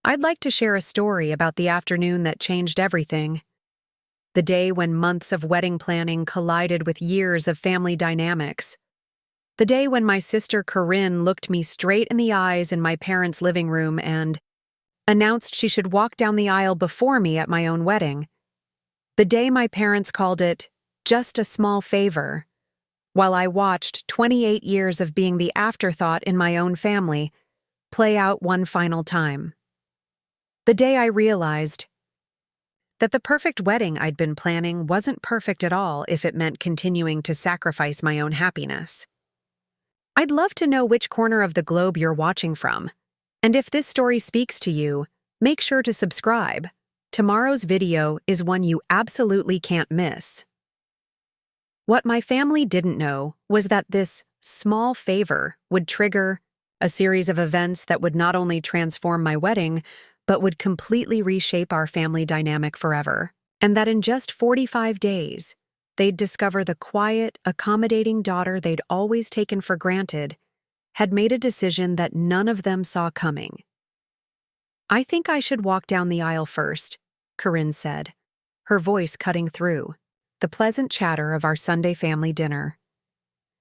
I'd like to share a story about the afternoon that changed everything. The day when months of wedding planning collided with years of family dynamics. The day when my sister Corinne looked me straight in the eyes in my parents' living room and announced she should walk down the aisle before me at my own wedding. The day my parents called it just a small favor, while I watched 28 years of being the afterthought in my own family play out one final time. The day I realized that the perfect wedding I'd been planning wasn't perfect at all if it meant continuing to sacrifice my own happiness. I'd love to know which corner of the globe you're watching from, and if this story speaks to you, make sure to subscribe. Tomorrow's video is one you absolutely can't miss. What my family didn't know was that this small favor would trigger a series of events that would not only transform my wedding, but would completely reshape our family dynamic forever, and that in just 45 days, they'd discover the quiet, accommodating daughter they'd always taken for granted had made a decision that none of them saw coming. "I think I should walk down the aisle first," Corinne said, her voice cutting through the pleasant chatter of our Sunday family dinner.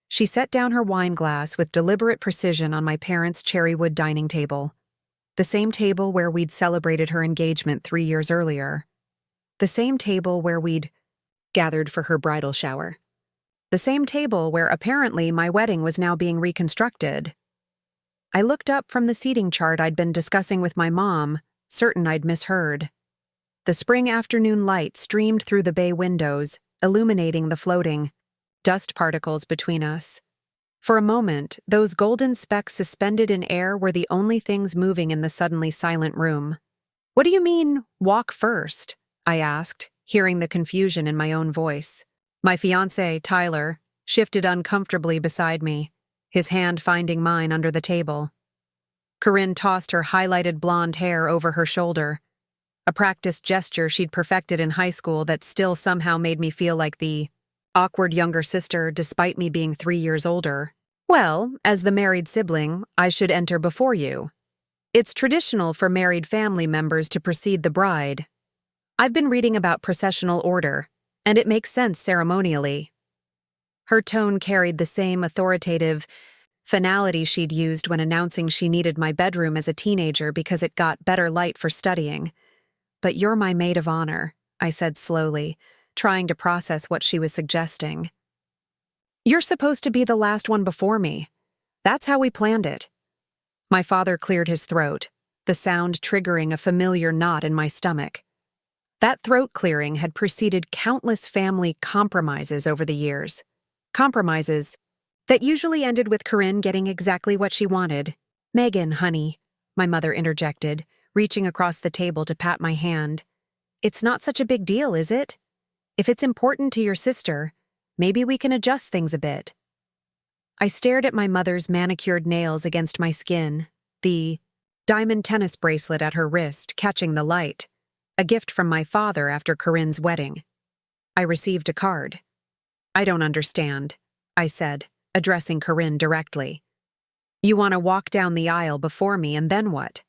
She set down her wine glass with deliberate precision on my parents' cherrywood dining table, the same table where we'd celebrated her engagement 3 years earlier, the same table where we'd gathered for her bridal shower, the same table where apparently my wedding was now being reconstructed. I looked up from the seating chart I'd been discussing with my mom, certain I'd misheard. The spring afternoon light streamed through the bay windows, illuminating the floating dust particles between us. For a moment, those golden specks suspended in air were the only things moving in the suddenly silent room. "What do you mean, walk first?" I asked, hearing the confusion in my own voice. My fiancé, Tyler, shifted uncomfortably beside me, his hand finding mine under the table. Corinne tossed her highlighted blonde hair over her shoulder, a practiced gesture she'd perfected in high school that still somehow made me feel like the awkward younger sister despite me being 3 years older. "Well, as the married sibling, I should enter before you. It's traditional for married family members to precede the bride. I've been reading about processional order, and it makes sense ceremonially." Her tone carried the same authoritative finality she'd used when announcing she needed my bedroom as a teenager because it got better light for studying. "But you're my maid of honor," I said slowly, trying to process what she was suggesting. "You're supposed to be the last one before me. That's how we planned it." My father cleared his throat, the sound triggering a familiar knot in my stomach. That throat clearing had preceded countless family compromises over the years. Compromises that usually ended with Corinne getting exactly what she wanted. "Megan, honey," my mother interjected, reaching across the table to pat my hand. "It's not such a big deal, is it? If it's important to your sister, maybe we can adjust things a bit." I stared at my mother's manicured nails against my skin, the diamond tennis bracelet at her wrist catching the light, a gift from my father after Corinne's wedding. I received a card. "I don't understand," I said, addressing Corinne directly. "You want to walk down the aisle before me and then what?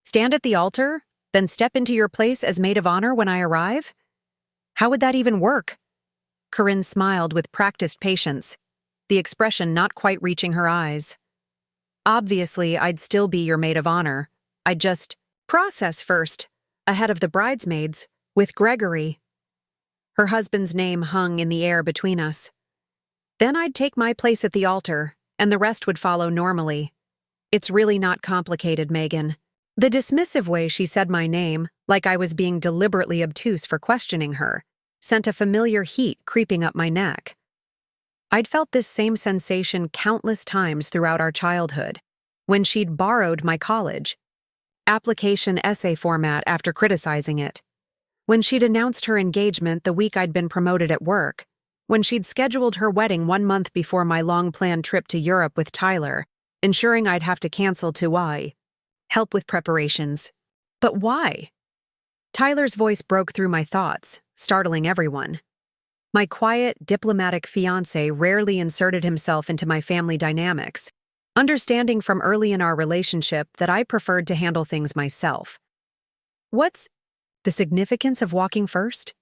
Stand at the altar, then step into your place as maid of honor when I arrive? How would that even work?" Corinne smiled with practiced patience, the expression not quite reaching her eyes. "Obviously, I'd still be your maid of honor. I'd just process first, ahead of the bridesmaids, with Gregory." Her husband's name hung in the air between us. "Then I'd take my place at the altar, and the rest would follow normally. It's really not complicated, Megan." The dismissive way she said my name, like I was being deliberately obtuse for questioning her, sent a familiar heat creeping up my neck. I'd felt this same sensation countless times throughout our childhood, when she'd borrowed my college application essay format after criticizing it, when she'd announced her engagement the week I'd been promoted at work, when she'd scheduled her wedding 1 month before my long-planned trip to Europe with Tyler, ensuring I'd have to cancel to help with preparations. But why? Tyler's voice broke through my thoughts, startling everyone. My quiet, diplomatic fiancé rarely inserted himself into my family dynamics, understanding from early in our relationship that I preferred to handle things myself. What's the significance of walking first?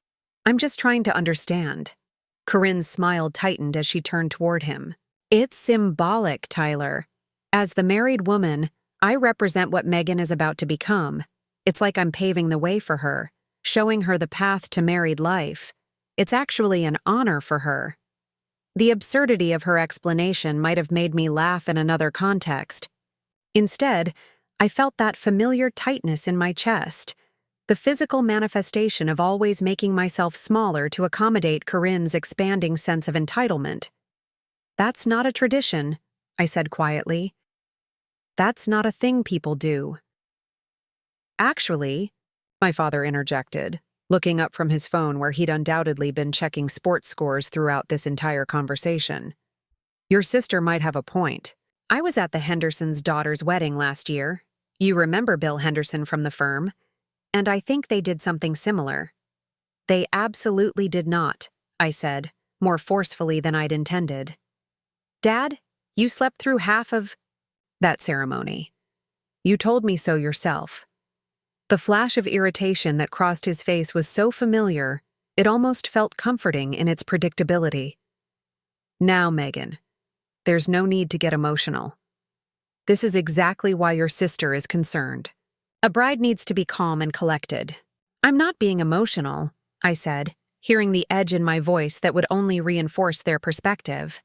I'm just trying to understand. Corinne's smile tightened as she turned toward him. It's symbolic, Tyler. As the married woman, I represent what Megan is about to become. It's like I'm paving the way for her, showing her the path to married life. It's actually an honor for her. The absurdity of her explanation might have made me laugh in another context. Instead, I felt that familiar tightness in my chest, the physical manifestation of always making myself smaller to accommodate Corinne's expanding sense of entitlement. That's not a tradition, I said quietly. That's not a thing people do. Actually, my father interjected, looking up from his phone where he'd undoubtedly been checking sports scores throughout this entire conversation. Your sister might have a point. I was at the Hendersons' daughter's wedding last year. You remember Bill Henderson from the firm? And I think they did something similar. They absolutely did not, I said, more forcefully than I'd intended. Dad, you slept through half of that ceremony. You told me so yourself. The flash of irritation that crossed his face was so familiar, it almost felt comforting in its predictability. Now, Megan, there's no need to get emotional. This is exactly why your sister is concerned. A bride needs to be calm and collected. I'm not being emotional, I said, hearing the edge in my voice that would only reinforce their perspective.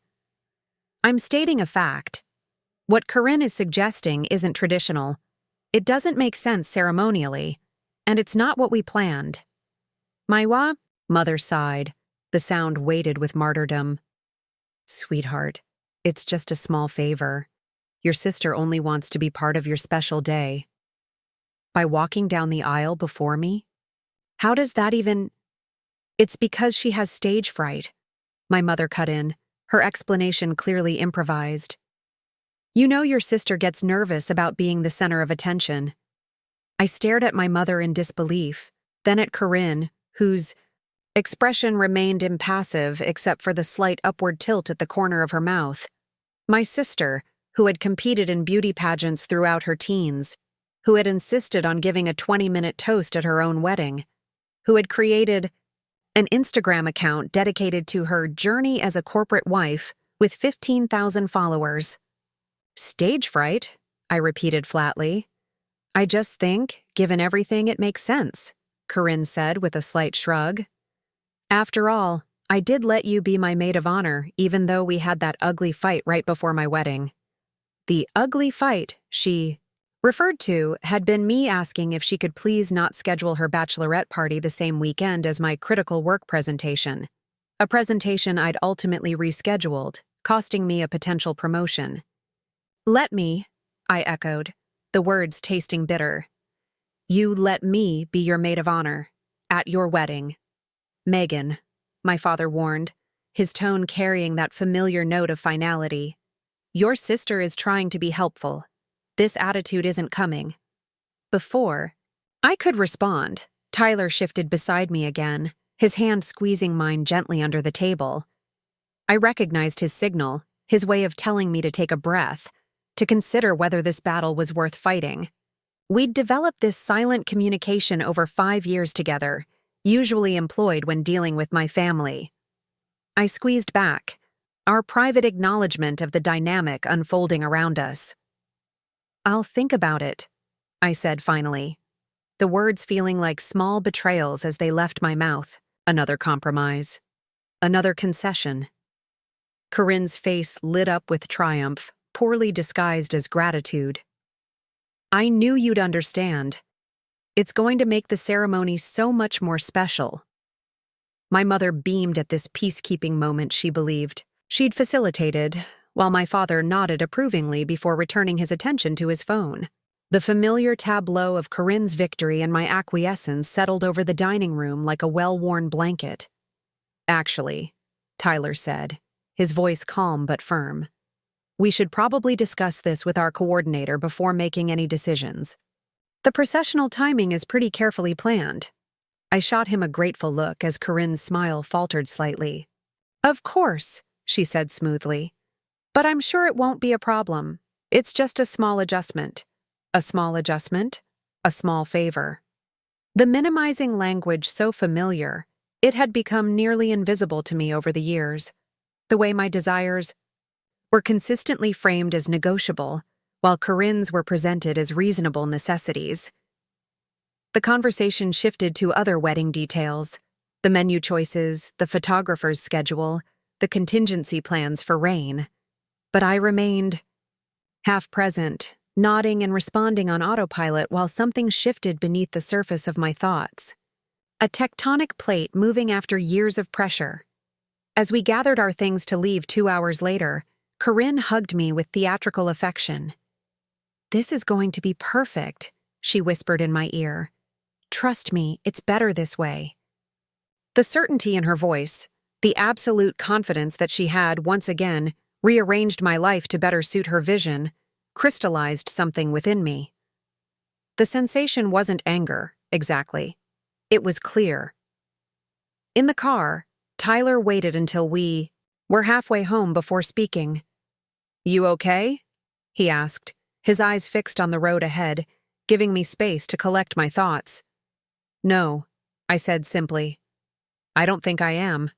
I'm stating a fact. What Corinne is suggesting isn't traditional. It doesn't make sense ceremonially, and it's not what we planned. Maiwa, Mother sighed, the sound weighted with martyrdom. Sweetheart, it's just a small favor. Your sister only wants to be part of your special day. By walking down the aisle before me? How does that even— It's because she has stage fright. My mother cut in, her explanation clearly improvised. You know your sister gets nervous about being the center of attention. I stared at my mother in disbelief, then at Corinne, whose expression remained impassive except for the slight upward tilt at the corner of her mouth. My sister, who had competed in beauty pageants throughout her teens, who had insisted on giving a 20-minute toast at her own wedding, who had created an Instagram account dedicated to her journey as a corporate wife with 15,000 followers. Stage fright, I repeated flatly. I just think, given everything, it makes sense, Corinne said with a slight shrug. After all, I did let you be my maid of honor, even though we had that ugly fight right before my wedding. The ugly fight she referred to had been me asking if she could please not schedule her bachelorette party the same weekend as my critical work presentation, a presentation I'd ultimately rescheduled, costing me a potential promotion. Let me, I echoed, the words tasting bitter. You let me be your maid of honor, at your wedding. Megan, my father warned, his tone carrying that familiar note of finality. Your sister is trying to be helpful. This attitude isn't coming. Before I could respond, Tyler shifted beside me again, his hand squeezing mine gently under the table. I recognized his signal, his way of telling me to take a breath, to consider whether this battle was worth fighting. We'd developed this silent communication over 5 years together, usually employed when dealing with my family. I squeezed back, our private acknowledgement of the dynamic unfolding around us. I'll think about it, I said finally, the words feeling like small betrayals as they left my mouth. Another compromise. Another concession. Corinne's face lit up with triumph, poorly disguised as gratitude. I knew you'd understand. It's going to make the ceremony so much more special. My mother beamed at this peacekeeping moment she believed she'd facilitated, while my father nodded approvingly before returning his attention to his phone. The familiar tableau of Corinne's victory and my acquiescence settled over the dining room like a well-worn blanket. Actually, Tyler said, his voice calm but firm, we should probably discuss this with our coordinator before making any decisions. The processional timing is pretty carefully planned. I shot him a grateful look as Corinne's smile faltered slightly. Of course, she said smoothly. But I'm sure it won't be a problem. It's just a small adjustment. A small adjustment? A small favor. The minimizing language so familiar, it had become nearly invisible to me over the years. The way my desires were consistently framed as negotiable, while Corinne's were presented as reasonable necessities. The conversation shifted to other wedding details: the menu choices, the photographer's schedule, the contingency plans for rain. But I remained half present, nodding and responding on autopilot while something shifted beneath the surface of my thoughts. A tectonic plate moving after years of pressure. As we gathered our things to leave 2 hours later, Corinne hugged me with theatrical affection. "This is going to be perfect," she whispered in my ear. "Trust me, it's better this way." The certainty in her voice, the absolute confidence that she had, once again, rearranged my life to better suit her vision, crystallized something within me. The sensation wasn't anger, exactly. It was clear. In the car, Tyler waited until we were halfway home before speaking. "You okay?" he asked, his eyes fixed on the road ahead, giving me space to collect my thoughts. "No," I said simply. "I don't think I am."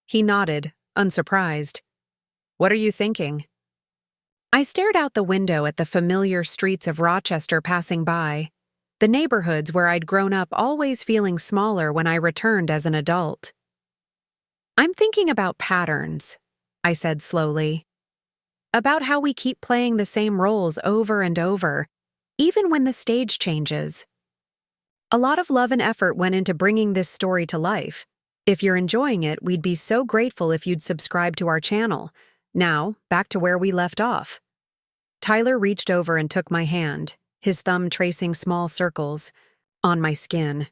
He nodded, unsurprised. "What are you thinking?" I stared out the window at the familiar streets of Rochester passing by, the neighborhoods where I'd grown up always feeling smaller when I returned as an adult. "I'm thinking about patterns," I said slowly. "About how we keep playing the same roles over and over, even when the stage changes. A lot of love and effort went into bringing this story to life. If you're enjoying it, we'd be so grateful if you'd subscribe to our channel. Now, back to where we left off." Tyler reached over and took my hand, his thumb tracing small circles on my skin.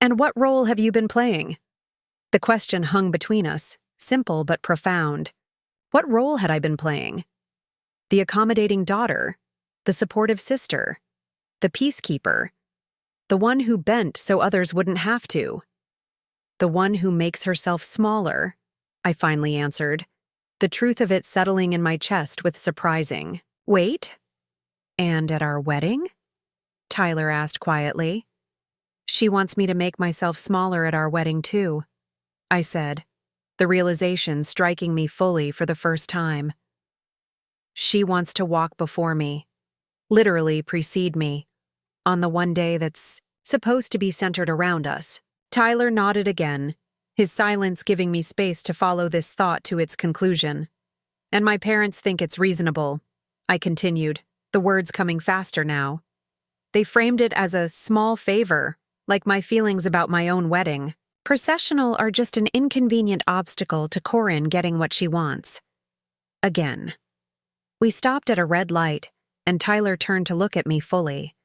"And what role have you been playing?" The question hung between us, simple but profound. What role had I been playing? The accommodating daughter, the supportive sister, the peacekeeper, the one who bent so others wouldn't have to. The one who makes herself smaller, I finally answered, the truth of it settling in my chest with surprising. "Wait? And at our wedding?" Tyler asked quietly. "She wants me to make myself smaller at our wedding too," I said, the realization striking me fully for the first time. She wants to walk before me, literally precede me, on the one day that's supposed to be centered around us. Tyler nodded again, his silence giving me space to follow this thought to its conclusion. "And my parents think it's reasonable," I continued, the words coming faster now. "They framed it as a small favor, like my feelings about my own wedding. Processional are just an inconvenient obstacle to Corinne getting what she wants." Again. We stopped at a red light, and Tyler turned to look at me fully.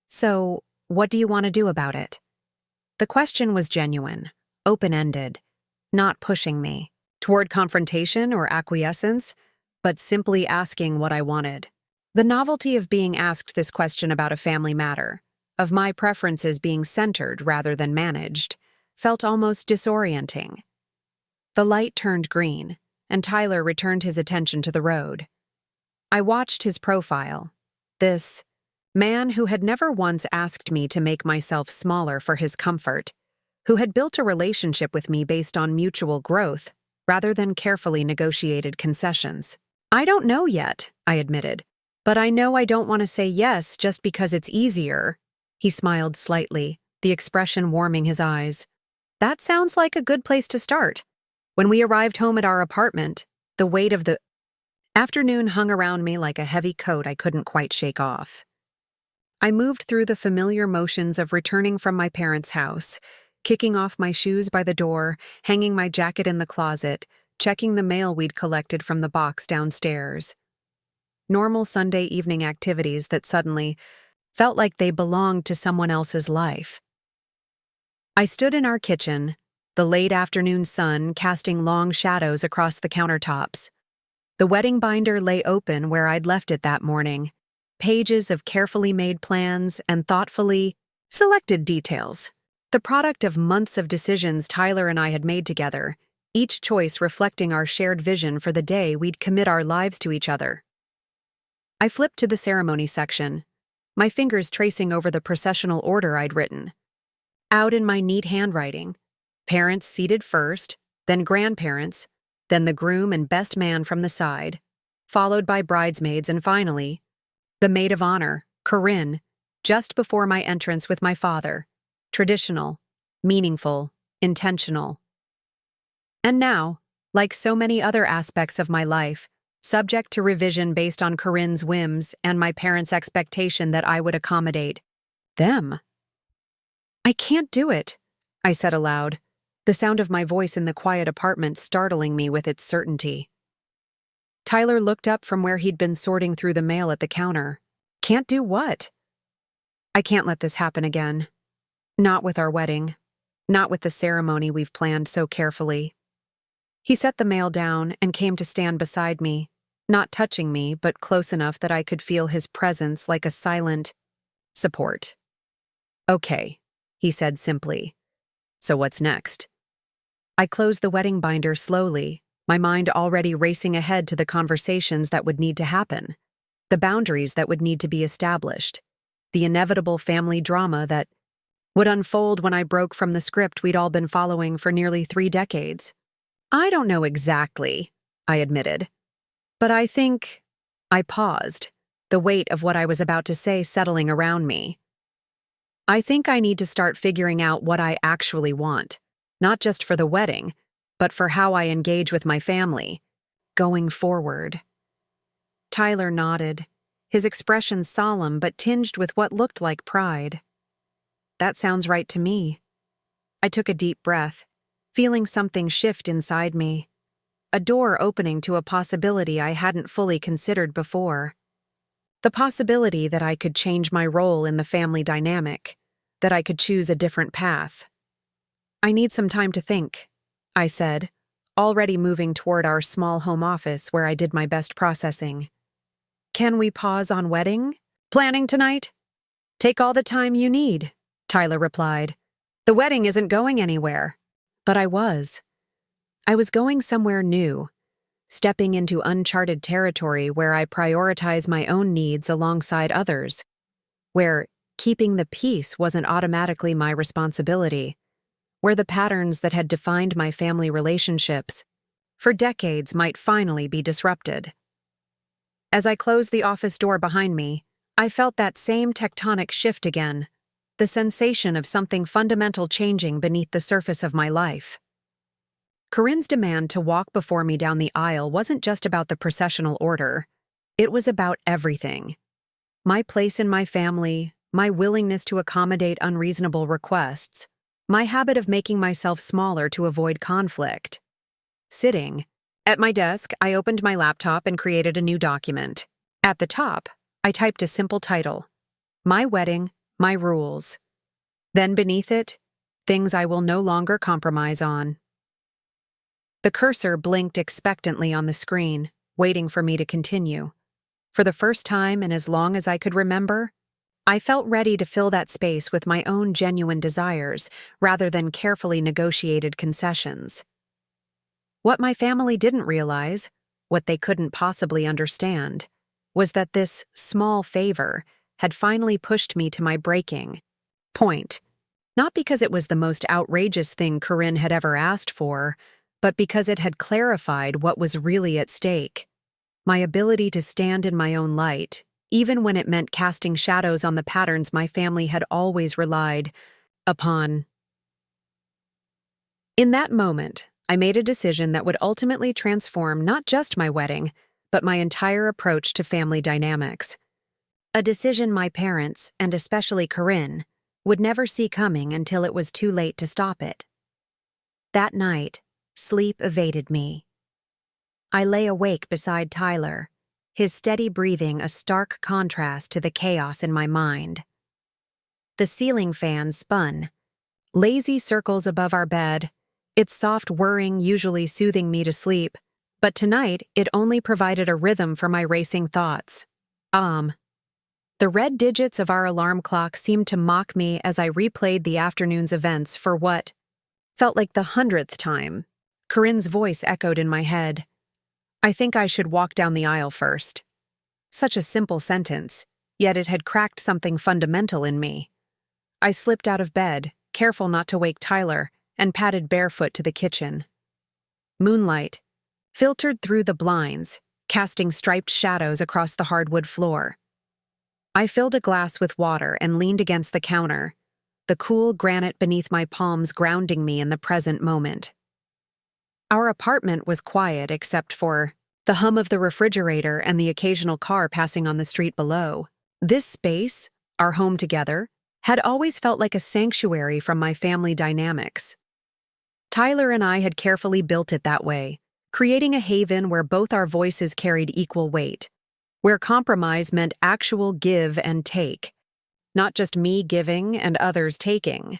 "So, what do you want to do about it?" The question was genuine, open-ended, not pushing me toward confrontation or acquiescence, but simply asking what I wanted. The novelty of being asked this question about a family matter, of my preferences being centered rather than managed, felt almost disorienting. The light turned green, and Tyler returned his attention to the road. I watched his profile, this man who had never once asked me to make myself smaller for his comfort, who had built a relationship with me based on mutual growth rather than carefully negotiated concessions. "I don't know yet," I admitted, "but I know I don't want to say yes just because it's easier." He smiled slightly, the expression warming his eyes. "That sounds like a good place to start." When we arrived home at our apartment, the weight of the afternoon hung around me like a heavy coat I couldn't quite shake off. I moved through the familiar motions of returning from my parents' house, kicking off my shoes by the door, hanging my jacket in the closet, checking the mail we'd collected from the box downstairs. Normal Sunday evening activities that suddenly felt like they belonged to someone else's life. I stood in our kitchen, the late afternoon sun casting long shadows across the countertops. The wedding binder lay open where I'd left it that morning, pages of carefully made plans and thoughtfully selected details, the product of months of decisions Tyler and I had made together, each choice reflecting our shared vision for the day we'd commit our lives to each other. I flipped to the ceremony section, my fingers tracing over the processional order I'd written. Out in my neat handwriting, parents seated first, then grandparents, then the groom and best man from the side, followed by bridesmaids, and finally, the maid of honor, Corinne, just before my entrance with my father. Traditional, meaningful, intentional. And now, like so many other aspects of my life, subject to revision based on Corinne's whims and my parents' expectation that I would accommodate them. "I can't do it," I said aloud, the sound of my voice in the quiet apartment startling me with its certainty. Tyler looked up from where he'd been sorting through the mail at the counter. "Can't do what?" "I can't let this happen again. Not with our wedding. Not with the ceremony we've planned so carefully." He set the mail down and came to stand beside me, not touching me, but close enough that I could feel his presence like a silent support. "Okay," he said simply. "So what's next?" I closed the wedding binder slowly, my mind already racing ahead to the conversations that would need to happen, the boundaries that would need to be established, the inevitable family drama that would unfold when I broke from the script we'd all been following for nearly 3 decades. "I don't know exactly," I admitted, "but I think—" I paused, the weight of what I was about to say settling around me. "I think I need to start figuring out what I actually want, not just for the wedding, but for how I engage with my family, going forward." Tyler nodded, his expression solemn but tinged with what looked like pride. "That sounds right to me." I took a deep breath, feeling something shift inside me, a door opening to a possibility I hadn't fully considered before. The possibility that I could change my role in the family dynamic, that I could choose a different path. "I need some time to think," I said, already moving toward our small home office where I did my best processing. "Can we pause on wedding planning tonight?" "Take all the time you need," Tyler replied. "The wedding isn't going anywhere." But I was. I was going somewhere new, stepping into uncharted territory where I prioritize my own needs alongside others, where keeping the peace wasn't automatically my responsibility, where the patterns that had defined my family relationships for decades might finally be disrupted. As I closed the office door behind me, I felt that same tectonic shift again, the sensation of something fundamental changing beneath the surface of my life. Corinne's demand to walk before me down the aisle wasn't just about the processional order. It was about everything. My place in my family, my willingness to accommodate unreasonable requests, my habit of making myself smaller to avoid conflict. Sitting at my desk, I opened my laptop and created a new document. At the top, I typed a simple title: "My Wedding, My Rules." Then beneath it, "Things I Will No Longer Compromise On." The cursor blinked expectantly on the screen, waiting for me to continue. For the first time in as long as I could remember, I felt ready to fill that space with my own genuine desires rather than carefully negotiated concessions. What my family didn't realize, what they couldn't possibly understand, was that this small favor had finally pushed me to my breaking point. Not because it was the most outrageous thing Corinne had ever asked for, but because it had clarified what was really at stake. My ability to stand in my own light, even when it meant casting shadows on the patterns my family had always relied upon. In that moment, I made a decision that would ultimately transform not just my wedding, but my entire approach to family dynamics. A decision my parents, and especially Corinne, would never see coming until it was too late to stop it. That night, sleep evaded me. I lay awake beside Tyler, his steady breathing a stark contrast to the chaos in my mind. The ceiling fan spun, lazy circles above our bed, its soft whirring usually soothing me to sleep, but tonight it only provided a rhythm for my racing thoughts. The red digits of our alarm clock seemed to mock me as I replayed the afternoon's events for what felt like the 100th time. Corinne's voice echoed in my head. "I think I should walk down the aisle first." Such a simple sentence, yet it had cracked something fundamental in me. I slipped out of bed, careful not to wake Tyler, and padded barefoot to the kitchen. Moonlight filtered through the blinds, casting striped shadows across the hardwood floor. I filled a glass with water and leaned against the counter, the cool granite beneath my palms grounding me in the present moment. Our apartment was quiet except for the hum of the refrigerator and the occasional car passing on the street below. This space, our home together, had always felt like a sanctuary from my family dynamics. Tyler and I had carefully built it that way, creating a haven where both our voices carried equal weight, where compromise meant actual give and take, not just me giving and others taking.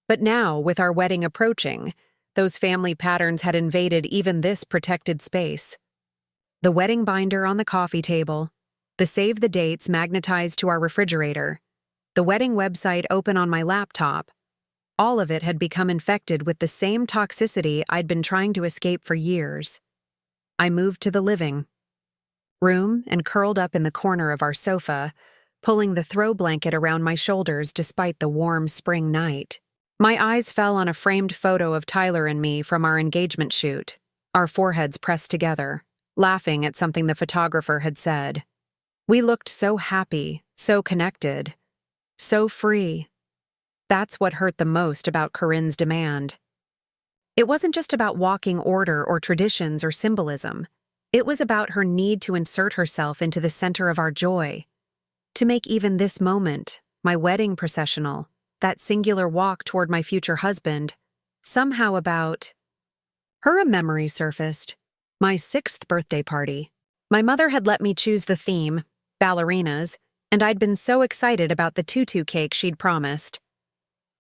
But now, with our wedding approaching, those family patterns had invaded even this protected space. The wedding binder on the coffee table, the save the dates magnetized to our refrigerator, the wedding website open on my laptop, all of it had become infected with the same toxicity I'd been trying to escape for years. I moved to the living room and curled up in the corner of our sofa, pulling the throw blanket around my shoulders despite the warm spring night. My eyes fell on a framed photo of Tyler and me from our engagement shoot, our foreheads pressed together, laughing at something the photographer had said. We looked so happy, so connected, so free. That's what hurt the most about Corinne's demand. It wasn't just about walking order or traditions or symbolism. It was about her need to insert herself into the center of our joy, to make even this moment, my wedding processional, that singular walk toward my future husband, somehow about. Her memory surfaced. My 6th birthday party. My mother had let me choose the theme, ballerinas, and I'd been so excited about the tutu cake she'd promised.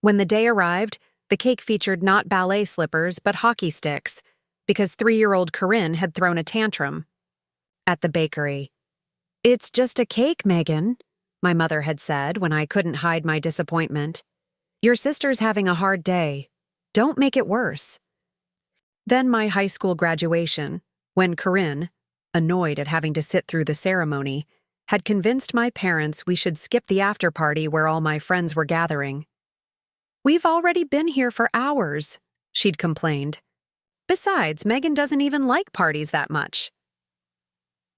When the day arrived, the cake featured not ballet slippers but hockey sticks, because 3-year-old Corinne had thrown a tantrum. At the bakery. "It's just a cake, Megan," my mother had said when I couldn't hide my disappointment. "Your sister's having a hard day. Don't make it worse." Then my high school graduation, when Corinne, annoyed at having to sit through the ceremony, had convinced my parents we should skip the after-party where all my friends were gathering. "We've already been here for hours," she'd complained. "Besides, Megan doesn't even like parties that much."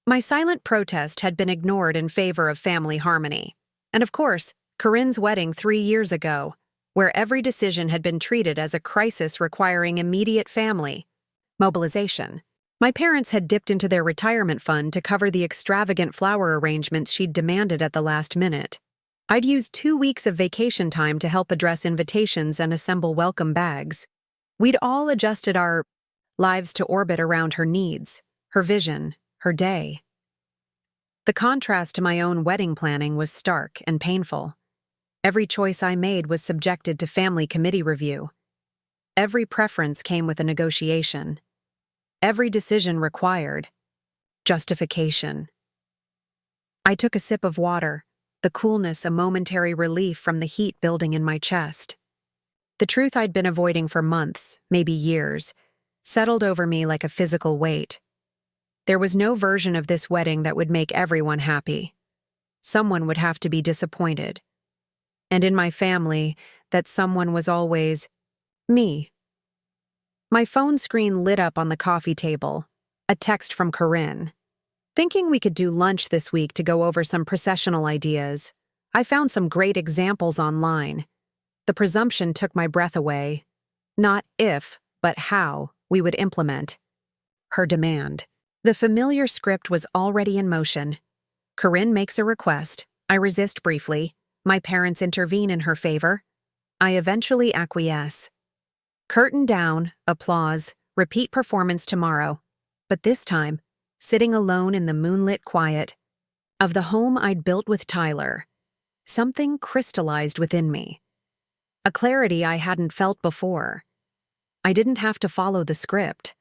My silent protest had been ignored in favor of family harmony. And of course, Corinne's wedding 3 years ago, where every decision had been treated as a crisis requiring immediate family mobilization. My parents had dipped into their retirement fund to cover the extravagant flower arrangements she'd demanded at the last minute. I'd used 2 weeks of vacation time to help address invitations and assemble welcome bags. We'd all adjusted our lives to orbit around her needs, her vision, her day. The contrast to my own wedding planning was stark and painful. Every choice I made was subjected to family committee review. Every preference came with a negotiation. Every decision required justification. I took a sip of water, the coolness a momentary relief from the heat building in my chest. The truth I'd been avoiding for months, maybe years, settled over me like a physical weight. There was no version of this wedding that would make everyone happy. Someone would have to be disappointed. And in my family, that someone was always me. My phone screen lit up on the coffee table, a text from Corinne. Thinking we could do lunch this week to go over some processional ideas, I found some great examples online. The presumption took my breath away. Not if, but how, we would implement. Her demand. The familiar script was already in motion. Corinne makes a request. I resist briefly. My parents intervene in her favor. I eventually acquiesce. Curtain down, applause, repeat performance tomorrow. But this time, sitting alone in the moonlit quiet of the home I'd built with Tyler, something crystallized within me. A clarity I hadn't felt before. I didn't have to follow the script.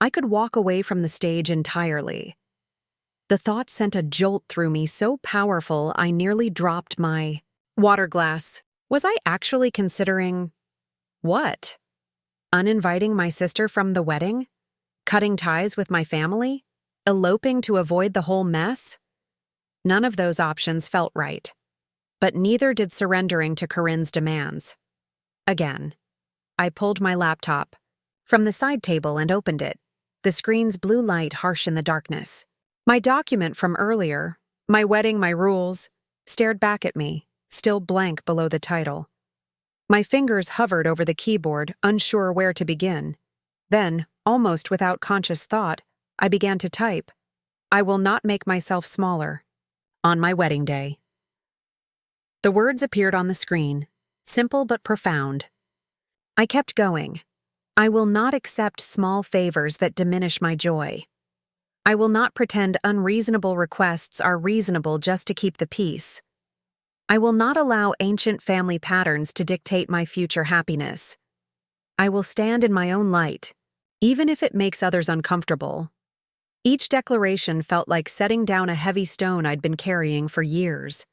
I could walk away from the stage entirely. The thought sent a jolt through me so powerful I nearly dropped my water glass. Was I actually considering what? Uninviting my sister from the wedding? Cutting ties with my family? Eloping to avoid the whole mess? None of those options felt right. But neither did surrendering to Corinne's demands. Again, I pulled my laptop from the side table and opened it, the screen's blue light harsh in the darkness. My document from earlier, my wedding, my rules, stared back at me, still blank below the title. My fingers hovered over the keyboard, unsure where to begin. Then, almost without conscious thought, I began to type, "I will not make myself smaller. On my wedding day." The words appeared on the screen, simple but profound. I kept going. I will not accept small favors that diminish my joy. I will not pretend unreasonable requests are reasonable just to keep the peace. I will not allow ancient family patterns to dictate my future happiness. I will stand in my own light, even if it makes others uncomfortable. Each declaration felt like setting down a heavy stone I'd been carrying for years.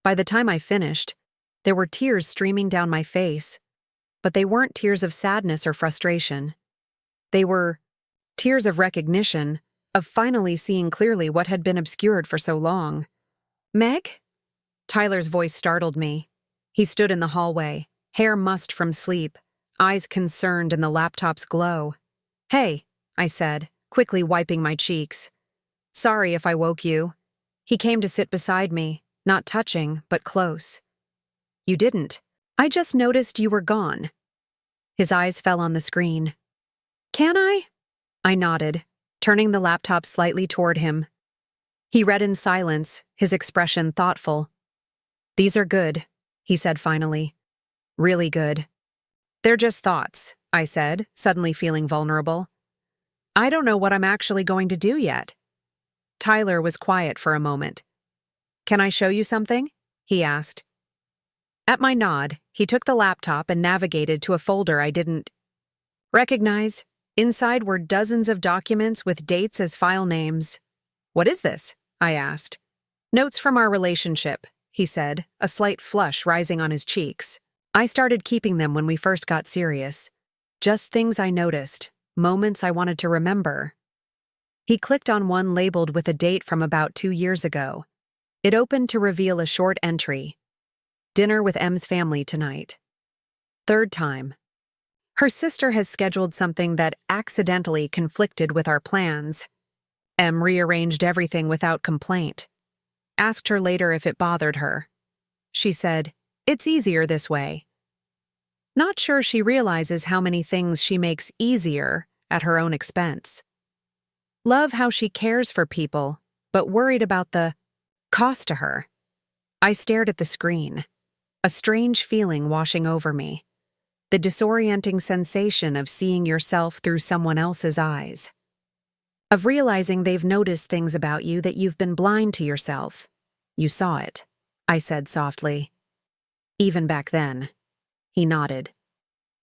By the time I finished, there were tears streaming down my face, but they weren't tears of sadness or frustration. They were tears of recognition, of finally seeing clearly what had been obscured for so long. "Meg?" Tyler's voice startled me. He stood in the hallway, hair mussed from sleep, eyes concerned in the laptop's glow. "Hey," I said, quickly wiping my cheeks. "Sorry if I woke you." He came to sit beside me, not touching, but close. "You didn't. I just noticed you were gone." His eyes fell on the screen. "Can I?" I nodded, turning the laptop slightly toward him. He read in silence, his expression thoughtful. "These are good," he said finally. "Really good." "They're just thoughts," I said, suddenly feeling vulnerable. "I don't know what I'm actually going to do yet." Tyler was quiet for a moment. "Can I show you something?" he asked. At my nod, he took the laptop and navigated to a folder I didn't recognize. Inside were dozens of documents with dates as file names. "What is this?" I asked. "Notes from our relationship," he said, a slight flush rising on his cheeks. "I started keeping them when we first got serious. Just things I noticed, moments I wanted to remember." He clicked on one labeled with a date from about 2 years ago. It opened to reveal a short entry. "Dinner with M's family tonight. Third time. Her sister has scheduled something that accidentally conflicted with our plans. M rearranged everything without complaint. Asked her later if it bothered her. She said, 'It's easier this way.' Not sure she realizes how many things she makes easier at her own expense. Love how she cares for people, but worried about the cost to her." I stared at the screen, a strange feeling washing over me. The disorienting sensation of seeing yourself through someone else's eyes. Of realizing they've noticed things about you that you've been blind to yourself. "You saw it," I said softly. "Even back then." He nodded.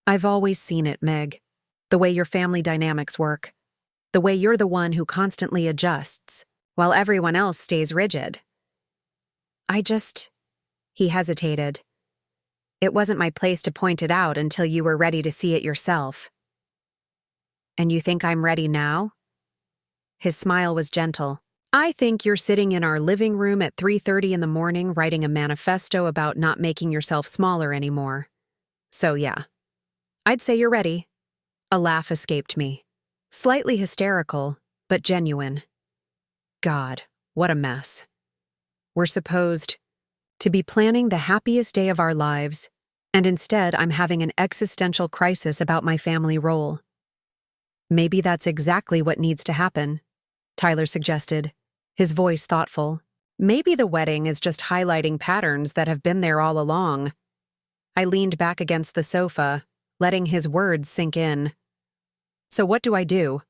"I've always seen it, Meg. The way your family dynamics work. The way you're the one who constantly adjusts, while everyone else stays rigid." He hesitated. "It wasn't my place to point it out until you were ready to see it yourself." "And you think I'm ready now?" His smile was gentle. "I think you're sitting in our living room at 3:30 in the morning writing a manifesto about not making yourself smaller anymore. So yeah, I'd say you're ready." A laugh escaped me. Slightly hysterical, but genuine. God, what a mess. We're supposed to be planning the happiest day of our lives, and instead I'm having an existential crisis about my family role. "Maybe that's exactly what needs to happen," Tyler suggested, his voice thoughtful. "Maybe the wedding is just highlighting patterns that have been there all along." I leaned back against the sofa, letting his words sink in. "So what do I do?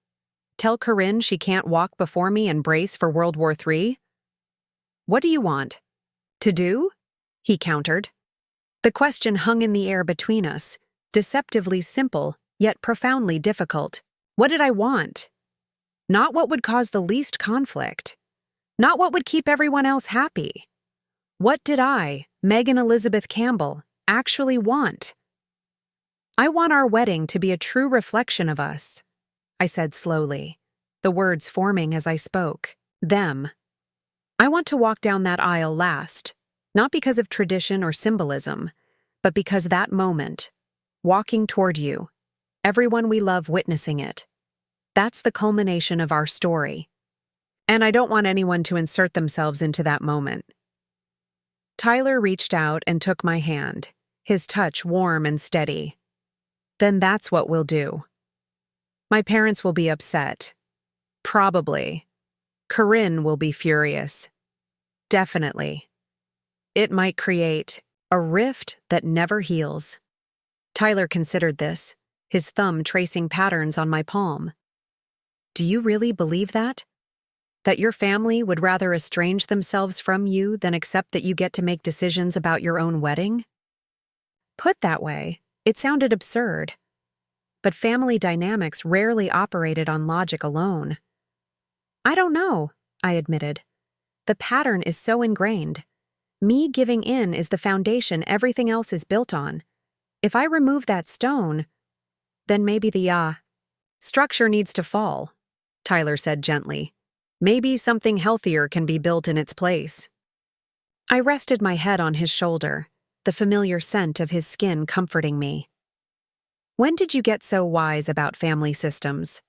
Tell Corinne she can't walk before me and brace for World War III? What do you want to do?" he countered. The question hung in the air between us, deceptively simple, yet profoundly difficult. What did I want? Not what would cause the least conflict. Not what would keep everyone else happy. What did I, Megan Elizabeth Campbell, actually want? "I want our wedding to be a true reflection of us," I said slowly, the words forming as I spoke. "Them. I want to walk down that aisle last, not because of tradition or symbolism, but because that moment, walking toward you, everyone we love witnessing it, that's the culmination of our story. And I don't want anyone to insert themselves into that moment. Tyler reached out and took my hand, his touch warm and steady. Then that's what we'll do. My parents will be upset. Probably. Corinne will be furious. Definitely. It might create a rift that never heals. Tyler considered this, his thumb tracing patterns on my palm. Do you really believe that? That your family would rather estrange themselves from you than accept that you get to make decisions about your own wedding? Put that way, it sounded absurd. But family dynamics rarely operated on logic alone. I don't know, I admitted. The pattern is so ingrained. Me giving in is the foundation everything else is built on. If I remove that stone, then maybe the structure needs to fall, Tyler said gently. Maybe something healthier can be built in its place. I rested my head on his shoulder, the familiar scent of his skin comforting me. When did you get so wise about family systems?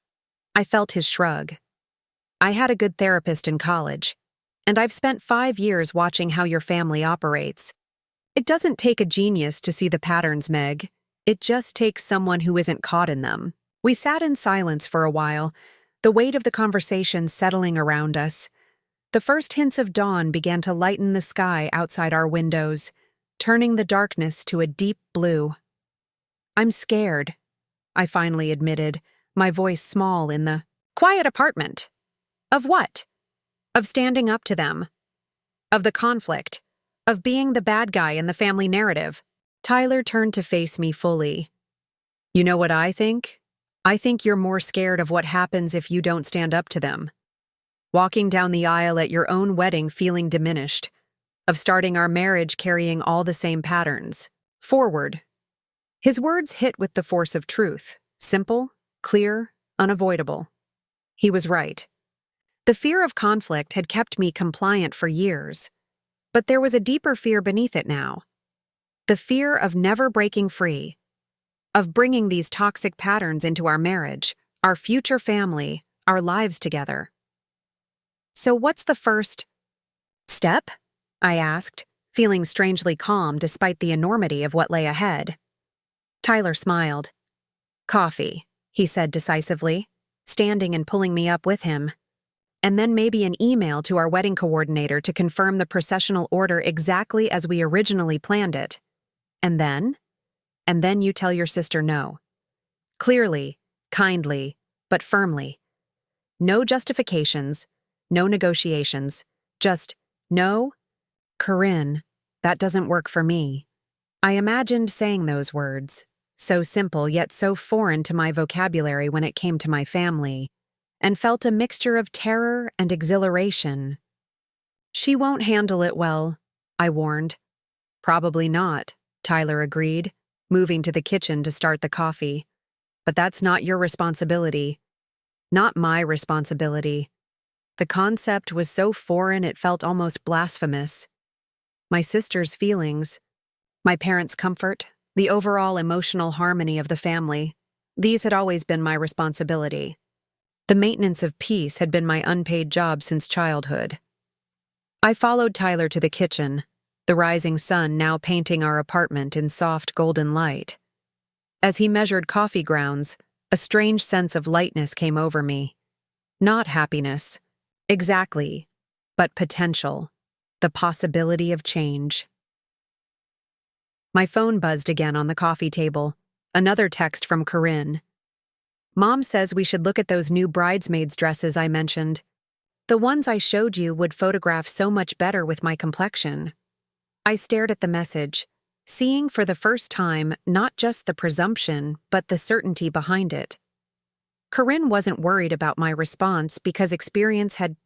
I felt his shrug. I had a good therapist in college, and I've spent 5 years watching how your family operates. It doesn't take a genius to see the patterns, Meg. It just takes someone who isn't caught in them. We sat in silence for a while, the weight of the conversation settling around us. The first hints of dawn began to lighten the sky outside our windows, turning the darkness to a deep blue. I'm scared, I finally admitted, my voice small in the quiet apartment. Of what? Of standing up to them. Of the conflict. Of being the bad guy in the family narrative. Tyler turned to face me fully. You know what I think? I think you're more scared of what happens if you don't stand up to them. Walking down the aisle at your own wedding feeling diminished. Of starting our marriage carrying all the same patterns. Forward. His words hit with the force of truth. Simple, clear, unavoidable. He was right. The fear of conflict had kept me compliant for years. But there was a deeper fear beneath it now. The fear of never breaking free. Of bringing these toxic patterns into our marriage, our future family, our lives together. So what's the first step? I asked, feeling strangely calm despite the enormity of what lay ahead. Tyler smiled. Coffee, he said decisively, standing and pulling me up with him. And then maybe an email to our wedding coordinator to confirm the processional order exactly as we originally planned it. And then you tell your sister no. Clearly, kindly, but firmly. No justifications, no negotiations, just no. Corinne, that doesn't work for me. I imagined saying those words, so simple yet so foreign to my vocabulary when it came to my family, and felt a mixture of terror and exhilaration. She won't handle it well, I warned. Probably not, Tyler agreed, moving to the kitchen to start the coffee. But that's not your responsibility. Not my responsibility. The concept was so foreign it felt almost blasphemous. My sister's feelings, my parents' comfort, the overall emotional harmony of the family, these had always been my responsibility. The maintenance of peace had been my unpaid job since childhood. I followed Tyler to the kitchen, the rising sun now painting our apartment in soft golden light. As he measured coffee grounds, a strange sense of lightness came over me. Not happiness, exactly, but potential, the possibility of change. My phone buzzed again on the coffee table, another text from Corinne. Mom says we should look at those new bridesmaids' dresses I mentioned. The ones I showed you would photograph so much better with my complexion. I stared at the message, seeing for the first time not just the presumption, but the certainty behind it. Corinne wasn't worried about my response because experience had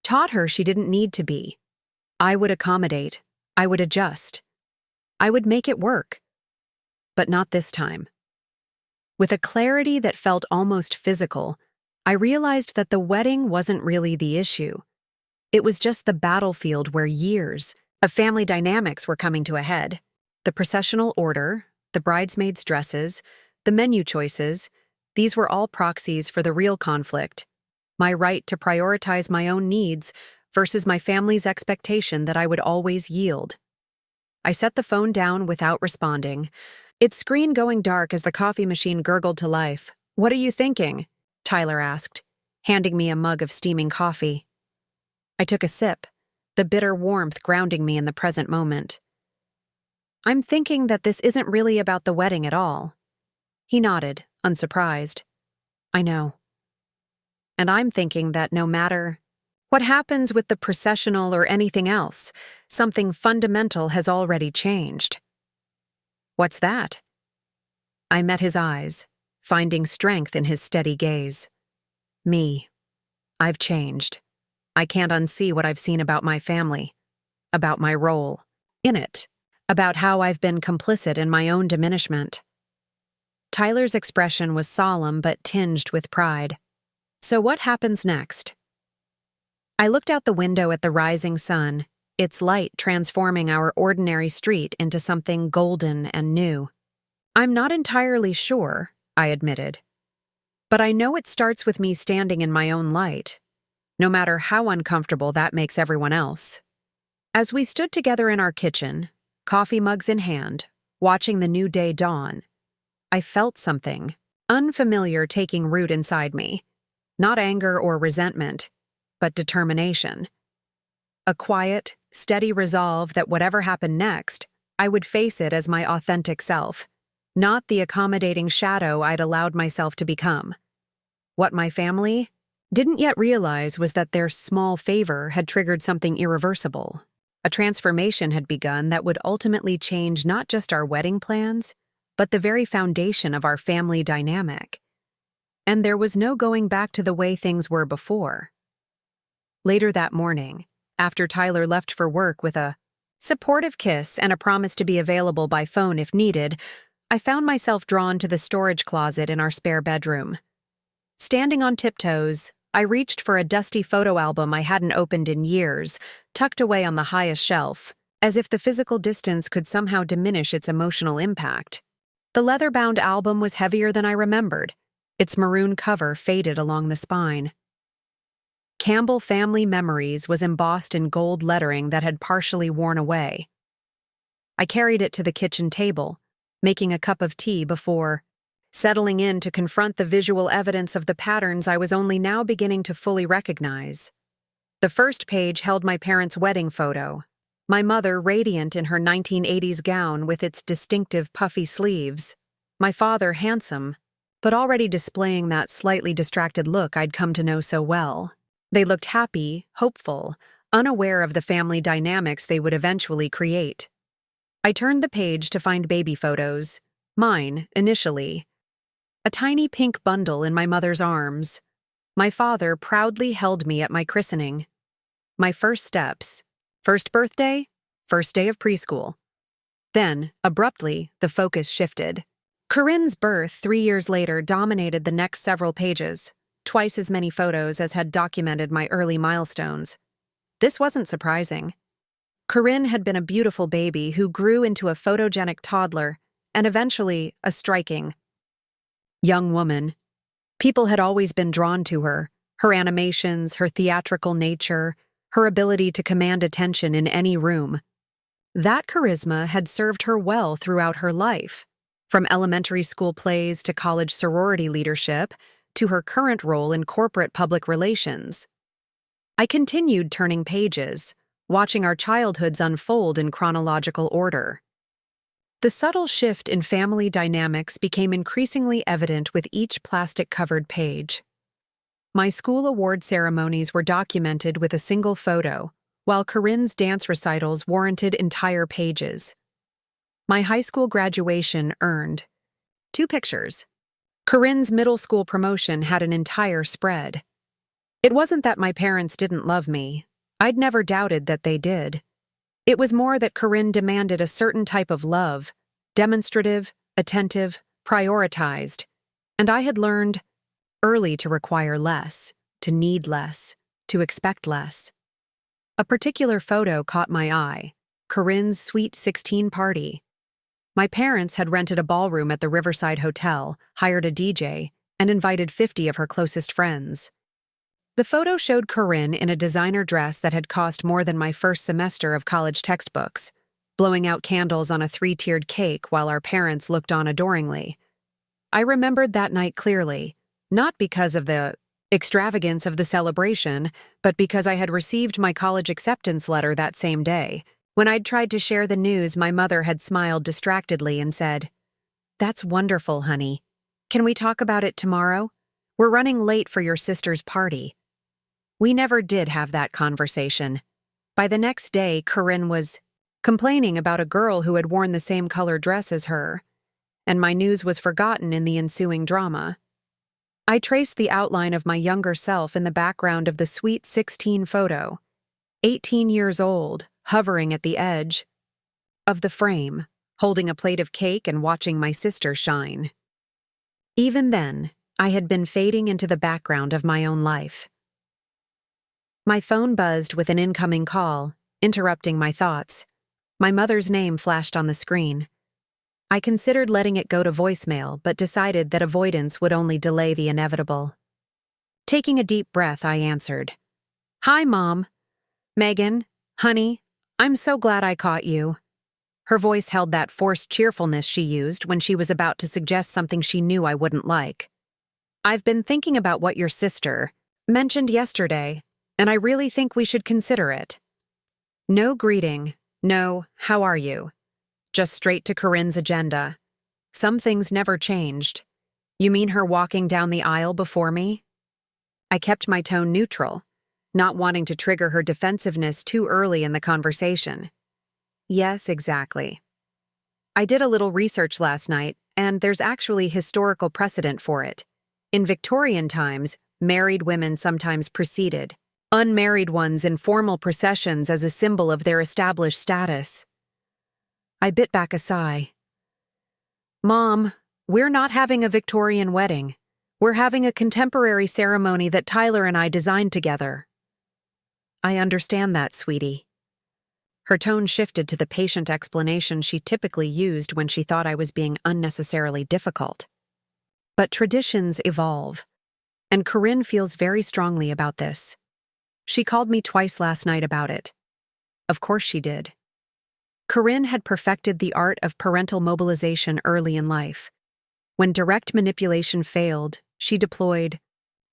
taught her she didn't need to be. I would accommodate. I would adjust. I would make it work. But not this time. With a clarity that felt almost physical, I realized that the wedding wasn't really the issue. It was just the battlefield where years of family dynamics were coming to a head. The processional order, the bridesmaids' dresses, the menu choices, these were all proxies for the real conflict. My right to prioritize my own needs versus my family's expectation that I would always yield. I set the phone down without responding, its screen going dark as the coffee machine gurgled to life. "What are you thinking?" Tyler asked, handing me a mug of steaming coffee. I took a sip, the bitter warmth grounding me in the present moment. "I'm thinking that this isn't really about the wedding at all." He nodded, unsurprised. "I know. And I'm thinking that no matter what happens with the processional or anything else, something fundamental has already changed." "What's that?" I met his eyes, finding strength in his steady gaze. "Me. I've changed. I can't unsee what I've seen about my family, about my role in it, about how I've been complicit in my own diminishment." Tyler's expression was solemn but tinged with pride. "So what happens next?" I looked out the window at the rising sun, its light transforming our ordinary street into something golden and new. "I'm not entirely sure," I admitted. "But I know it starts with me standing in my own light, no matter how uncomfortable that makes everyone else." As we stood together in our kitchen, coffee mugs in hand, watching the new day dawn, I felt something unfamiliar taking root inside me. Not anger or resentment, but determination. A quiet, steady resolve that whatever happened next, I would face it as my authentic self, not the accommodating shadow I'd allowed myself to become. What my family didn't yet realize was that their small favor had triggered something irreversible. A transformation had begun that would ultimately change not just our wedding plans, but the very foundation of our family dynamic. And there was no going back to the way things were before. Later that morning, after Tyler left for work with a supportive kiss and a promise to be available by phone if needed, I found myself drawn to the storage closet in our spare bedroom. Standing on tiptoes, I reached for a dusty photo album I hadn't opened in years, tucked away on the highest shelf, as if the physical distance could somehow diminish its emotional impact. The leather-bound album was heavier than I remembered, its maroon cover faded along the spine. Campbell Family Memories was embossed in gold lettering that had partially worn away. I carried it to the kitchen table, making a cup of tea before settling in to confront the visual evidence of the patterns I was only now beginning to fully recognize. The first page held my parents' wedding photo, my mother radiant in her 1980s gown with its distinctive puffy sleeves, my father handsome, but already displaying that slightly distracted look I'd come to know so well. They looked happy, hopeful, unaware of the family dynamics they would eventually create. I turned the page to find baby photos, mine, initially. A tiny pink bundle in my mother's arms. My father proudly held me at my christening. My first steps. First birthday, first day of preschool. Then, abruptly, the focus shifted. Corinne's birth 3 years later dominated the next several pages, twice as many photos as had documented my early milestones. This wasn't surprising. Corinne had been a beautiful baby who grew into a photogenic toddler and eventually a striking young woman. People had always been drawn to her animations, her theatrical nature, her ability to command attention in any room. That charisma had served her well throughout her life, from elementary school plays to college sorority leadership to her current role in corporate public relations. I continued turning pages, watching our childhoods unfold in chronological order. The subtle shift in family dynamics became increasingly evident with each plastic-covered page. My school award ceremonies were documented with a single photo, while Corinne's dance recitals warranted entire pages. My high school graduation earned 2 pictures. Corinne's middle school promotion had an entire spread. It wasn't that my parents didn't love me. I'd never doubted that they did. It was more that Corinne demanded a certain type of love, demonstrative, attentive, prioritized, and I had learned early to require less, to need less, to expect less. A particular photo caught my eye: Corinne's Sweet 16 party. My parents had rented a ballroom at the Riverside Hotel, hired a DJ, and invited 50 of her closest friends. The photo showed Corinne in a designer dress that had cost more than my first semester of college textbooks, blowing out candles on a 3-tiered cake while our parents looked on adoringly. I remembered that night clearly, not because of the extravagance of the celebration, but because I had received my college acceptance letter that same day. When I'd tried to share the news, my mother had smiled distractedly and said, "That's wonderful, honey. Can we talk about it tomorrow? We're running late for your sister's party." We never did have that conversation. By the next day, Corinne was complaining about a girl who had worn the same color dress as her, and my news was forgotten in the ensuing drama. I traced the outline of my younger self in the background of the Sweet 16 photo, 18 years old, hovering at the edge of the frame, holding a plate of cake and watching my sister shine. Even then, I had been fading into the background of my own life. My phone buzzed with an incoming call, interrupting my thoughts. My mother's name flashed on the screen. I considered letting it go to voicemail, but decided that avoidance would only delay the inevitable. Taking a deep breath, I answered. "Hi, Mom. Megan, honey, I'm so glad I caught you." Her voice held that forced cheerfulness she used when she was about to suggest something she knew I wouldn't like. "I've been thinking about what your sister mentioned yesterday, and I really think we should consider it." No greeting, no "how are you?" Just straight to Corinne's agenda. Some things never changed. "You mean her walking down the aisle before me?" I kept my tone neutral, not wanting to trigger her defensiveness too early in the conversation. "Yes, exactly. I did a little research last night, and there's actually historical precedent for it. In Victorian times, married women sometimes preceded unmarried ones in formal processions as a symbol of their established status." I bit back a sigh. "Mom, we're not having a Victorian wedding. We're having a contemporary ceremony that Tyler and I designed together." "I understand that, sweetie." Her tone shifted to the patient explanation she typically used when she thought I was being unnecessarily difficult. But traditions evolve, and Corinne feels very strongly about this. She called me twice last night about it. Of course she did. Corinne had perfected the art of parental mobilization early in life. When direct manipulation failed, she deployed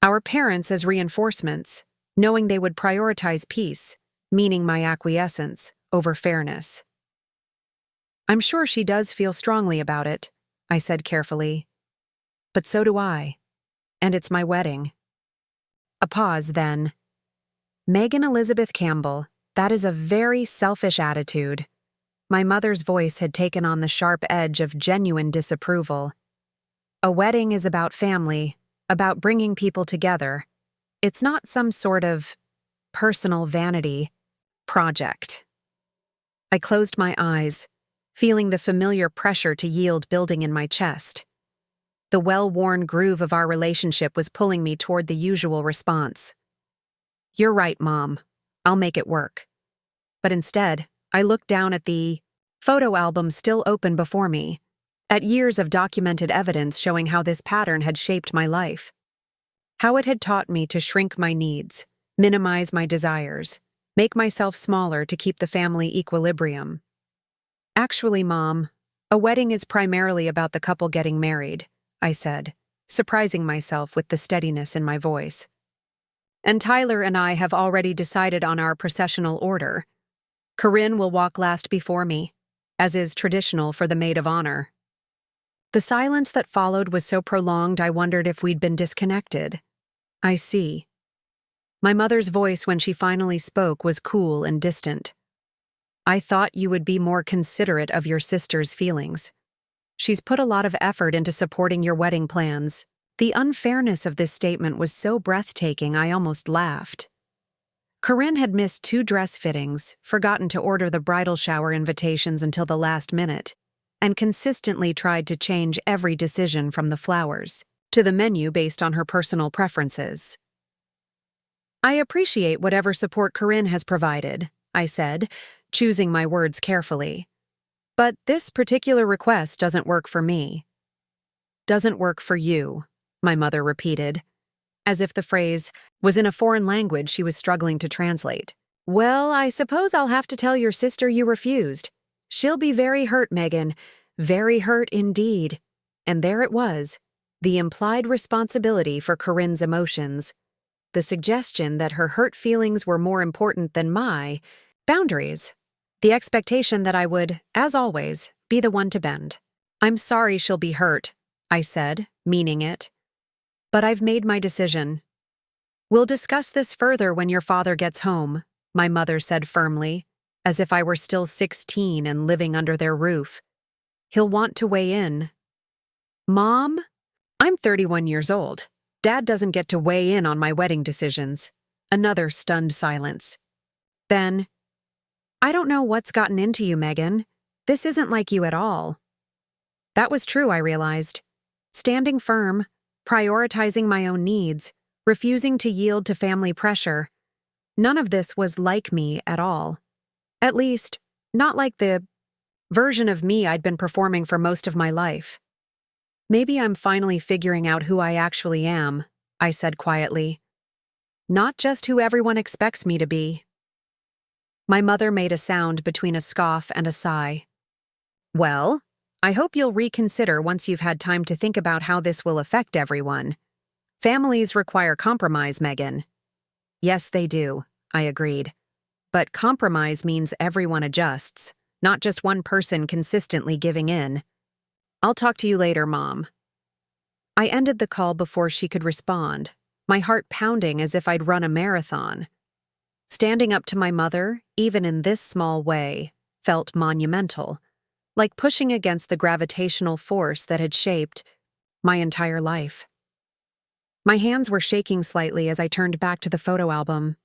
our parents as reinforcements, knowing they would prioritize peace, meaning my acquiescence, over fairness. "I'm sure she does feel strongly about it," I said carefully. "But so do I. And it's my wedding." A pause, then. "Megan Elizabeth Campbell, that is a very selfish attitude." My mother's voice had taken on the sharp edge of genuine disapproval. "A wedding is about family, about bringing people together. It's not some sort of personal vanity project." I closed my eyes, feeling the familiar pressure to yield building in my chest. The well-worn groove of our relationship was pulling me toward the usual response. "You're right, Mom. I'll make it work." But instead, I looked down at the photo album still open before me, at years of documented evidence showing how this pattern had shaped my life. How it had taught me to shrink my needs, minimize my desires, make myself smaller to keep the family equilibrium. "Actually, Mom, a wedding is primarily about the couple getting married," I said, surprising myself with the steadiness in my voice. "And Tyler and I have already decided on our processional order. Corinne will walk last before me, as is traditional for the maid of honor." The silence that followed was so prolonged I wondered if we'd been disconnected. "I see." My mother's voice when she finally spoke was cool and distant. "I thought you would be more considerate of your sister's feelings. She's put a lot of effort into supporting your wedding plans." The unfairness of this statement was so breathtaking I almost laughed. Corinne had missed 2 dress fittings, forgotten to order the bridal shower invitations until the last minute, and consistently tried to change every decision from the flowers to the menu based on her personal preferences. I appreciate whatever support Corinne has provided, I said, choosing my words carefully. But this particular request doesn't work for me. Doesn't work for you, my mother repeated, as if the phrase was in a foreign language she was struggling to translate. Well, I suppose I'll have to tell your sister you refused. She'll be very hurt, Megan. Very hurt indeed. And there it was, the implied responsibility for Corinne's emotions. The suggestion that her hurt feelings were more important than my boundaries. The expectation that I would, as always, be the one to bend. I'm sorry she'll be hurt, I said, meaning it. But I've made my decision. We'll discuss this further when your father gets home, my mother said firmly, as if I were still 16 and living under their roof. He'll want to weigh in. Mom? I'm 31 years old. Dad doesn't get to weigh in on my wedding decisions. Another stunned silence. Then, I don't know what's gotten into you, Megan. This isn't like you at all. That was true, I realized. Standing firm, prioritizing my own needs, refusing to yield to family pressure. None of this was like me at all. At least, not like the version of me I'd been performing for most of my life. Maybe I'm finally figuring out who I actually am, I said quietly. Not just who everyone expects me to be. My mother made a sound between a scoff and a sigh. Well, I hope you'll reconsider once you've had time to think about how this will affect everyone. Families require compromise, Megan. Yes, they do, I agreed. But compromise means everyone adjusts, not just one person consistently giving in. I'll talk to you later, Mom. I ended the call before she could respond, my heart pounding as if I'd run a marathon. Standing up to my mother, even in this small way, felt monumental, like pushing against the gravitational force that had shaped my entire life. My hands were shaking slightly as I turned back to the photo album.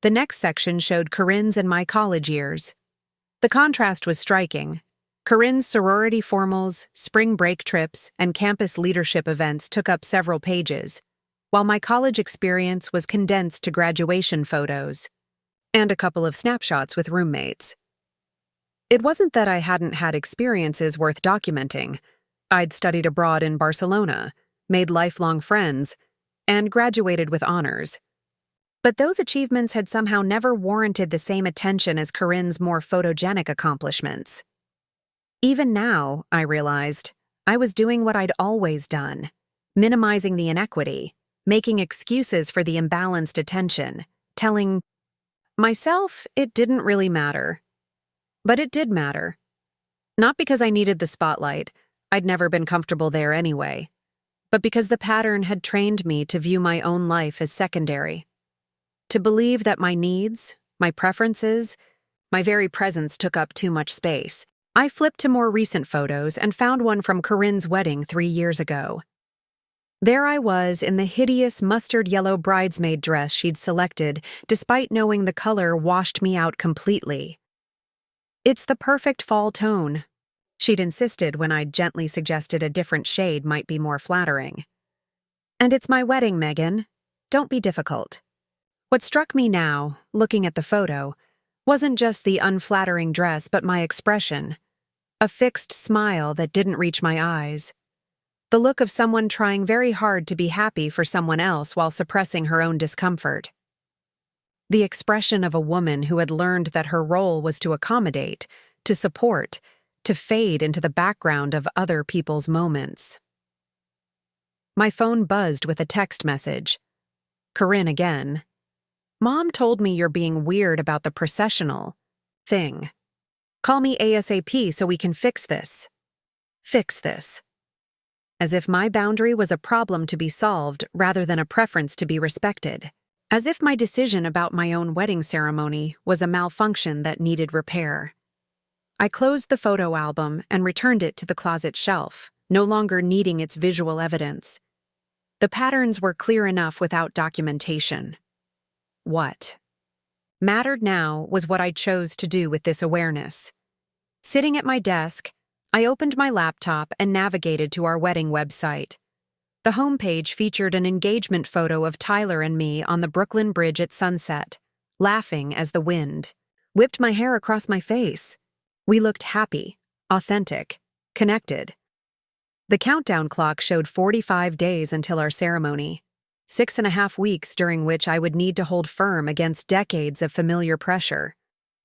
The next section showed Corinne's and my college years. The contrast was striking. Corinne's sorority formals, spring break trips, and campus leadership events took up several pages, while my college experience was condensed to graduation photos and a couple of snapshots with roommates. It wasn't that I hadn't had experiences worth documenting. I'd studied abroad in Barcelona, made lifelong friends, and graduated with honors. But those achievements had somehow never warranted the same attention as Corinne's more photogenic accomplishments. Even now, I realized, I was doing what I'd always done, minimizing the inequity, making excuses for the imbalanced attention, telling myself it didn't really matter. But it did matter. Not because I needed the spotlight, I'd never been comfortable there anyway, but because the pattern had trained me to view my own life as secondary. To believe that my needs, my preferences, my very presence took up too much space. I flipped to more recent photos and found one from Corinne's wedding 3 years ago. There I was in the hideous mustard yellow bridesmaid dress she'd selected, despite knowing the color washed me out completely. It's the perfect fall tone, she'd insisted when I'd gently suggested a different shade might be more flattering. And it's my wedding, Megan. Don't be difficult. What struck me now, looking at the photo, wasn't just the unflattering dress but my expression. A fixed smile that didn't reach my eyes. The look of someone trying very hard to be happy for someone else while suppressing her own discomfort. The expression of a woman who had learned that her role was to accommodate, to support, to fade into the background of other people's moments. My phone buzzed with a text message. Corinne again. Mom told me you're being weird about the processional thing. Call me ASAP so we can fix this. Fix this. As if my boundary was a problem to be solved rather than a preference to be respected. As if my decision about my own wedding ceremony was a malfunction that needed repair. I closed the photo album and returned it to the closet shelf, no longer needing its visual evidence. The patterns were clear enough without documentation. What mattered now was what I chose to do with this awareness. Sitting at my desk, I opened my laptop and navigated to our wedding website. The homepage featured an engagement photo of Tyler and me on the Brooklyn Bridge at sunset, laughing as the wind whipped my hair across my face. We looked happy, authentic, connected. The countdown clock showed 45 days until our ceremony, 6.5 weeks during which I would need to hold firm against decades of familiar pressure,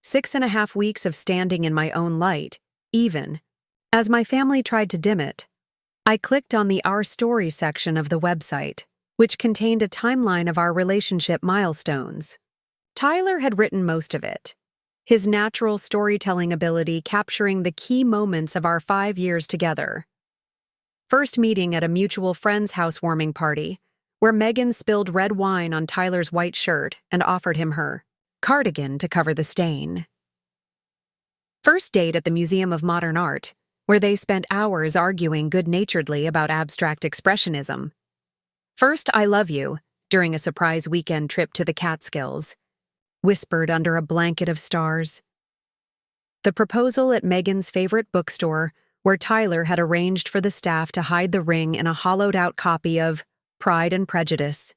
6.5 weeks of standing in my own light, even as my family tried to dim it. I clicked on the Our Story section of the website, which contained a timeline of our relationship milestones. Tyler had written most of it, his natural storytelling ability capturing the key moments of our 5 years together. First meeting at a mutual friend's housewarming party, where Megan spilled red wine on Tyler's white shirt and offered him her cardigan to cover the stain. First date at the Museum of Modern Art, where they spent hours arguing good-naturedly about abstract expressionism. First I love you, during a surprise weekend trip to the Catskills, whispered under a blanket of stars. The proposal at Megan's favorite bookstore, where Tyler had arranged for the staff to hide the ring in a hollowed-out copy of Pride and Prejudice.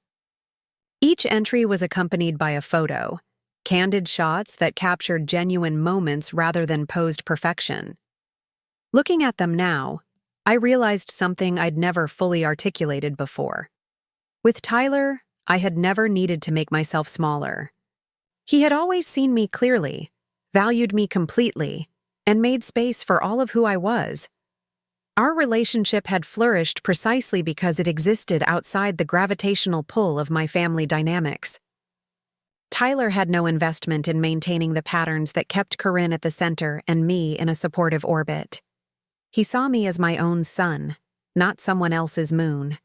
Each entry was accompanied by a photo, candid shots that captured genuine moments rather than posed perfection. Looking at them now, I realized something I'd never fully articulated before. With Tyler, I had never needed to make myself smaller. He had always seen me clearly, valued me completely, and made space for all of who I was. Our relationship had flourished precisely because it existed outside the gravitational pull of my family dynamics. Tyler had no investment in maintaining the patterns that kept Corinne at the center and me in a supportive orbit. He saw me as my own sun, not someone else's moon.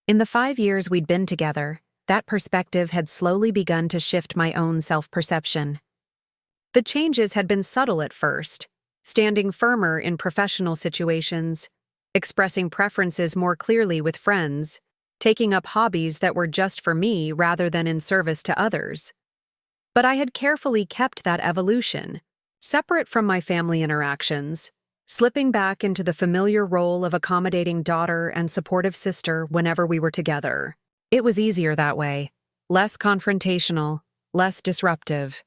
In the 5 years we'd been together, that perspective had slowly begun to shift my own self-perception. The changes had been subtle at first, standing firmer in professional situations, expressing preferences more clearly with friends, taking up hobbies that were just for me rather than in service to others. But I had carefully kept that evolution, separate from my family interactions, slipping back into the familiar role of accommodating daughter and supportive sister whenever we were together. It was easier that way, less confrontational, less disruptive.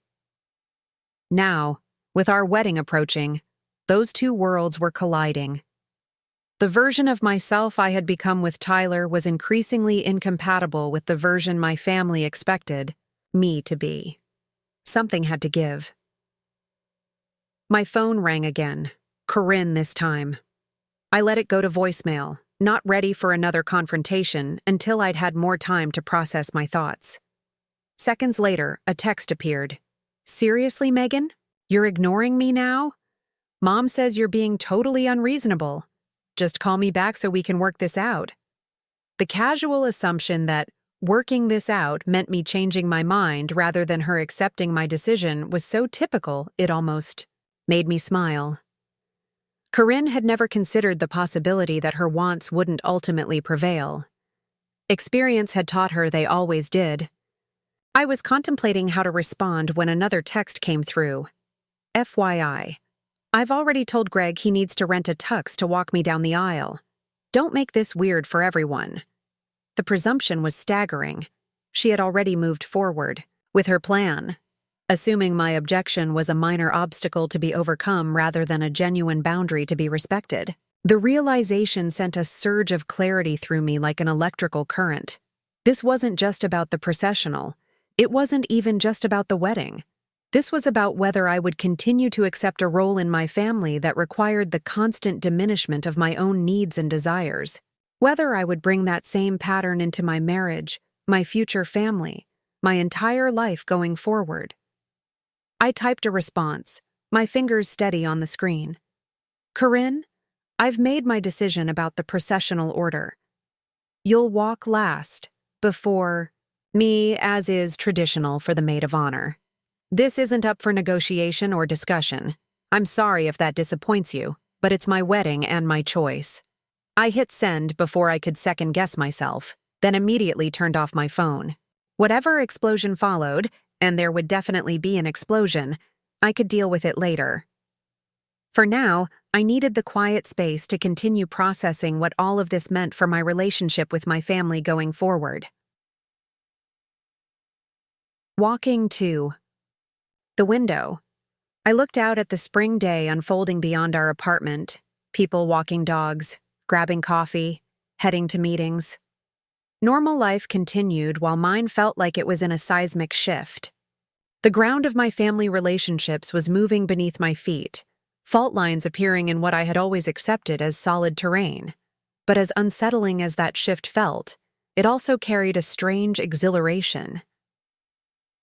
Now, with our wedding approaching, those two worlds were colliding. The version of myself I had become with Tyler was increasingly incompatible with the version my family expected me to be. Something had to give. My phone rang again, Corinne this time. I let it go to voicemail, not ready for another confrontation until I'd had more time to process my thoughts. Seconds later, a text appeared. Seriously, Megan? You're ignoring me now? Mom says you're being totally unreasonable. Just call me back so we can work this out. The casual assumption that working this out meant me changing my mind rather than her accepting my decision was so typical it almost made me smile. Corinne had never considered the possibility that her wants wouldn't ultimately prevail. Experience had taught her they always did. I was contemplating how to respond when another text came through. FYI, I've already told Greg he needs to rent a tux to walk me down the aisle. Don't make this weird for everyone. The presumption was staggering. She had already moved forward with her plan, assuming my objection was a minor obstacle to be overcome rather than a genuine boundary to be respected. The realization sent a surge of clarity through me like an electrical current. This wasn't just about the processional. It wasn't even just about the wedding. This was about whether I would continue to accept a role in my family that required the constant diminishment of my own needs and desires, whether I would bring that same pattern into my marriage, my future family, my entire life going forward. I typed a response, my fingers steady on the screen. Corinne, I've made my decision about the processional order. You'll walk last, before me, as is traditional for the maid of honor. This isn't up for negotiation or discussion. I'm sorry if that disappoints you, but it's my wedding and my choice. I hit send before I could second-guess myself, then immediately turned off my phone. Whatever explosion followed, and there would definitely be an explosion, I could deal with it later. For now, I needed the quiet space to continue processing what all of this meant for my relationship with my family going forward. Walking to the window. I looked out at the spring day unfolding beyond our apartment, people walking dogs, grabbing coffee, heading to meetings. Normal life continued while mine felt like it was in a seismic shift. The ground of my family relationships was moving beneath my feet, fault lines appearing in what I had always accepted as solid terrain. But as unsettling as that shift felt, it also carried a strange exhilaration.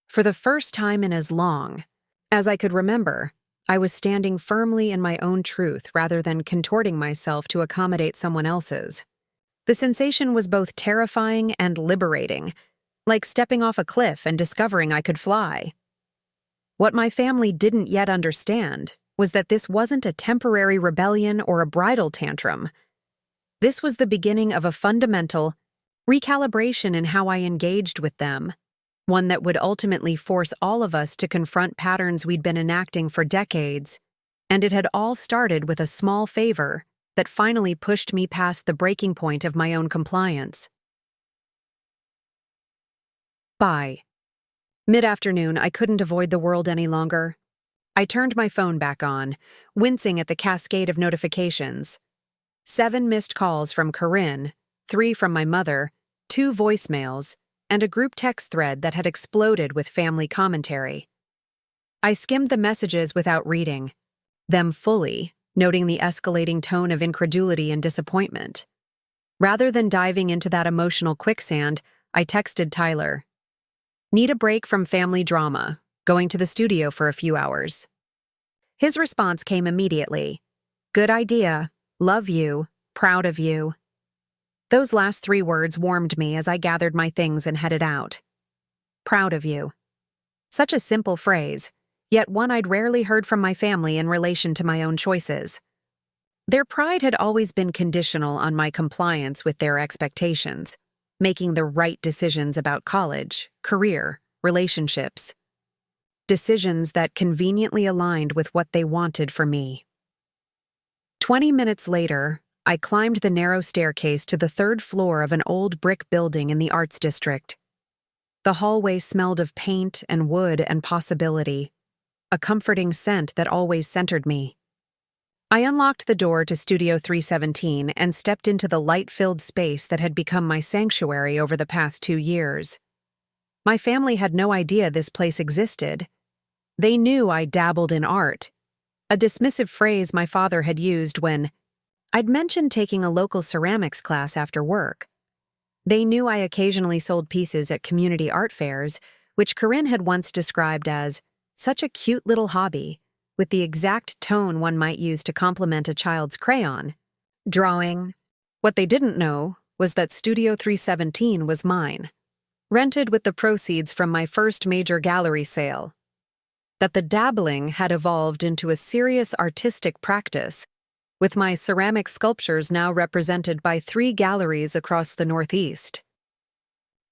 For the first time in as long as I could remember, I was standing firmly in my own truth rather than contorting myself to accommodate someone else's. The sensation was both terrifying and liberating, like stepping off a cliff and discovering I could fly. What my family didn't yet understand was that this wasn't a temporary rebellion or a bridal tantrum. This was the beginning of a fundamental recalibration in how I engaged with them, one that would ultimately force all of us to confront patterns we'd been enacting for decades, and it had all started with a small favor that finally pushed me past the breaking point of my own compliance. By mid-afternoon, I couldn't avoid the world any longer. I turned my phone back on, wincing at the cascade of notifications. 7 missed calls from Corinne, 3 from my mother, 2 voicemails, and a group text thread that had exploded with family commentary. I skimmed the messages without reading them fully, noting the escalating tone of incredulity and disappointment. Rather than diving into that emotional quicksand, I texted Tyler. Need a break from family drama, going to the studio for a few hours. His response came immediately. Good idea, love you, proud of you. Those last 3 words warmed me as I gathered my things and headed out. Proud of you. Such a simple phrase, yet one I'd rarely heard from my family in relation to my own choices. Their pride had always been conditional on my compliance with their expectations, making the right decisions about college, career, relationships. Decisions that conveniently aligned with what they wanted for me. 20 minutes later, I climbed the narrow staircase to the 3rd floor of an old brick building in the Arts District. The hallway smelled of paint and wood and possibility, a comforting scent that always centered me. I unlocked the door to Studio 317 and stepped into the light-filled space that had become my sanctuary over the past 2 years. My family had no idea this place existed. They knew I dabbled in art, a dismissive phrase my father had used when I'd mentioned taking a local ceramics class after work. They knew I occasionally sold pieces at community art fairs, which Corinne had once described as such a cute little hobby, with the exact tone one might use to compliment a child's crayon. Drawing. What they didn't know was that Studio 317 was mine, rented with the proceeds from my first major gallery sale. That the dabbling had evolved into a serious artistic practice, with my ceramic sculptures now represented by 3 galleries across the Northeast.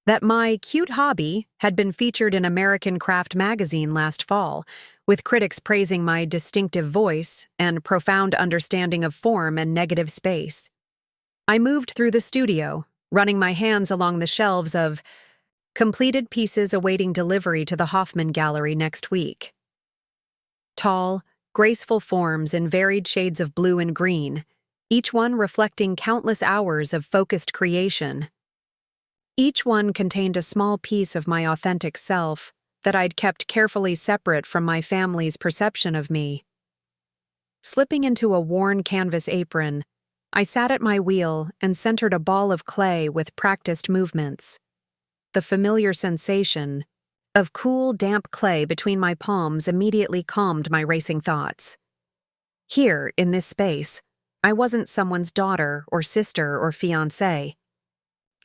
That my cute hobby had been featured in American Craft magazine last fall, with critics praising my distinctive voice and profound understanding of form and negative space. I moved through the studio, running my hands along the shelves of completed pieces awaiting delivery to the Hoffman Gallery next week. Tall, graceful forms in varied shades of blue and green, each one reflecting countless hours of focused creation. Each one contained a small piece of my authentic self that I'd kept carefully separate from my family's perception of me. Slipping into a worn canvas apron, I sat at my wheel and centered a ball of clay with practiced movements. The familiar sensation of cool, damp clay between my palms immediately calmed my racing thoughts. Here, in this space, I wasn't someone's daughter or sister or fiancée.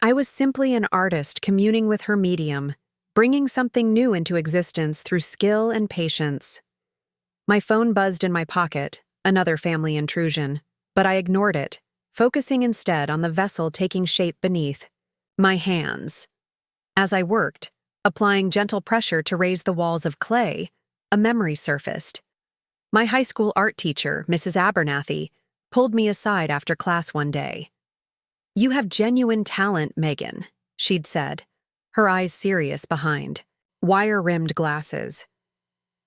I was simply an artist communing with her medium, bringing something new into existence through skill and patience. My phone buzzed in my pocket, another family intrusion, but I ignored it, focusing instead on the vessel taking shape beneath my hands. As I worked, applying gentle pressure to raise the walls of clay, a memory surfaced. My high school art teacher, Mrs. Abernathy, pulled me aside after class one day. "You have genuine talent, Megan," she'd said, her eyes serious behind wire-rimmed glasses.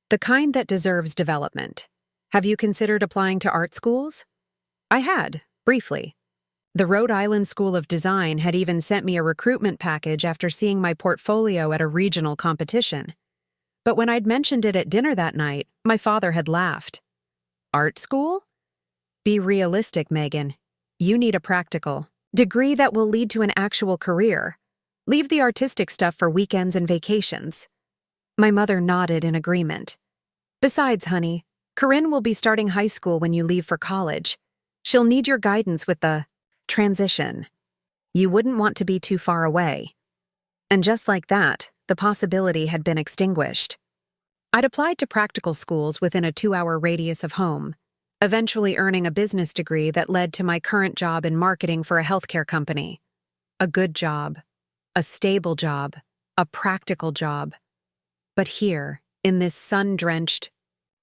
"The kind that deserves development. Have you considered applying to art schools?" I had, briefly. The Rhode Island School of Design had even sent me a recruitment package after seeing my portfolio at a regional competition. But when I'd mentioned it at dinner that night, my father had laughed. "Art school? Be realistic, Megan. You need a practical degree that will lead to an actual career. Leave the artistic stuff for weekends and vacations." My mother nodded in agreement. "Besides, honey, Corinne will be starting high school when you leave for college. She'll need your guidance with the transition. You wouldn't want to be too far away." And just like that, the possibility had been extinguished. I'd applied to practical schools within a 2-hour radius of home, eventually earning a business degree that led to my current job in marketing for a healthcare company. A good job, a stable job, a practical job. But here, in this sun-drenched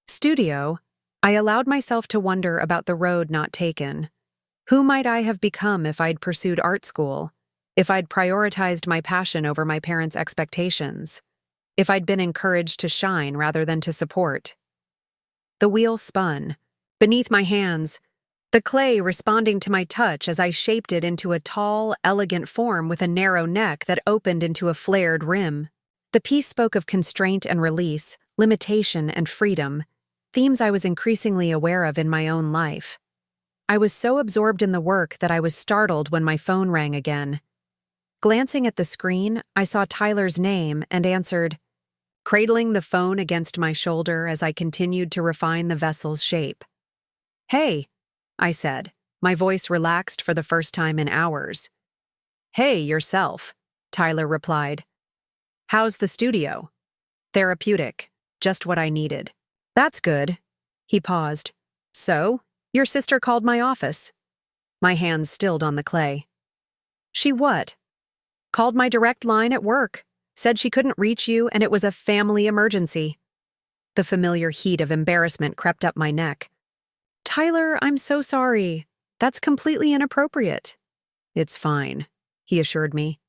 studio, I allowed myself to wonder about the road not taken. Who might I have become if I'd pursued art school? If I'd prioritized my passion over my parents' expectations? If I'd been encouraged to shine rather than to support? The wheel spun. Beneath my hands, the clay responding to my touch as I shaped it into a tall, elegant form with a narrow neck that opened into a flared rim. The piece spoke of constraint and release, limitation and freedom, themes I was increasingly aware of in my own life. I was so absorbed in the work that I was startled when my phone rang again. Glancing at the screen, I saw Tyler's name and answered, cradling the phone against my shoulder as I continued to refine the vessel's shape. "Hey," I said, my voice relaxed for the first time in hours. "Hey, yourself," Tyler replied. "How's the studio?" "Therapeutic. Just what I needed." "That's good." He paused. "So, your sister called my office." My hands stilled on the clay. "She what?" "Called my direct line at work. Said she couldn't reach you and it was a family emergency." The familiar heat of embarrassment crept up my neck. "Tyler, I'm so sorry. That's completely inappropriate." "It's fine," he assured me.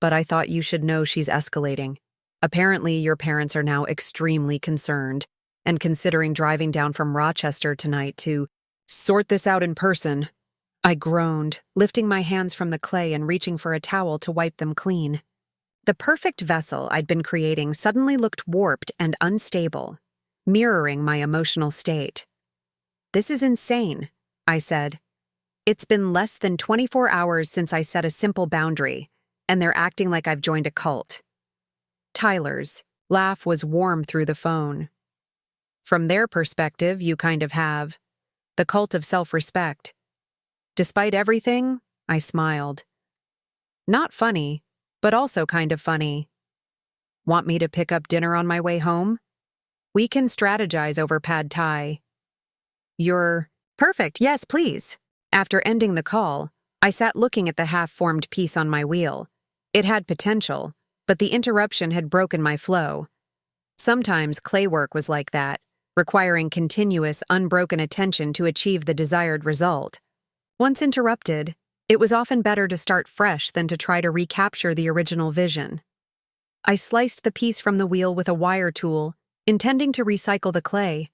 "But I thought you should know she's escalating. Apparently, your parents are now extremely concerned and considering driving down from Rochester tonight to sort this out in person." I groaned, lifting my hands from the clay and reaching for a towel to wipe them clean. The perfect vessel I'd been creating suddenly looked warped and unstable, mirroring my emotional state. "This is insane," I said. "It's been less than 24 hours since I set a simple boundary, and they're acting like I've joined a cult." Tyler's laugh was warm through the phone. "From their perspective, you kind of have. The cult of self-respect." Despite everything, I smiled. "Not funny, but also kind of funny. Want me to pick up dinner on my way home? We can strategize over pad thai." "You're perfect, yes, please." After ending the call, I sat looking at the half-formed piece on my wheel. It had potential, but the interruption had broken my flow. Sometimes clay work was like that, requiring continuous, unbroken attention to achieve the desired result. Once interrupted, it was often better to start fresh than to try to recapture the original vision. I sliced the piece from the wheel with a wire tool, intending to recycle the clay.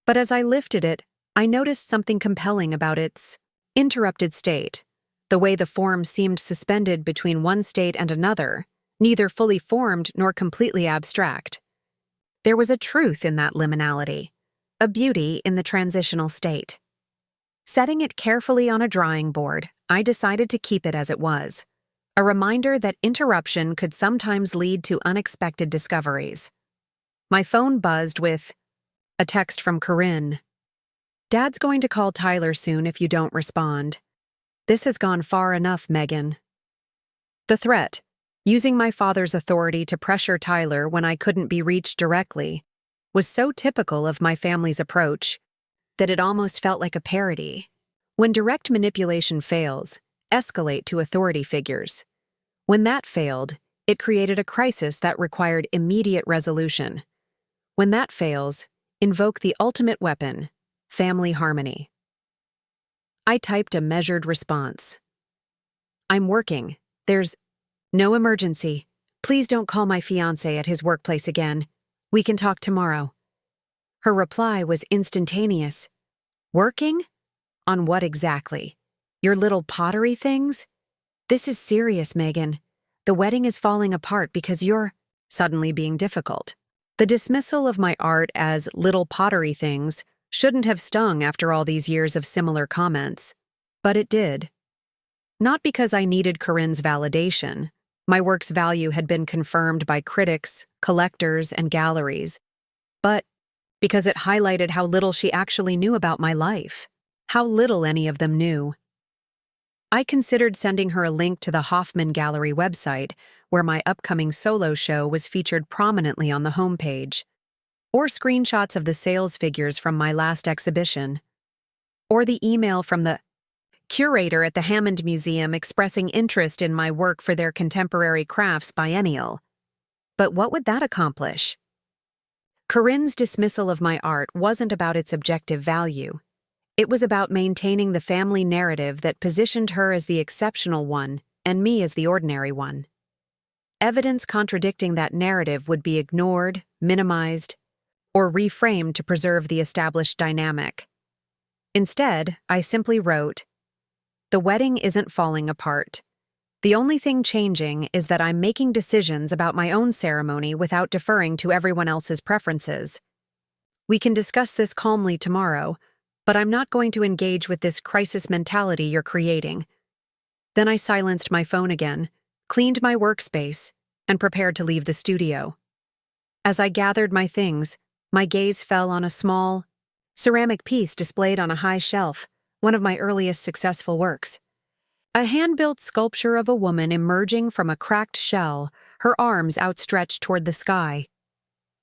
But as I lifted it, I noticed something compelling about its interrupted state, the way the form seemed suspended between one state and another, neither fully formed nor completely abstract. There was a truth in that liminality, a beauty in the transitional state. Setting it carefully on a drawing board, I decided to keep it as it was, a reminder that interruption could sometimes lead to unexpected discoveries. My phone buzzed with a text from Corinne. "Dad's going to call Tyler soon if you don't respond. This has gone far enough, Megan." The threat, using my father's authority to pressure Tyler when I couldn't be reached directly, was so typical of my family's approach that it almost felt like a parody. When direct manipulation fails, escalate to authority figures. When that failed, it created a crisis that required immediate resolution. When that fails, Invoke the ultimate weapon, family harmony. I typed a measured response. I'm working. There's no emergency. Please don't call my fiancé at his workplace again. We can talk tomorrow. Her reply was instantaneous. Working? On what exactly? Your little pottery things? This is serious, Megan. The wedding is falling apart because you're suddenly being difficult. The dismissal of my art as little pottery things shouldn't have stung after all these years of similar comments. But it did. Not because I needed Corinne's validation. My work's value had been confirmed by critics, collectors, and galleries. But because it highlighted how little she actually knew about my life. How little any of them knew. I considered sending her a link to the Hoffman Gallery website, where my upcoming solo show was featured prominently on the homepage, or screenshots of the sales figures from my last exhibition, or the email from the curator at the Hammond Museum expressing interest in my work for their Contemporary Crafts biennial. But what would that accomplish? Corinne's dismissal of my art wasn't about its objective value. It was about maintaining the family narrative that positioned her as the exceptional one and me as the ordinary one. Evidence contradicting that narrative would be ignored, minimized, or reframed to preserve the established dynamic. Instead, I simply wrote, "The wedding isn't falling apart. The only thing changing is that I'm making decisions about my own ceremony without deferring to everyone else's preferences. We can discuss this calmly tomorrow, but I'm not going to engage with this crisis mentality you're creating." Then I silenced my phone again, cleaned my workspace, and prepared to leave the studio. As I gathered my things, my gaze fell on a small, ceramic piece displayed on a high shelf, one of my earliest successful works. A hand-built sculpture of a woman emerging from a cracked shell, her arms outstretched toward the sky.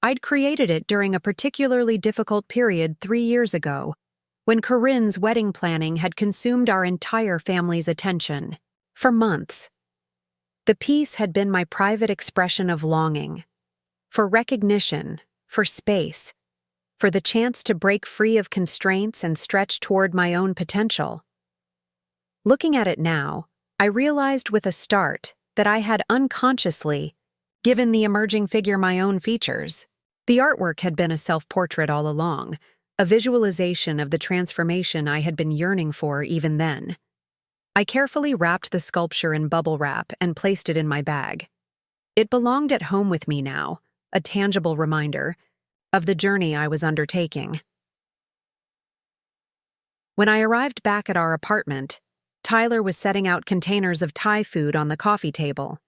I'd created it during a particularly difficult period 3 years ago, when Corinne's wedding planning had consumed our entire family's attention. For months, the piece had been my private expression of longing, for recognition, for space, for the chance to break free of constraints and stretch toward my own potential. Looking at it now, I realized with a start that I had unconsciously given the emerging figure my own features. The artwork had been a self-portrait all along, a visualization of the transformation I had been yearning for even then. I carefully wrapped the sculpture in bubble wrap and placed it in my bag. It belonged at home with me now, a tangible reminder of the journey I was undertaking. When I arrived back at our apartment, Tyler was setting out containers of Thai food on the coffee table.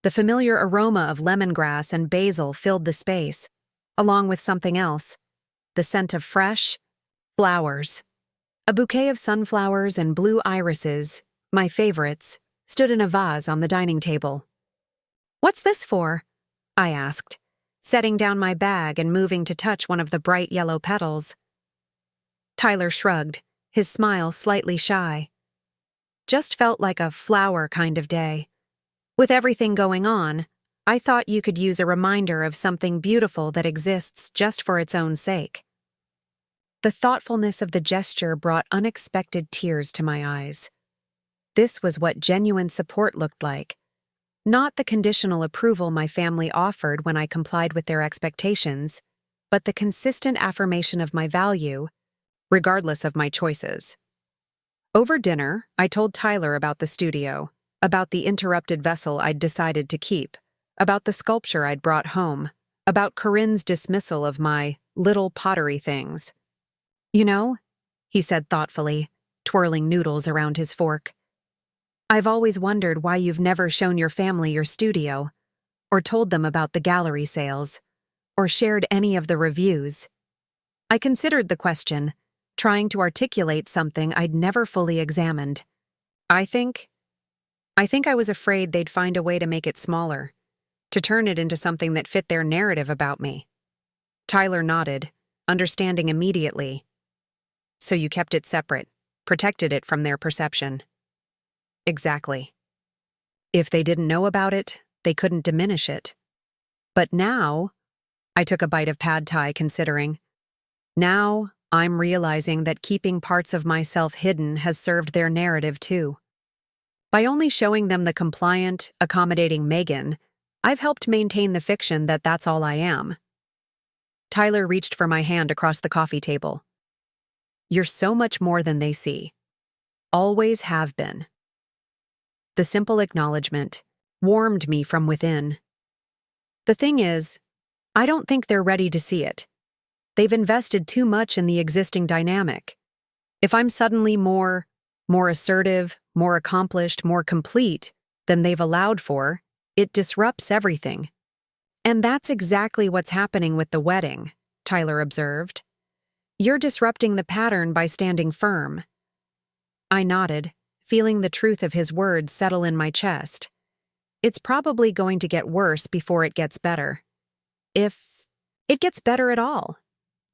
The familiar aroma of lemongrass and basil filled the space, along with something else, the scent of fresh flowers. A bouquet of sunflowers and blue irises, my favorites, stood in a vase on the dining table. "What's this for?" I asked, setting down my bag and moving to touch one of the bright yellow petals. Tyler shrugged, his smile slightly shy. "Just felt like a flower kind of day. With everything going on, I thought you could use a reminder of something beautiful that exists just for its own sake." The thoughtfulness of the gesture brought unexpected tears to my eyes. This was what genuine support looked like. Not the conditional approval my family offered when I complied with their expectations, but the consistent affirmation of my value, regardless of my choices. Over dinner, I told Tyler about the studio, about the interrupted vessel I'd decided to keep, about the sculpture I'd brought home, about Corinne's dismissal of my little pottery things. "You know," he said thoughtfully, twirling noodles around his fork, "I've always wondered why you've never shown your family your studio, or told them about the gallery sales, or shared any of the reviews." I considered the question, trying to articulate something I'd never fully examined. I think I was afraid they'd find a way to make it smaller, to turn it into something that fit their narrative about me. Tyler nodded, understanding immediately. "So you kept it separate, protected it from their perception." "Exactly. If they didn't know about it, they couldn't diminish it. But now," I took a bite of pad thai considering, Now, I'm realizing that keeping parts of myself hidden has served their narrative too. By only showing them the compliant, accommodating Megan, I've helped maintain the fiction that that's all I am. Tyler reached for my hand across the coffee table. You're so much more than they see. Always have been. The simple acknowledgement warmed me from within. The thing is, I don't think they're ready to see it. They've invested too much in the existing dynamic. If I'm suddenly more assertive, more accomplished, more complete than they've allowed for, it disrupts everything. And that's exactly what's happening with the wedding, Tyler observed. You're disrupting the pattern by standing firm. I nodded, feeling the truth of his words settle in my chest. It's probably going to get worse before it gets better. If it gets better at all.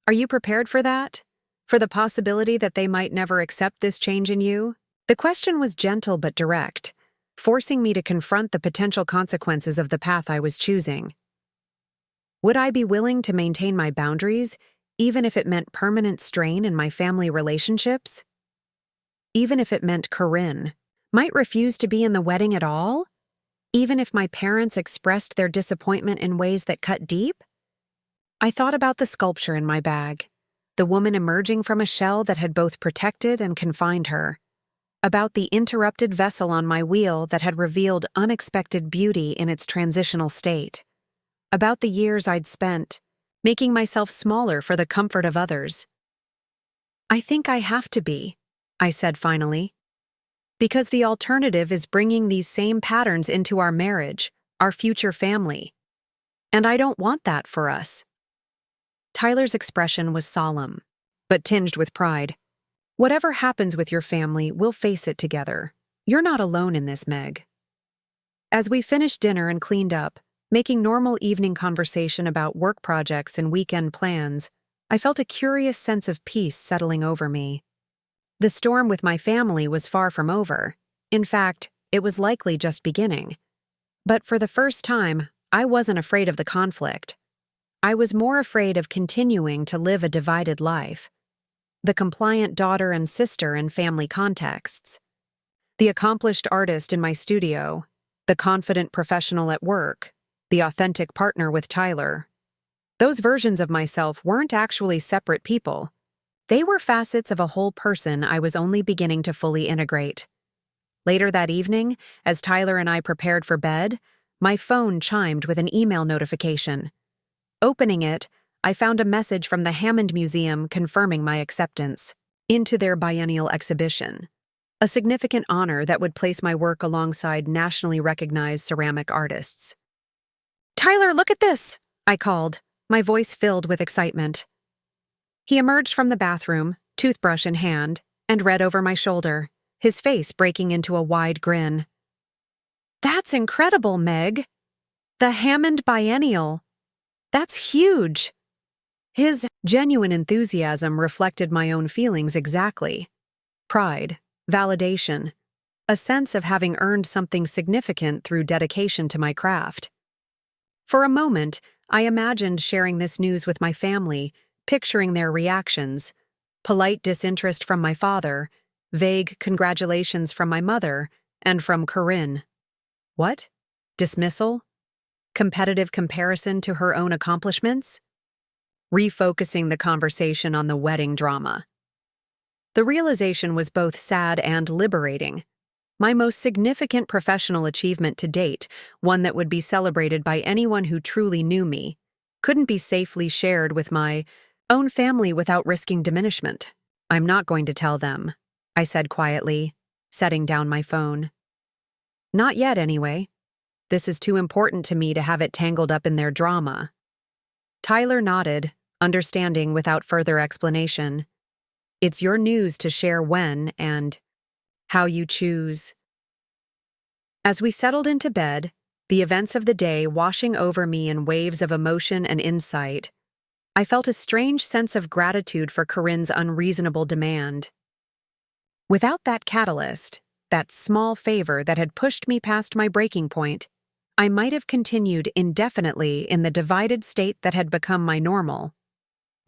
Are you prepared for that? For the possibility that they might never accept this change in you? The question was gentle but direct, forcing me to confront the potential consequences of the path I was choosing. Would I be willing to maintain my boundaries, even if it meant permanent strain in my family relationships? Even if it meant Corinne might refuse to be in the wedding at all? Even if my parents expressed their disappointment in ways that cut deep? I thought about the sculpture in my bag, the woman emerging from a shell that had both protected and confined her, about the interrupted vessel on my wheel that had revealed unexpected beauty in its transitional state, about the years I'd spent making myself smaller for the comfort of others. I think I have to be, I said finally, because the alternative is bringing these same patterns into our marriage, our future family. And I don't want that for us. Tyler's expression was solemn, but tinged with pride. Whatever happens with your family, we'll face it together. You're not alone in this, Meg. As we finished dinner and cleaned up, making normal evening conversation about work projects and weekend plans, I felt a curious sense of peace settling over me. The storm with my family was far from over. In fact, it was likely just beginning. But for the first time, I wasn't afraid of the conflict. I was more afraid of continuing to live a divided life. The compliant daughter and sister in family contexts. The accomplished artist in my studio. The confident professional at work. The authentic partner with Tyler. Those versions of myself weren't actually separate people. They were facets of a whole person I was only beginning to fully integrate. Later that evening, as Tyler and I prepared for bed, my phone chimed with an email notification. Opening it, I found a message from the Hammond Museum confirming my acceptance into their biennial exhibition, a significant honor that would place my work alongside nationally recognized ceramic artists. "Tyler, look at this!" I called, my voice filled with excitement. He emerged from the bathroom, toothbrush in hand, and read over my shoulder, his face breaking into a wide grin. "That's incredible, Meg. The Hammond Biennial. That's huge." His genuine enthusiasm reflected my own feelings exactly. Pride, validation, a sense of having earned something significant through dedication to my craft. For a moment, I imagined sharing this news with my family, picturing their reactions: polite disinterest from my father, vague congratulations from my mother, and from Corinne. What? Dismissal? Competitive comparison to her own accomplishments? Refocusing the conversation on the wedding drama. The realization was both sad and liberating. My most significant professional achievement to date, one that would be celebrated by anyone who truly knew me, couldn't be safely shared with my own family without risking diminishment. "I'm not going to tell them," I said quietly, setting down my phone. "Not yet, anyway. This is too important to me to have it tangled up in their drama." Tyler nodded, understanding without further explanation. "It's your news to share when and how you choose." As we settled into bed, the events of the day washing over me in waves of emotion and insight, I felt a strange sense of gratitude for Corinne's unreasonable demand. Without that catalyst, that small favor that had pushed me past my breaking point, I might have continued indefinitely in the divided state that had become my normal.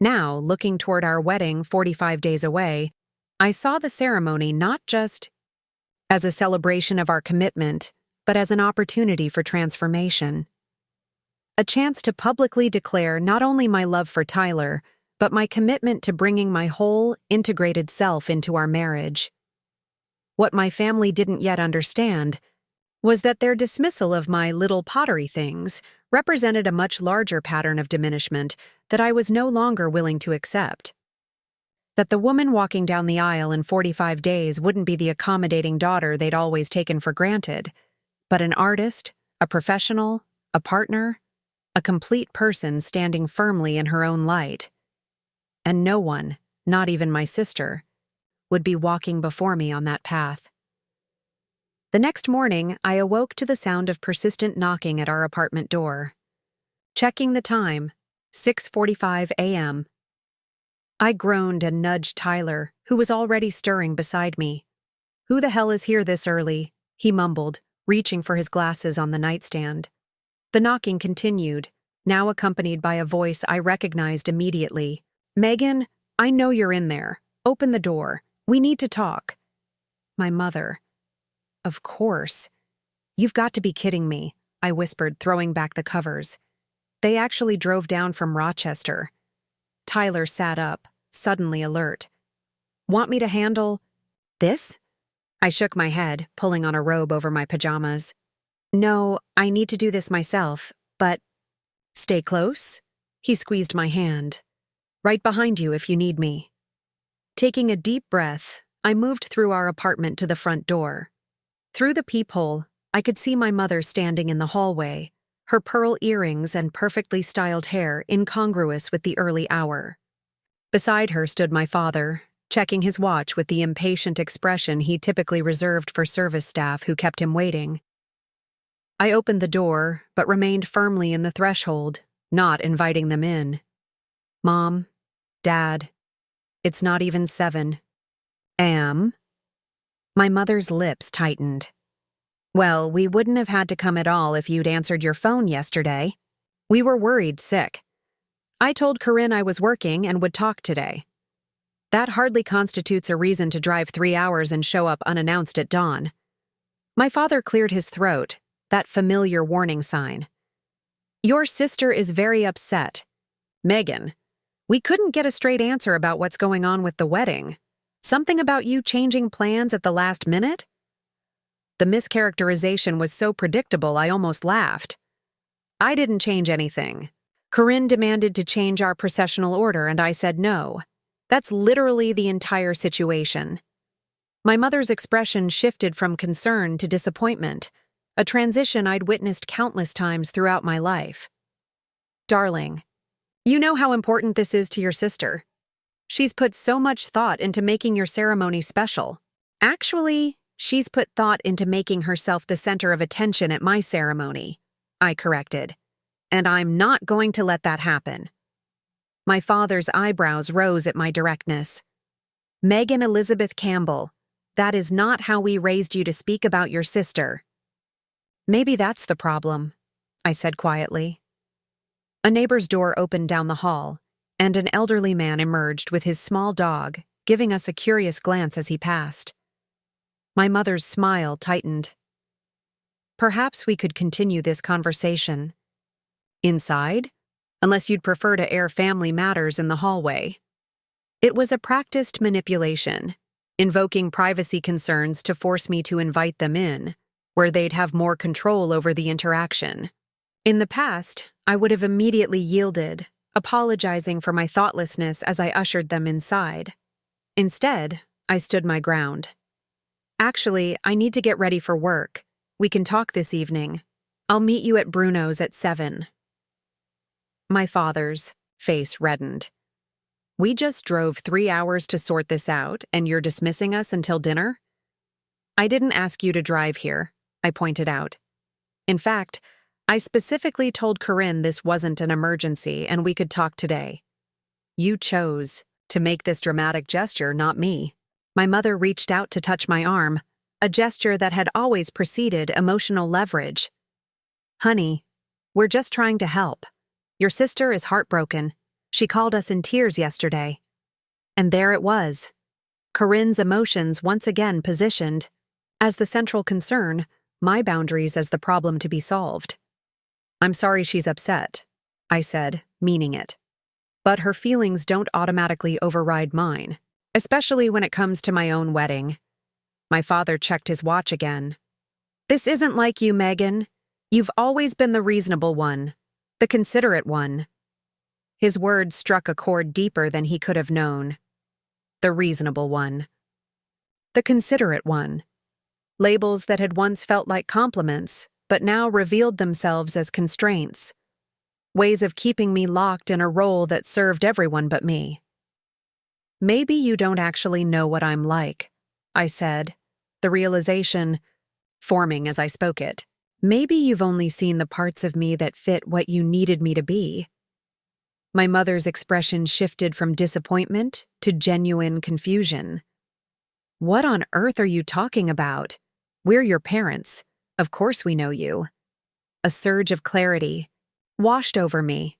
Now, looking toward our wedding 45 days away, I saw the ceremony not just as a celebration of our commitment, but as an opportunity for transformation. A chance to publicly declare not only my love for Tyler, but my commitment to bringing my whole, integrated self into our marriage. What my family didn't yet understand was that their dismissal of my little pottery things represented a much larger pattern of diminishment that I was no longer willing to accept. That the woman walking down the aisle in 45 days wouldn't be the accommodating daughter they'd always taken for granted, but an artist, a professional, a partner, a complete person standing firmly in her own light. And no one, not even my sister, would be walking before me on that path. The next morning, I awoke to the sound of persistent knocking at our apartment door. Checking the time, 6:45 a.m. I groaned and nudged Tyler, who was already stirring beside me. "Who the hell is here this early?" he mumbled, reaching for his glasses on the nightstand. The knocking continued, now accompanied by a voice I recognized immediately. "Megan, I know you're in there. Open the door. We need to talk." My mother. "Of course. You've got to be kidding me," I whispered, throwing back the covers. "They actually drove down from Rochester." Tyler sat up, suddenly alert. "Want me to handle this?" I shook my head, pulling on a robe over my pajamas. "No, I need to do this myself, but—" "Stay close?" He squeezed my hand. "Right behind you if you need me." Taking a deep breath, I moved through our apartment to the front door. Through the peephole, I could see my mother standing in the hallway, her pearl earrings and perfectly styled hair incongruous with the early hour. Beside her stood my father, checking his watch with the impatient expression he typically reserved for service staff who kept him waiting. I opened the door, but remained firmly in the threshold, not inviting them in. "Mom, Dad, it's not even 7 a.m. My mother's lips tightened. "Well, we wouldn't have had to come at all if you'd answered your phone yesterday. We were worried sick. I told Corinne I was working and would talk today. That hardly constitutes a reason to drive 3 hours and show up unannounced at dawn." My father cleared his throat, that familiar warning sign. "Your sister is very upset. Megan, we couldn't get a straight answer about what's going on with the wedding. Something about you changing plans at the last minute?" The mischaracterization was so predictable I almost laughed. "I didn't change anything. Corinne demanded to change our processional order and I said no. That's literally the entire situation." My mother's expression shifted from concern to disappointment, a transition I'd witnessed countless times throughout my life. "Darling, you know how important this is to your sister. She's put so much thought into making your ceremony special. Actually, she's put thought into making herself the center of attention at my ceremony," I corrected. "And I'm not going to let that happen." My father's eyebrows rose at my directness. "Megan Elizabeth Campbell, that is not how we raised you to speak about your sister." "Maybe that's the problem," I said quietly. A neighbor's door opened down the hall, and an elderly man emerged with his small dog, giving us a curious glance as he passed. My mother's smile tightened. "Perhaps we could continue this conversation inside, unless you'd prefer to air family matters in the hallway." It was a practiced manipulation, invoking privacy concerns to force me to invite them in, where they'd have more control over the interaction. In the past, I would have immediately yielded, apologizing for my thoughtlessness as I ushered them inside. Instead, I stood my ground. "Actually, I need to get ready for work. We can talk this evening. I'll meet you at Bruno's at 7. My father's face reddened. "We just drove 3 hours to sort this out, and you're dismissing us until dinner?" "I didn't ask you to drive here," I pointed out. "In fact, I specifically told Corinne this wasn't an emergency and we could talk today. You chose to make this dramatic gesture, not me." My mother reached out to touch my arm, a gesture that had always preceded emotional leverage. "Honey, we're just trying to help. Your sister is heartbroken. She called us in tears yesterday. And there it was. Corinne's emotions once again positioned as the central concern, my boundaries as the problem to be solved. I'm sorry she's upset, I said, meaning it. But her feelings don't automatically override mine, especially when it comes to my own wedding. My father checked his watch again. This isn't like you, Megan. You've always been the reasonable one, the considerate one. His words struck a chord deeper than he could have known. The reasonable one. The considerate one. Labels that had once felt like compliments, but now revealed themselves as constraints. Ways of keeping me locked in a role that served everyone but me. Maybe you don't actually know what I'm like, I said, the realization forming as I spoke it. Maybe you've only seen the parts of me that fit what you needed me to be. My mother's expression shifted from disappointment to genuine confusion. What on earth are you talking about? We're your parents. Of course we know you. A surge of clarity washed over me.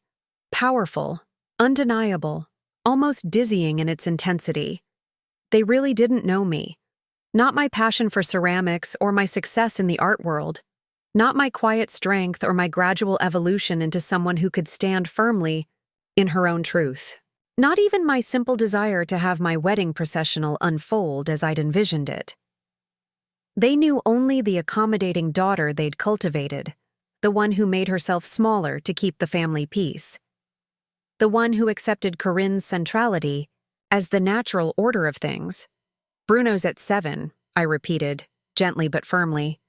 Powerful, undeniable, almost dizzying in its intensity. They really didn't know me. Not my passion for ceramics or my success in the art world. Not my quiet strength or my gradual evolution into someone who could stand firmly in her own truth. Not even my simple desire to have my wedding processional unfold as I'd envisioned it. They knew only the accommodating daughter they'd cultivated, the one who made herself smaller to keep the family peace. The one who accepted Corinne's centrality as the natural order of things. Bruno's at 7, I repeated, gently but firmly.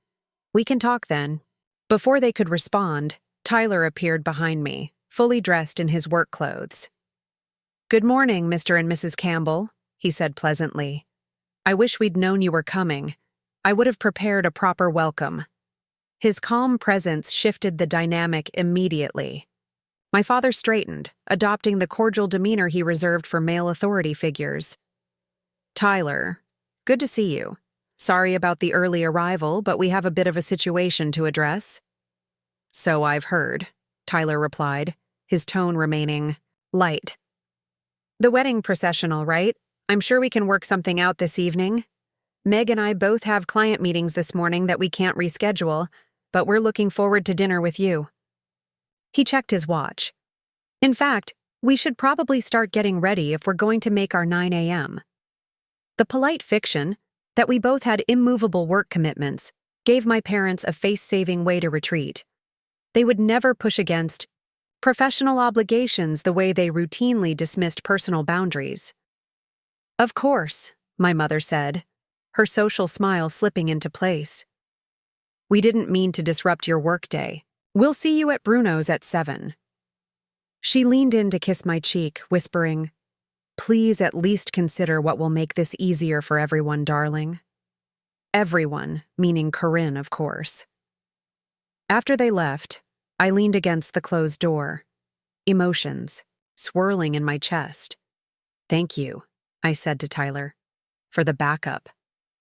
We can talk then. Before they could respond, Tyler appeared behind me, fully dressed in his work clothes. Good morning, Mr. and Mrs. Campbell, he said pleasantly. I wish we'd known you were coming. I would have prepared a proper welcome. His calm presence shifted the dynamic immediately. My father straightened, adopting the cordial demeanor he reserved for male authority figures. Tyler, good to see you. Sorry about the early arrival, but we have a bit of a situation to address. So I've heard, Tyler replied, his tone remaining light. The wedding processional, right? I'm sure we can work something out this evening. Meg and I both have client meetings this morning that we can't reschedule, but we're looking forward to dinner with you. He checked his watch. In fact, we should probably start getting ready if we're going to make our 9 a.m. The polite fiction that we both had immovable work commitments gave my parents a face-saving way to retreat. They would never push against professional obligations the way they routinely dismissed personal boundaries. Of course, my mother said, her social smile slipping into place. We didn't mean to disrupt your workday. We'll see you at Bruno's at 7. She leaned in to kiss my cheek, whispering, Please at least consider what will make this easier for everyone, darling. Everyone, meaning Corinne, of course. After they left, I leaned against the closed door, emotions swirling in my chest. Thank you, I said to Tyler, for the backup.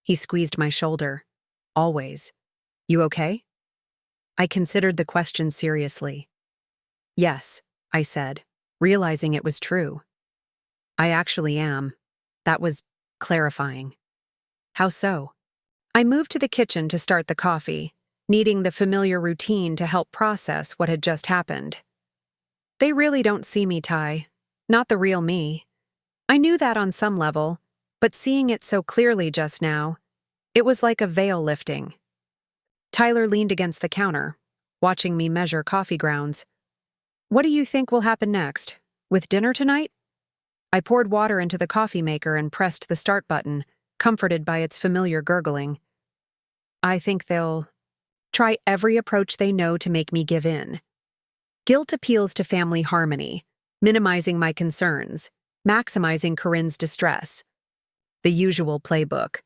He squeezed my shoulder. Always. You okay? I considered the question seriously. Yes, I said, realizing it was true. I actually am. That was clarifying. How so? I moved to the kitchen to start the coffee, needing the familiar routine to help process what had just happened. They really don't see me, Ty. Not the real me. I knew that on some level, but seeing it so clearly just now, it was like a veil lifting. Tyler leaned against the counter, watching me measure coffee grounds. What do you think will happen next? With dinner tonight? I poured water into the coffee maker and pressed the start button, comforted by its familiar gurgling. I think they'll try every approach they know to make me give in. Guilt appeals to family harmony, minimizing my concerns, maximizing Corinne's distress. The usual playbook.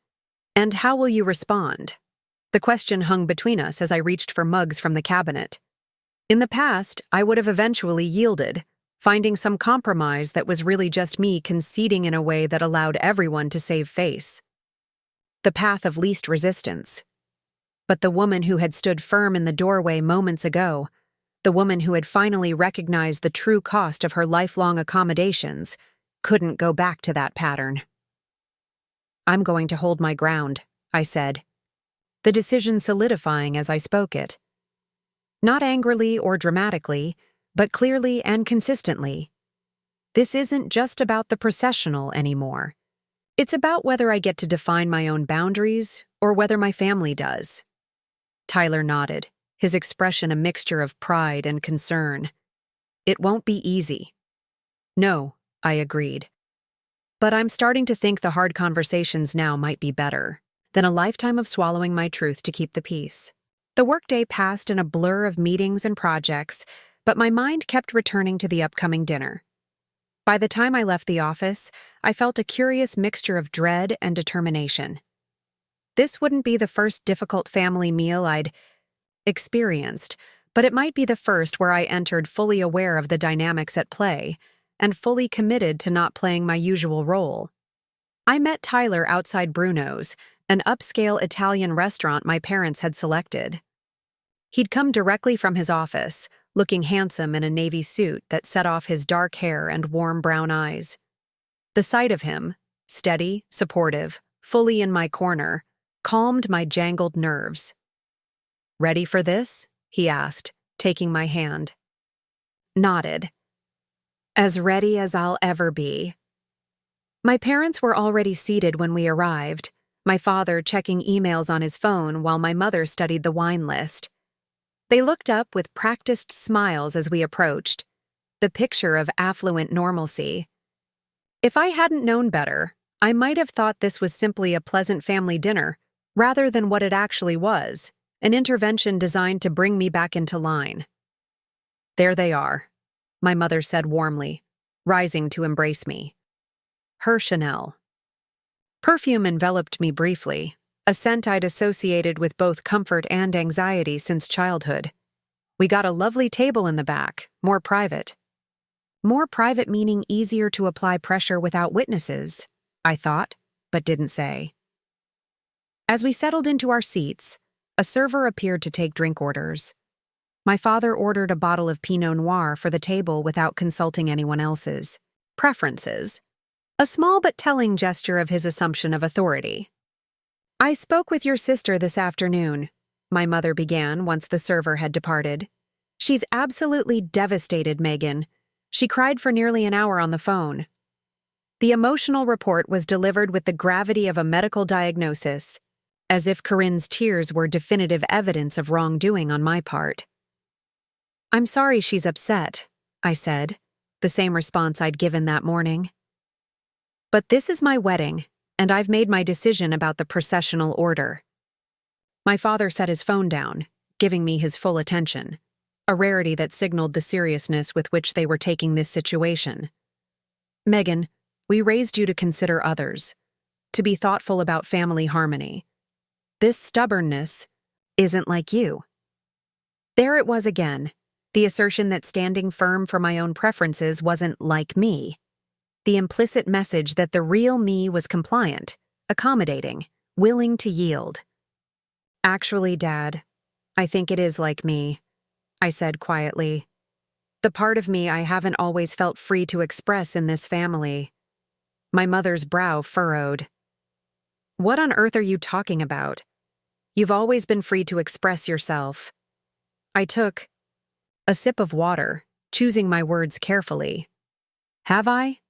And how will you respond? The question hung between us as I reached for mugs from the cabinet. In the past, I would have eventually yielded, finding some compromise that was really just me conceding in a way that allowed everyone to save face. The path of least resistance. But the woman who had stood firm in the doorway moments ago, The woman who had finally recognized the true cost of her lifelong accommodations couldn't go back to that pattern. "I'm going to hold my ground," I said, the decision solidifying as I spoke it. Not angrily or dramatically, but clearly and consistently. This isn't just about the processional anymore. It's about whether I get to define my own boundaries or whether my family does. Tyler nodded, his expression a mixture of pride and concern. "It won't be easy." "No," I agreed. "But I'm starting to think the hard conversations now might be better than a lifetime of swallowing my truth to keep the peace." The workday passed in a blur of meetings and projects, but my mind kept returning to the upcoming dinner. By the time I left the office, I felt a curious mixture of dread and determination. This wouldn't be the first difficult family meal I'd experienced, but it might be the first where I entered fully aware of the dynamics at play and fully committed to not playing my usual role. I met Tyler outside Bruno's, an upscale Italian restaurant my parents had selected. He'd come directly from his office, looking handsome in a navy suit that set off his dark hair and warm brown eyes. The sight of him, steady, supportive, fully in my corner, calmed my jangled nerves. "Ready for this?" he asked, taking my hand. Nodded. "As ready as I'll ever be." My parents were already seated when we arrived, my father checking emails on his phone while my mother studied the wine list. They looked up with practiced smiles as we approached, the picture of affluent normalcy. If I hadn't known better, I might have thought this was simply a pleasant family dinner, rather than what it actually was, an intervention designed to bring me back into line. "There they are," my mother said warmly, rising to embrace me. Her Chanel. Perfume enveloped me briefly, a scent I'd associated with both comfort and anxiety since childhood. We got a lovely table in the back, more private. More private meaning easier to apply pressure without witnesses, I thought, but didn't say. As we settled into our seats, a server appeared to take drink orders. My father ordered a bottle of Pinot Noir for the table without consulting anyone else's preferences, a small but telling gesture of his assumption of authority. "I spoke with your sister this afternoon," my mother began once the server had departed. "She's absolutely devastated, Megan. She cried for nearly an hour on the phone." The emotional report was delivered with the gravity of a medical diagnosis, as if Corinne's tears were definitive evidence of wrongdoing on my part. "I'm sorry she's upset," I said, the same response I'd given that morning. "But this is my wedding, and I've made my decision about the processional order." My father set his phone down, giving me his full attention, a rarity that signaled the seriousness with which they were taking this situation. "Megan, we raised you to consider others, to be thoughtful about family harmony. This stubbornness isn't like you." There it was again, the assertion that standing firm for my own preferences wasn't like me. The implicit message that the real me was compliant, accommodating, willing to yield. "Actually, Dad, I think it is like me," I said quietly. "The part of me I haven't always felt free to express in this family." My mother's brow furrowed. "What on earth are you talking about? You've always been free to express yourself." I took a sip of water, choosing my words carefully. Have I?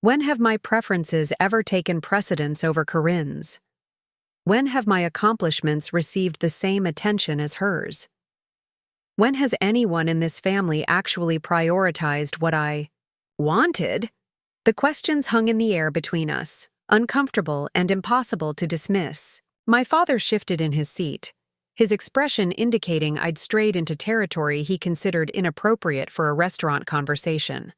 When have my preferences ever taken precedence over Corinne's? When have my accomplishments received the same attention as hers? When has anyone in this family actually prioritized what I wanted? The questions hung in the air between us, uncomfortable and impossible to dismiss. My father shifted in his seat, his expression indicating I'd strayed into territory he considered inappropriate for a restaurant conversation.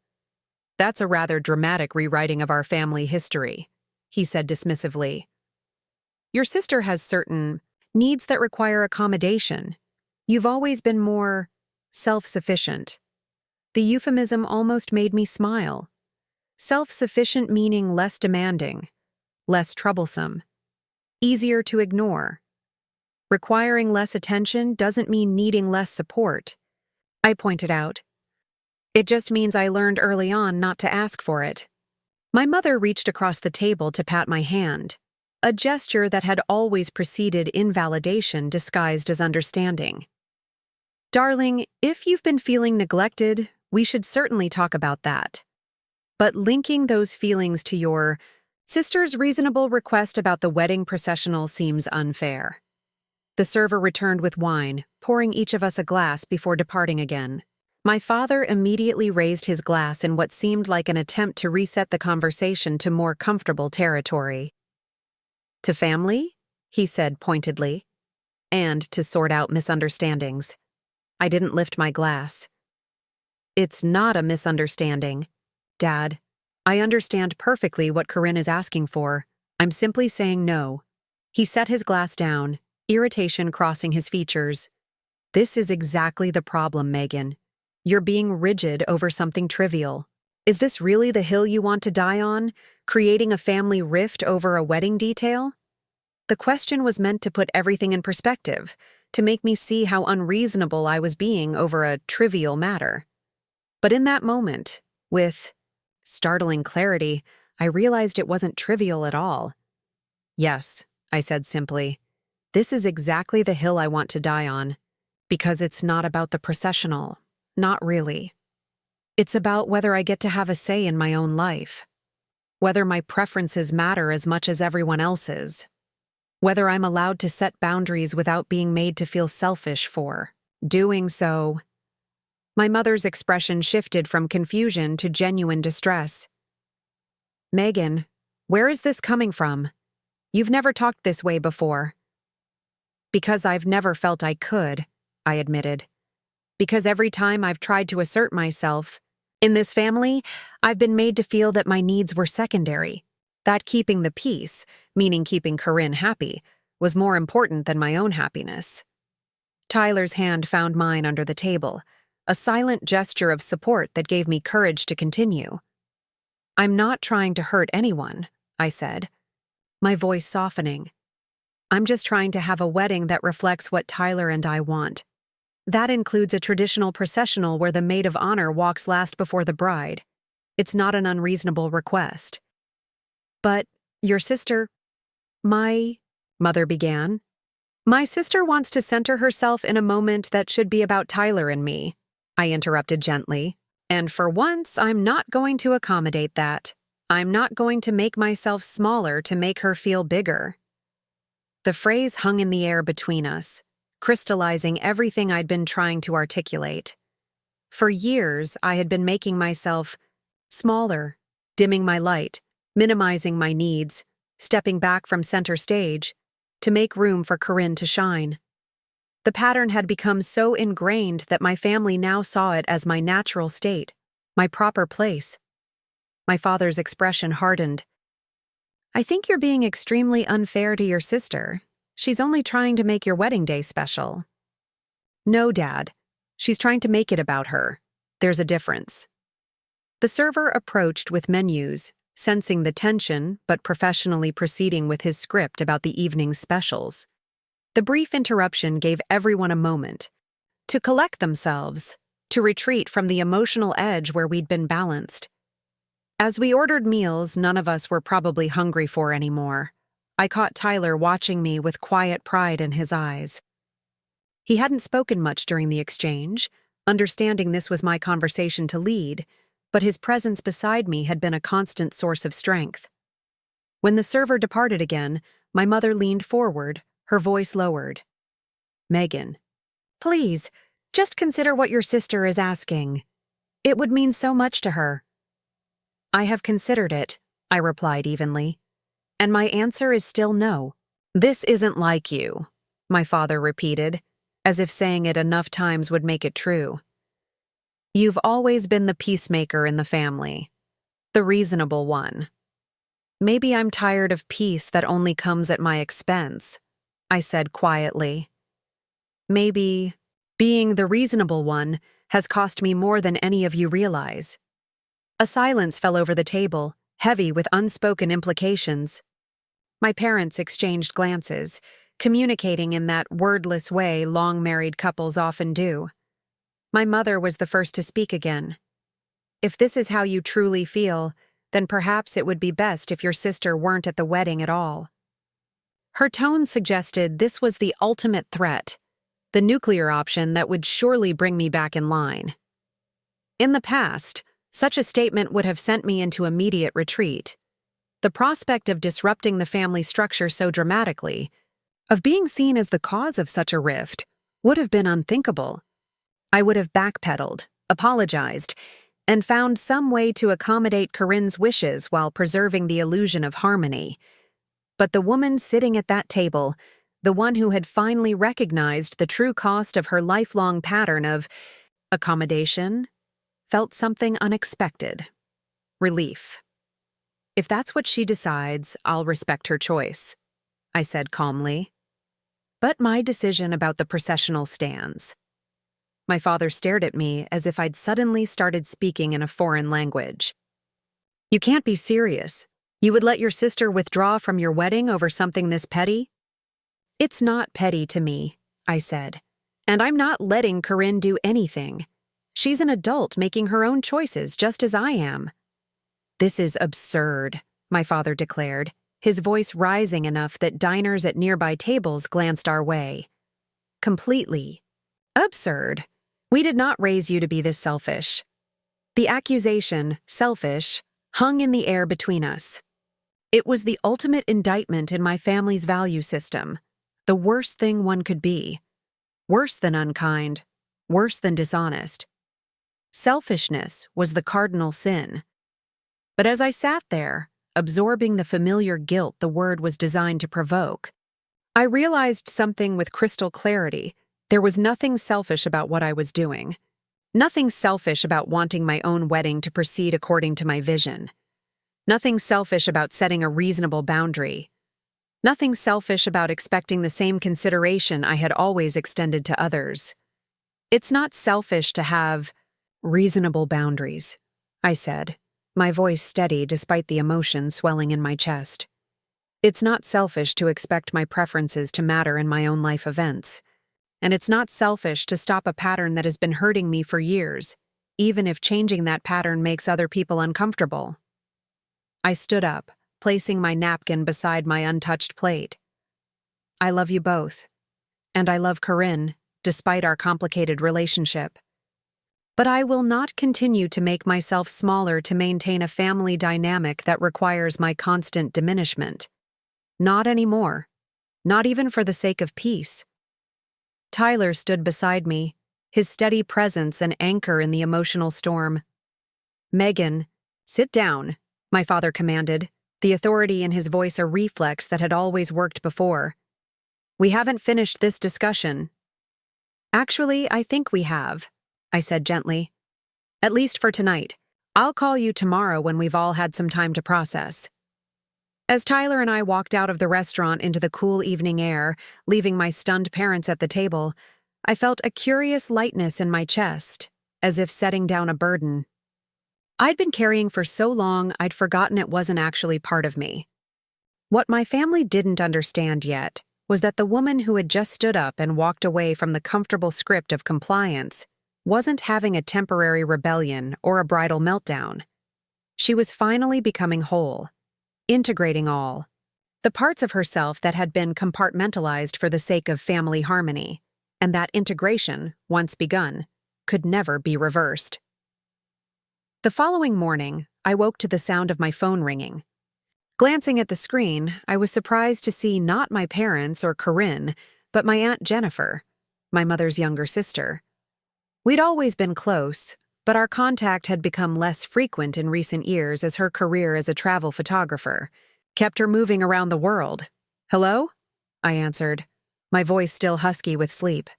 "That's a rather dramatic rewriting of our family history," he said dismissively. "Your sister has certain needs that require accommodation. You've always been more self-sufficient." The euphemism almost made me smile. Self-sufficient meaning less demanding, less troublesome, easier to ignore. Requiring less attention doesn't mean needing less support. I pointed out. It just means I learned early on not to ask for it. My mother reached across the table to pat my hand, a gesture that had always preceded invalidation disguised as understanding. Darling, if you've been feeling neglected, we should certainly talk about that. But linking those feelings to your sister's reasonable request about the wedding processional seems unfair. The server returned with wine, pouring each of us a glass before departing again. My father immediately raised his glass in what seemed like an attempt to reset the conversation to more comfortable territory. To family? He said pointedly. And to sort out misunderstandings. I didn't lift my glass. It's not a misunderstanding, Dad. I understand perfectly what Corinne is asking for. I'm simply saying no. He set his glass down, irritation crossing his features. This is exactly the problem, Megan. You're being rigid over something trivial. Is this really the hill you want to die on, creating a family rift over a wedding detail? The question was meant to put everything in perspective, to make me see how unreasonable I was being over a trivial matter. But in that moment, with startling clarity, I realized it wasn't trivial at all. Yes, I said simply, this is exactly the hill I want to die on, because it's not about the processional. Not really. It's about whether I get to have a say in my own life, whether my preferences matter as much as everyone else's, whether I'm allowed to set boundaries without being made to feel selfish for doing so. My mother's expression shifted from confusion to genuine distress. Megan, where is this coming from? You've never talked this way before. Because I've never felt I could, I admitted. Because every time I've tried to assert myself, in this family, I've been made to feel that my needs were secondary, that keeping the peace, meaning keeping Corinne happy, was more important than my own happiness. Tyler's hand found mine under the table, a silent gesture of support that gave me courage to continue. I'm not trying to hurt anyone, I said, my voice softening. I'm just trying to have a wedding that reflects what Tyler and I want. That includes a traditional processional where the maid of honor walks last before the bride. It's not an unreasonable request. But your sister, my mother began. My sister wants to center herself in a moment that should be about Tyler and me, I interrupted gently. And for once, I'm not going to accommodate that. I'm not going to make myself smaller to make her feel bigger. The phrase hung in the air between us, crystallizing everything I'd been trying to articulate. For years, I had been making myself smaller, dimming my light, minimizing my needs, stepping back from center stage, to make room for Corinne to shine. The pattern had become so ingrained that my family now saw it as my natural state, my proper place. My father's expression hardened. I think you're being extremely unfair to your sister. She's only trying to make your wedding day special. No, Dad. She's trying to make it about her. There's a difference. The server approached with menus, sensing the tension but professionally proceeding with his script about the evening's specials. The brief interruption gave everyone a moment to collect themselves, to retreat from the emotional edge where we'd been balanced. As we ordered meals none of us were probably hungry for anymore, I caught Tyler watching me with quiet pride in his eyes. He hadn't spoken much during the exchange, understanding this was my conversation to lead, but his presence beside me had been a constant source of strength. When the server departed again, my mother leaned forward, her voice lowered. Megan, please, just consider what your sister is asking. It would mean so much to her. I have considered it, I replied evenly. And my answer is still no. This isn't like you, my father repeated, as if saying it enough times would make it true. You've always been the peacemaker in the family, the reasonable one. Maybe I'm tired of peace that only comes at my expense, I said quietly. Maybe being the reasonable one has cost me more than any of you realize. A silence fell over the table, heavy with unspoken implications. My parents exchanged glances, communicating in that wordless way long-married couples often do. My mother was the first to speak again. If this is how you truly feel, then perhaps it would be best if your sister weren't at the wedding at all. Her tone suggested this was the ultimate threat, the nuclear option that would surely bring me back in line. In the past, such a statement would have sent me into immediate retreat. The prospect of disrupting the family structure so dramatically, of being seen as the cause of such a rift, would have been unthinkable. I would have backpedaled, apologized, and found some way to accommodate Corinne's wishes while preserving the illusion of harmony. But the woman sitting at that table, the one who had finally recognized the true cost of her lifelong pattern of accommodation, felt something unexpected. Relief. If that's what she decides, I'll respect her choice, I said calmly. But my decision about the processional stands. My father stared at me as if I'd suddenly started speaking in a foreign language. You can't be serious. You would let your sister withdraw from your wedding over something this petty? It's not petty to me, I said. And I'm not letting Corinne do anything. She's an adult making her own choices just as I am. This is absurd, my father declared, his voice rising enough that diners at nearby tables glanced our way. Completely absurd. We did not raise you to be this selfish. The accusation, selfish, hung in the air between us. It was the ultimate indictment in my family's value system, the worst thing one could be. Worse than unkind, worse than dishonest. Selfishness was the cardinal sin. But as I sat there, absorbing the familiar guilt the word was designed to provoke, I realized something with crystal clarity. There was nothing selfish about what I was doing. Nothing selfish about wanting my own wedding to proceed according to my vision. Nothing selfish about setting a reasonable boundary. Nothing selfish about expecting the same consideration I had always extended to others. It's not selfish to have reasonable boundaries, I said, my voice steady despite the emotion swelling in my chest. It's not selfish to expect my preferences to matter in my own life events. And it's not selfish to stop a pattern that has been hurting me for years, even if changing that pattern makes other people uncomfortable. I stood up, placing my napkin beside my untouched plate. I love you both. And I love Corinne, despite our complicated relationship. But I will not continue to make myself smaller to maintain a family dynamic that requires my constant diminishment. Not anymore. Not even for the sake of peace. Tyler stood beside me, his steady presence an anchor in the emotional storm. Megan, sit down, my father commanded, the authority in his voice a reflex that had always worked before. We haven't finished this discussion. Actually, I think we have, I said gently. At least for tonight. I'll call you tomorrow when we've all had some time to process. As Tyler and I walked out of the restaurant into the cool evening air, leaving my stunned parents at the table, I felt a curious lightness in my chest, as if setting down a burden. I'd been carrying for so long I'd forgotten it wasn't actually part of me. What my family didn't understand yet was that the woman who had just stood up and walked away from the comfortable script of compliance wasn't having a temporary rebellion or a bridal meltdown. She was finally becoming whole. Integrating all, the parts of herself that had been compartmentalized for the sake of family harmony, and that integration, once begun, could never be reversed. The following morning, I woke to the sound of my phone ringing. Glancing at the screen, I was surprised to see not my parents or Corinne, but my Aunt Jennifer, my mother's younger sister. We'd always been close, but our contact had become less frequent in recent years as her career as a travel photographer kept her moving around the world. Hello? I answered, my voice still husky with sleep.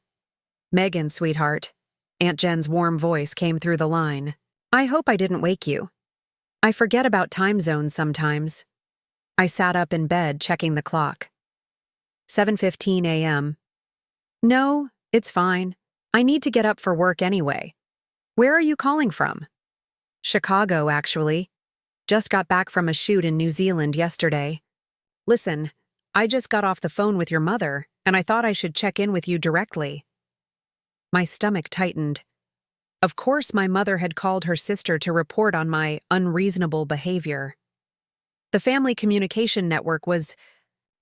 Megan, sweetheart. Aunt Jen's warm voice came through the line. I hope I didn't wake you. I forget about time zones sometimes. I sat up in bed checking the clock. 7:15 a.m. No, it's fine. I need to get up for work anyway. Where are you calling from? Chicago, actually. Just got back from a shoot in New Zealand yesterday. Listen, I just got off the phone with your mother, and I thought I should check in with you directly. My stomach tightened. Of course, my mother had called her sister to report on my unreasonable behavior. The family communication network was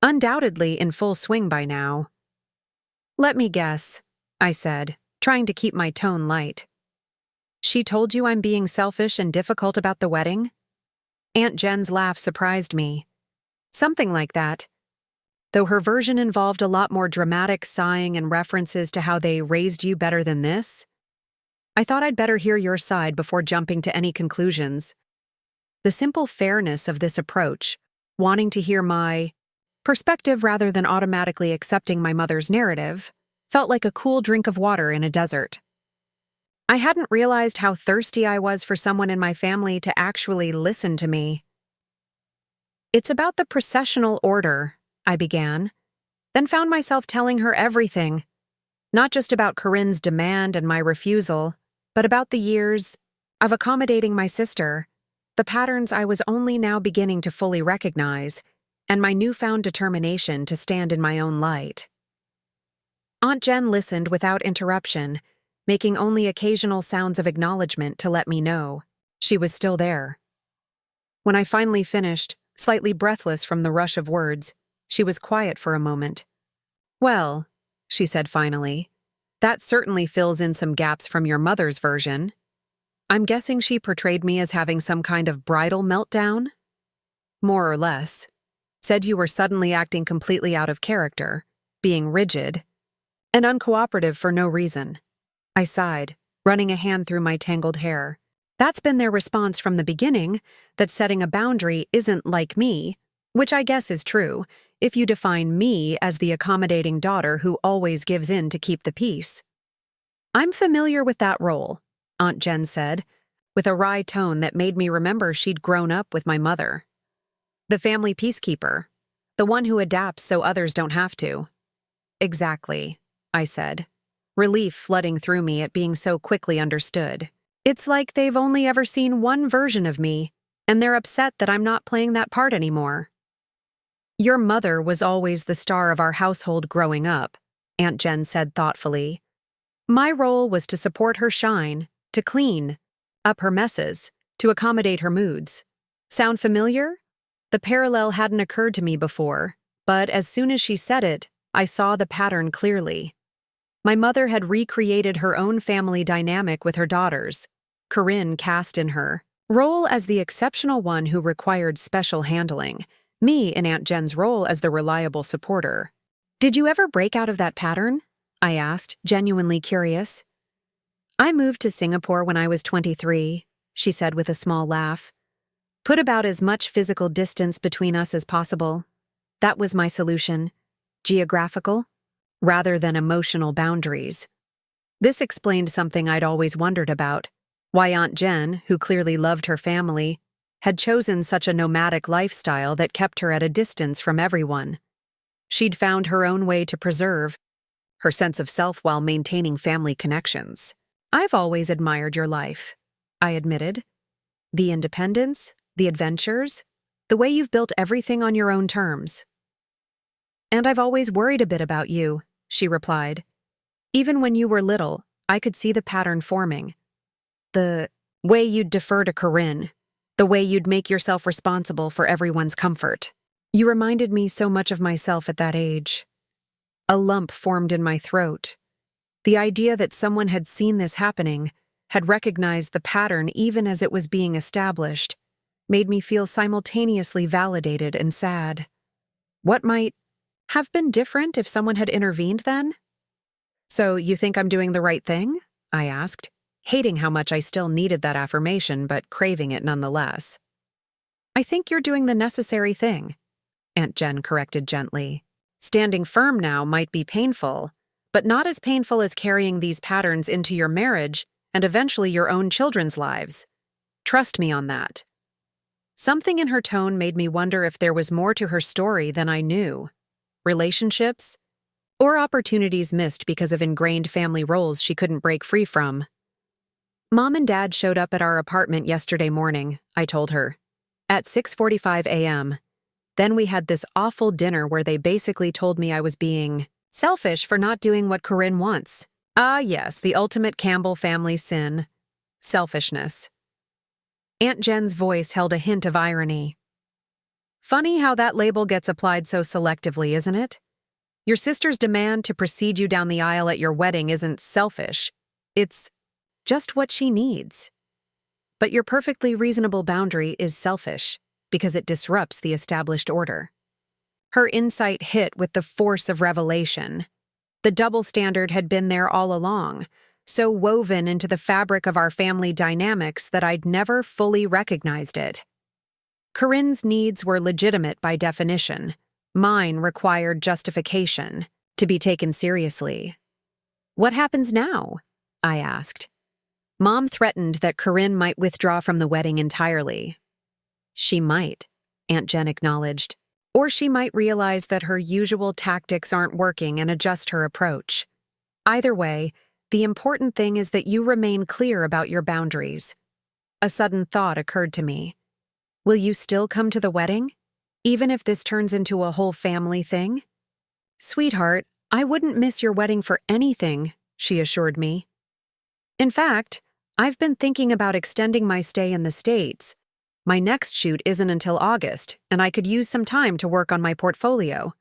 undoubtedly in full swing by now. "Let me guess," I said, trying to keep my tone light. "She told you I'm being selfish and difficult about the wedding?" Aunt Jen's laugh surprised me. "Something like that. Though her version involved a lot more dramatic sighing and references to how they raised you better than this. I thought I'd better hear your side before jumping to any conclusions." The simple fairness of this approach, wanting to hear my perspective rather than automatically accepting my mother's narrative, felt like a cool drink of water in a desert. I hadn't realized how thirsty I was for someone in my family to actually listen to me. "It's about the processional order," I began, then found myself telling her everything, not just about Corinne's demand and my refusal, but about the years of accommodating my sister, the patterns I was only now beginning to fully recognize, and my newfound determination to stand in my own light. Aunt Jen listened without interruption, making only occasional sounds of acknowledgement to let me know she was still there. When I finally finished, slightly breathless from the rush of words, she was quiet for a moment. "Well," she said finally, "that certainly fills in some gaps from your mother's version. I'm guessing she portrayed me as having some kind of bridal meltdown?" "More or less. Said you were suddenly acting completely out of character, being rigid, and uncooperative for no reason." I sighed, running a hand through my tangled hair. That's been their response from the beginning, that setting a boundary isn't like me, which I guess is true, if you define me as the accommodating daughter who always gives in to keep the peace. "I'm familiar with that role," Aunt Jen said, with a wry tone that made me remember she'd grown up with my mother. "The family peacekeeper, the one who adapts so others don't have to." "Exactly," I said, relief flooding through me at being so quickly understood. It's like they've only ever seen one version of me, and they're upset that I'm not playing that part anymore. "Your mother was always the star of our household growing up," Aunt Jen said thoughtfully. "My role was to support her shine, to clean up her messes, to accommodate her moods. Sound familiar?" The parallel hadn't occurred to me before, but as soon as she said it, I saw the pattern clearly. My mother had recreated her own family dynamic with her daughters, Corinne cast in her role as the exceptional one who required special handling, me in Aunt Jen's role as the reliable supporter. "Did you ever break out of that pattern?" I asked, genuinely curious. "I moved to Singapore when I was 23, she said with a small laugh. "Put about as much physical distance between us as possible. That was my solution. Geographical, rather than emotional boundaries." This explained something I'd always wondered about, why Aunt Jen, who clearly loved her family, had chosen such a nomadic lifestyle that kept her at a distance from everyone. She'd found her own way to preserve her sense of self while maintaining family connections. "I've always admired your life," I admitted. "The independence, the adventures, the way you've built everything on your own terms." "And I've always worried a bit about you," she replied. "Even when you were little, I could see the pattern forming. The way you'd defer to Corinne, the way you'd make yourself responsible for everyone's comfort. You reminded me so much of myself at that age." A lump formed in my throat. The idea that someone had seen this happening, had recognized the pattern even as it was being established, made me feel simultaneously validated and sad. What might have been different if someone had intervened then? "So you think I'm doing the right thing?" I asked, hating how much I still needed that affirmation but craving it nonetheless. "I think you're doing the necessary thing," Aunt Jen corrected gently. "Standing firm now might be painful, but not as painful as carrying these patterns into your marriage and eventually your own children's lives. Trust me on that." Something in her tone made me wonder if there was more to her story than I knew. Relationships, or opportunities missed because of ingrained family roles she couldn't break free from. "Mom and Dad showed up at our apartment yesterday morning," I told her, "at 6:45 a.m. Then we had this awful dinner where they basically told me I was being selfish for not doing what Corinne wants, Ah, yes, the ultimate Campbell family sin: selfishness. Aunt Jen's voice held a hint of irony. Funny how that label gets applied so selectively, isn't it? Your sister's demand to precede you down the aisle at your wedding isn't selfish. It's just what she needs. But your perfectly reasonable boundary is selfish because it disrupts the established order. Her insight hit with the force of revelation. The double standard had been there all along, so woven into the fabric of our family dynamics that I'd never fully recognized it. Corinne's needs were legitimate by definition. Mine required justification, to be taken seriously. What happens now? I asked. Mom threatened that Corinne might withdraw from the wedding entirely. She might, Aunt Jen acknowledged. Or she might realize that her usual tactics aren't working and adjust her approach. Either way, the important thing is that you remain clear about your boundaries. A sudden thought occurred to me. Will you still come to the wedding, even if this turns into a whole family thing? Sweetheart, I wouldn't miss your wedding for anything, she assured me. In fact, I've been thinking about extending my stay in the States. My next shoot isn't until August, and I could use some time to work on my portfolio.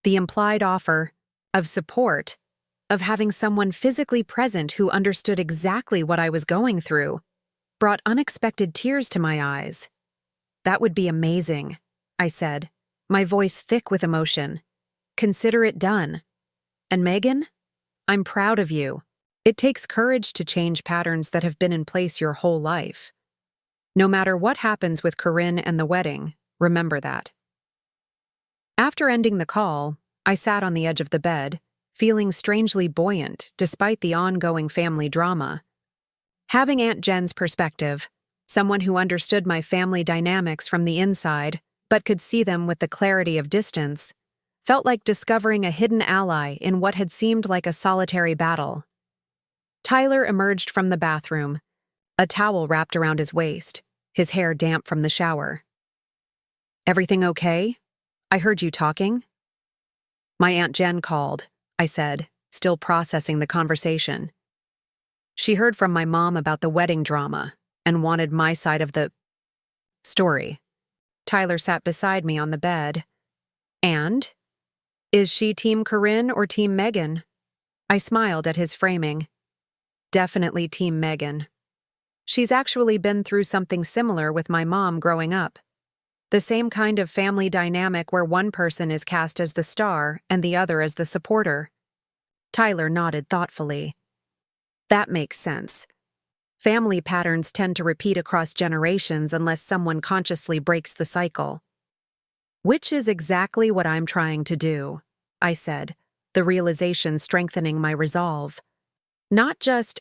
The implied offer of support, of having someone physically present who understood exactly what I was going through, brought unexpected tears to my eyes. That would be amazing, I said, my voice thick with emotion. Consider it done. And Megan, I'm proud of you. It takes courage to change patterns that have been in place your whole life. No matter what happens with Corinne and the wedding, remember that. After ending the call, I sat on the edge of the bed, feeling strangely buoyant despite the ongoing family drama. Having Aunt Jen's perspective, someone who understood my family dynamics from the inside but could see them with the clarity of distance, felt like discovering a hidden ally in what had seemed like a solitary battle. Tyler emerged from the bathroom, a towel wrapped around his waist, his hair damp from the shower. Everything okay? I heard you talking. My Aunt Jen called, I said, still processing the conversation. She heard from my mom about the wedding drama and wanted my side of the story. Tyler sat beside me on the bed. And? Is she Team Corinne or Team Megan? I smiled at his framing. Definitely Team Megan. She's actually been through something similar with my mom growing up. The same kind of family dynamic where one person is cast as the star and the other as the supporter. Tyler nodded thoughtfully. That makes sense. Family patterns tend to repeat across generations unless someone consciously breaks the cycle. Which is exactly what I'm trying to do, I said, the realization strengthening my resolve. Not just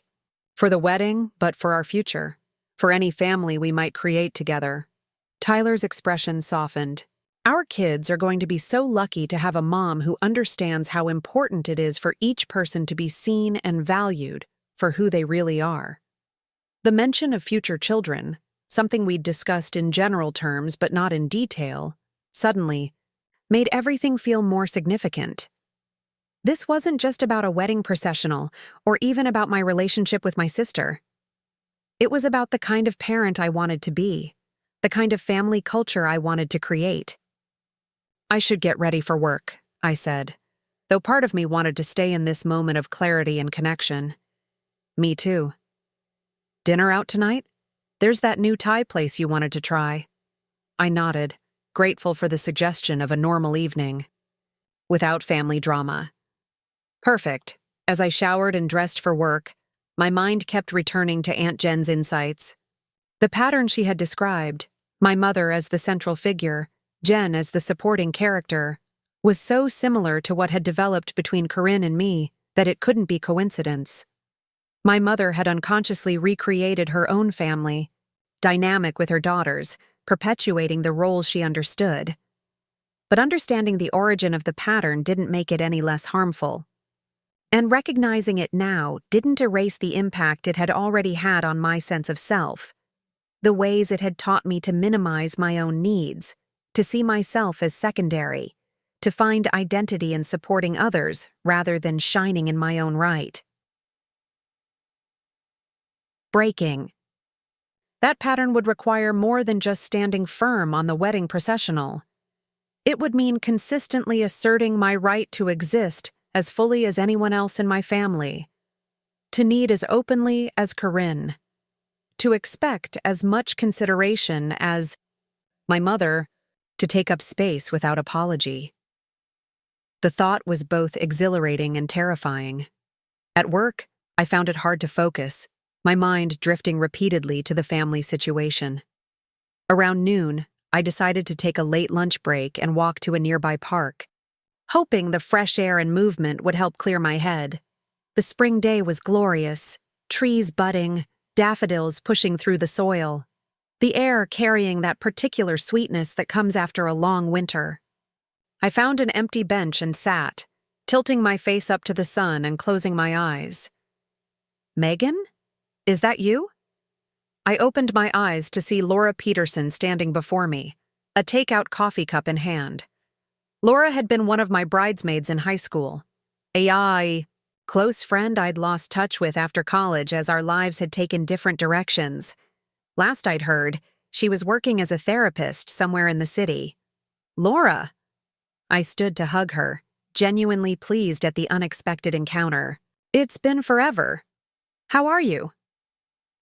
for the wedding, but for our future, for any family we might create together. Tyler's expression softened. Our kids are going to be so lucky to have a mom who understands how important it is for each person to be seen and valued for who they really are. The mention of future children, something we'd discussed in general terms but not in detail, suddenly made everything feel more significant. This wasn't just about a wedding processional or even about my relationship with my sister. It was about the kind of parent I wanted to be, the kind of family culture I wanted to create. I should get ready for work, I said, though part of me wanted to stay in this moment of clarity and connection. Me too. Dinner out tonight? There's that new Thai place you wanted to try. I nodded, grateful for the suggestion of a normal evening. Without family drama. Perfect. As I showered and dressed for work, my mind kept returning to Aunt Jen's insights. The pattern she had described, my mother as the central figure, Jen as the supporting character, was so similar to what had developed between Corinne and me that it couldn't be coincidence. My mother had unconsciously recreated her own family, dynamic with her daughters, perpetuating the roles she understood. But understanding the origin of the pattern didn't make it any less harmful. And recognizing it now didn't erase the impact it had already had on my sense of self, the ways it had taught me to minimize my own needs, to see myself as secondary, to find identity in supporting others rather than shining in my own right. breaking. That pattern would require more than just standing firm on the wedding processional. It would mean consistently asserting my right to exist as fully as anyone else in my family, to need as openly as Corinne, to expect as much consideration as my mother, to take up space without apology. The thought was both exhilarating and terrifying. At work, I found it hard to focus, my mind drifting repeatedly to the family situation. Around noon, I decided to take a late lunch break and walk to a nearby park, hoping the fresh air and movement would help clear my head. The spring day was glorious, trees budding, daffodils pushing through the soil, the air carrying that particular sweetness that comes after a long winter. I found an empty bench and sat, tilting my face up to the sun and closing my eyes. "Megan? Is that you?" I opened my eyes to see Laura Peterson standing before me, a takeout coffee cup in hand. Laura had been one of my bridesmaids in high school, a close friend I'd lost touch with after college as our lives had taken different directions. Last I'd heard, she was working as a therapist somewhere in the city. "Laura!" I stood to hug her, genuinely pleased at the unexpected encounter. "It's been forever. How are you?"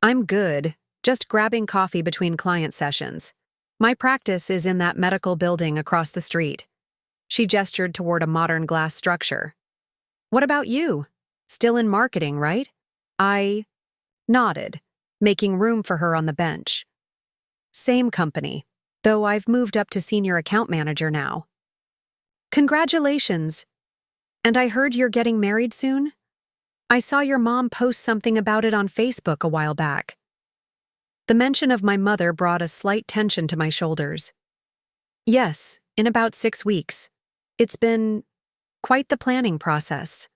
"I'm good, just grabbing coffee between client sessions. My practice is in that medical building across the street." She gestured toward a modern glass structure. "What about you? Still in marketing, right?" I nodded, making room for her on the bench. "Same company, though I've moved up to senior account manager now." "Congratulations. And I heard you're getting married soon? I saw your mom post something about it on Facebook a while back." The mention of my mother brought a slight tension to my shoulders. "Yes, in about 6 weeks. It's been quite the planning process."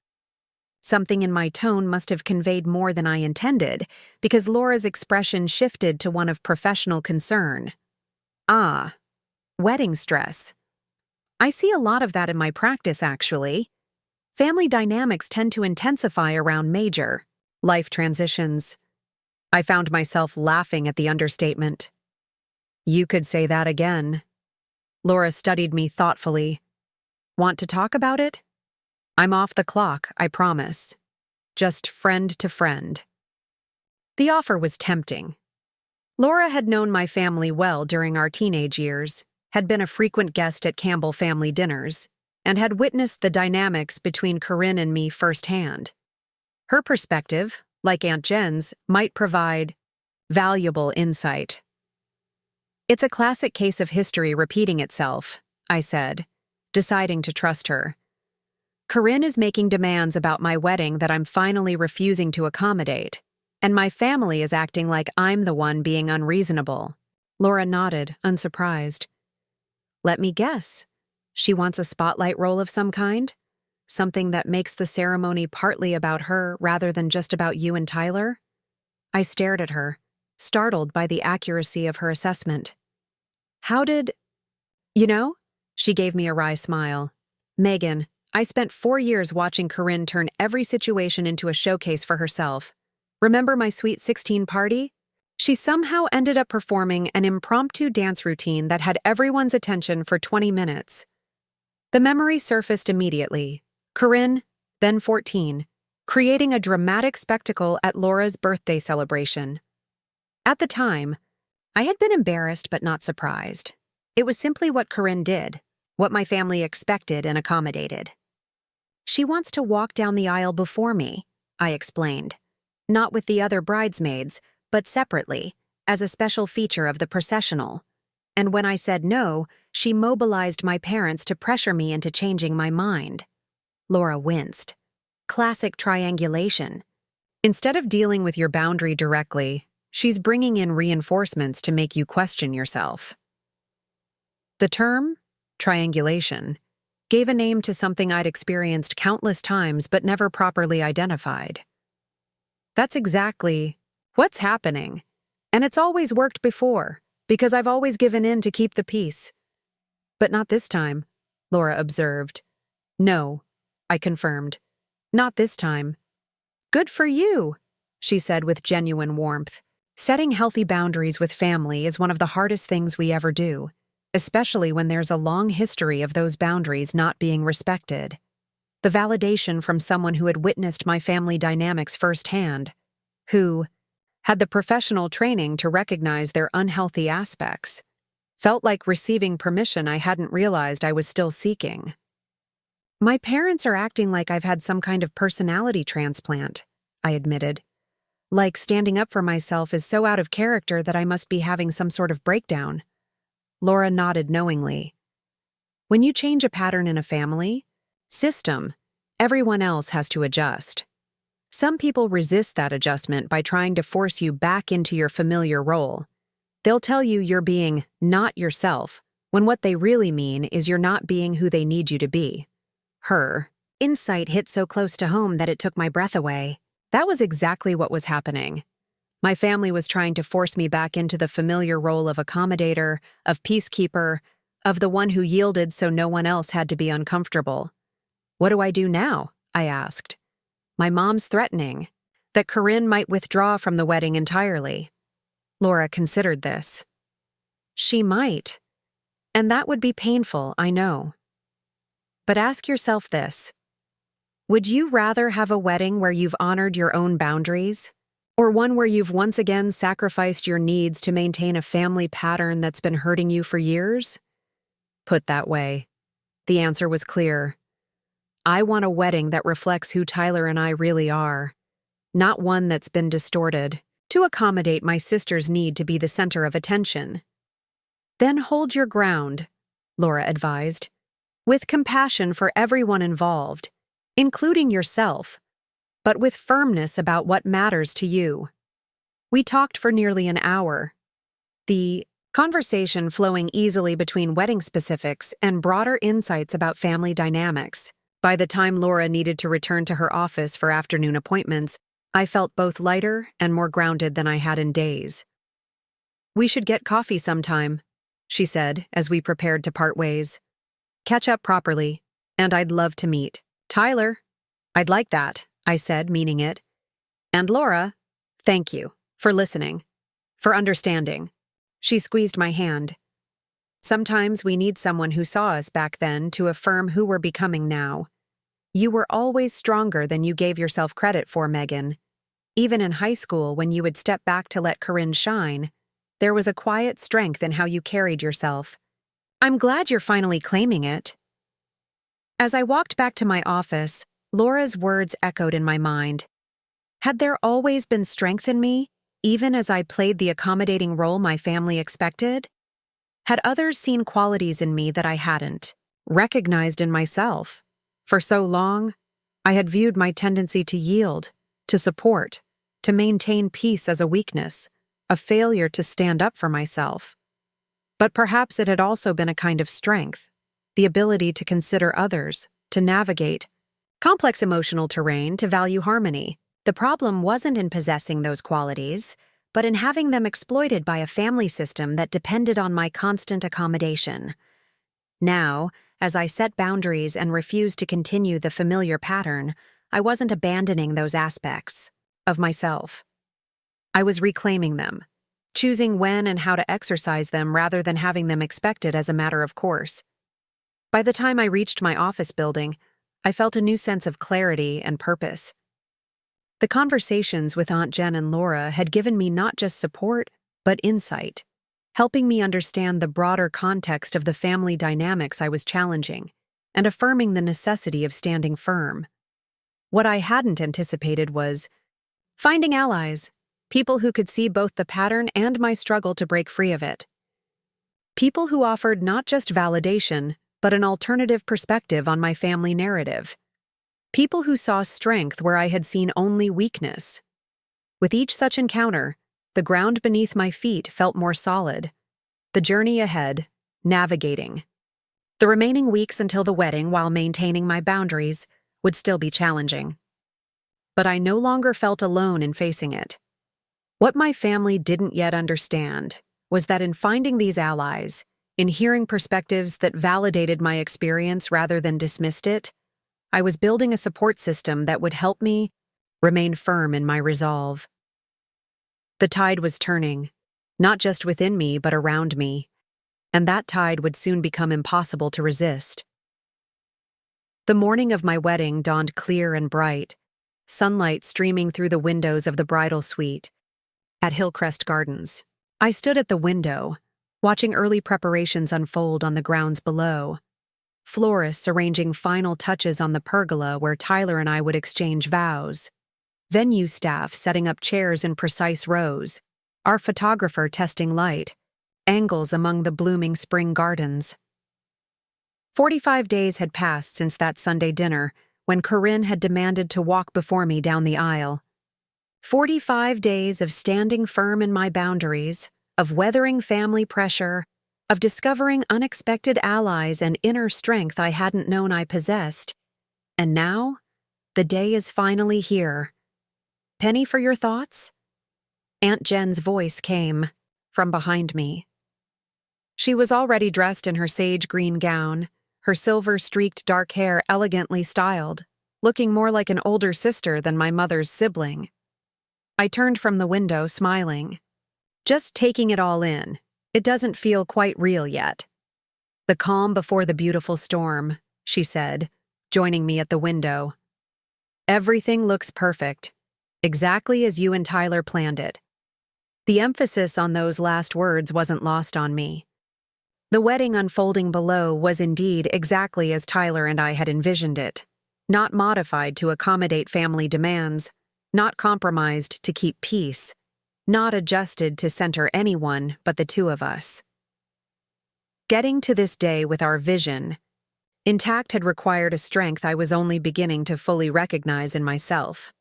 Something in my tone must have conveyed more than I intended, because Laura's expression shifted to one of professional concern. "Ah, wedding stress. I see a lot of that in my practice, actually. Family dynamics tend to intensify around major life transitions." I found myself laughing at the understatement. "You could say that again." Laura studied me thoughtfully. "Want to talk about it?" "I'm off the clock, I promise. Just friend to friend." The offer was tempting. Laura had known my family well during our teenage years, had been a frequent guest at Campbell family dinners, and had witnessed the dynamics between Corinne and me firsthand. Her perspective, like Aunt Jen's, might provide valuable insight. "It's a classic case of history repeating itself," I said, deciding to trust her. "Corinne is making demands about my wedding that I'm finally refusing to accommodate, and my family is acting like I'm the one being unreasonable." Laura nodded, unsurprised. "Let me guess. She wants a spotlight role of some kind? Something that makes the ceremony partly about her rather than just about you and Tyler?" I stared at her, startled by the accuracy of her assessment. "How did... You know?" She gave me a wry smile. "Megan, I spent 4 years watching Corinne turn every situation into a showcase for herself. Remember my Sweet 16 party? She somehow ended up performing an impromptu dance routine that had everyone's attention for 20 minutes. The memory surfaced immediately. Corinne, then 14, creating a dramatic spectacle at Laura's birthday celebration. At the time, I had been embarrassed but not surprised. It was simply what Corinne did, what my family expected and accommodated. "She wants to walk down the aisle before me," I explained. "Not with the other bridesmaids, but separately, as a special feature of the processional. And when I said no, she mobilized my parents to pressure me into changing my mind." Laura winced. Classic triangulation. Instead of dealing with your boundary directly, she's bringing in reinforcements to make you question yourself. The term, triangulation, gave a name to something I'd experienced countless times but never properly identified. That's exactly what's happening, and it's always worked before, because I've always given in to keep the peace. "But not this time," Laura observed. "No," I confirmed. "Not this time." "Good for you," she said with genuine warmth. Setting healthy boundaries with family is one of the hardest things we ever do, especially when there's a long history of those boundaries not being respected. The validation from someone who had witnessed my family dynamics firsthand, who had the professional training to recognize their unhealthy aspects, felt like receiving permission I hadn't realized I was still seeking. My parents are acting like I've had some kind of personality transplant, I admitted. Like standing up for myself is so out of character that I must be having some sort of breakdown. Laura nodded knowingly. When you change a pattern in a family system, everyone else has to adjust. Some people resist that adjustment by trying to force you back into your familiar role. They'll tell you you're being not yourself, when what they really mean is you're not being who they need you to be. Her insight hit so close to home that it took my breath away. That was exactly what was happening. My family was trying to force me back into the familiar role of accommodator, of peacekeeper, of the one who yielded so no one else had to be uncomfortable. What do I do now? I asked. My mom's threatening that Corinne might withdraw from the wedding entirely. Laura considered this. She might. And that would be painful, I know. But ask yourself this. Would you rather have a wedding where you've honored your own boundaries, or one where you've once again sacrificed your needs to maintain a family pattern that's been hurting you for years? Put that way, the answer was clear. I want a wedding that reflects who Tyler and I really are, not one that's been distorted to accommodate my sister's need to be the center of attention. Then hold your ground, Laura advised, with compassion for everyone involved, including yourself, but with firmness about what matters to you. We talked for nearly an hour, the conversation flowing easily between wedding specifics and broader insights about family dynamics. By the time Laura needed to return to her office for afternoon appointments, I felt both lighter and more grounded than I had in days. We should get coffee sometime, she said as we prepared to part ways. Catch up properly, and I'd love to meet Tyler. I'd like that, I said, meaning it. And Laura, thank you for listening, for understanding. She squeezed my hand. Sometimes we need someone who saw us back then to affirm who we're becoming now. You were always stronger than you gave yourself credit for, Megan. Even in high school, when you would step back to let Corinne shine, there was a quiet strength in how you carried yourself. I'm glad you're finally claiming it. As I walked back to my office, Laura's words echoed in my mind. Had there always been strength in me, even as I played the accommodating role my family expected? Had others seen qualities in me that I hadn't recognized in myself? For so long, I had viewed my tendency to yield, to support, to maintain peace as a weakness, a failure to stand up for myself. But perhaps it had also been a kind of strength, the ability to consider others, to navigate complex emotional terrain, to value harmony. The problem wasn't in possessing those qualities, but in having them exploited by a family system that depended on my constant accommodation. Now, as I set boundaries and refused to continue the familiar pattern, I wasn't abandoning those aspects of myself. I was reclaiming them, choosing when and how to exercise them rather than having them expected as a matter of course. By the time I reached my office building, I felt a new sense of clarity and purpose. The conversations with Aunt Jen and Laura had given me not just support, but insight, helping me understand the broader context of the family dynamics I was challenging, and affirming the necessity of standing firm. What I hadn't anticipated was finding allies, people who could see both the pattern and my struggle to break free of it. People who offered not just validation, but an alternative perspective on my family narrative. People who saw strength where I had seen only weakness. With each such encounter, the ground beneath my feet felt more solid. The journey ahead, navigating. The remaining weeks until the wedding, while maintaining my boundaries, would still be challenging. But I no longer felt alone in facing it. What my family didn't yet understand was that in finding these allies, in hearing perspectives that validated my experience rather than dismissed it, I was building a support system that would help me remain firm in my resolve. The tide was turning, not just within me but around me, and that tide would soon become impossible to resist. The morning of my wedding dawned clear and bright, sunlight streaming through the windows of the bridal suite at Hillcrest Gardens. I stood at the window, watching early preparations unfold on the grounds below. Florists arranging final touches on the pergola where Tyler and I would exchange vows. Venue staff setting up chairs in precise rows. Our photographer testing light, angles among the blooming spring gardens. 45 days had passed since that Sunday dinner, when Corinne had demanded to walk before me down the aisle. 45 days of standing firm in my boundaries, of weathering family pressure, of discovering unexpected allies and inner strength I hadn't known I possessed. And now, the day is finally here. Penny, for your thoughts? Aunt Jen's voice came from behind me. She was already dressed in her sage green gown, her silver-streaked dark hair elegantly styled, looking more like an older sister than my mother's sibling. I turned from the window, smiling. Just taking it all in. It doesn't feel quite real yet. The calm before the beautiful storm, she said, joining me at the window. Everything looks perfect, exactly as you and Tyler planned it. The emphasis on those last words wasn't lost on me. The wedding unfolding below was indeed exactly as Tyler and I had envisioned it, not modified to accommodate family demands, not compromised to keep peace, not adjusted to center anyone but the two of us. Getting to this day with our vision intact had required a strength I was only beginning to fully recognize in myself.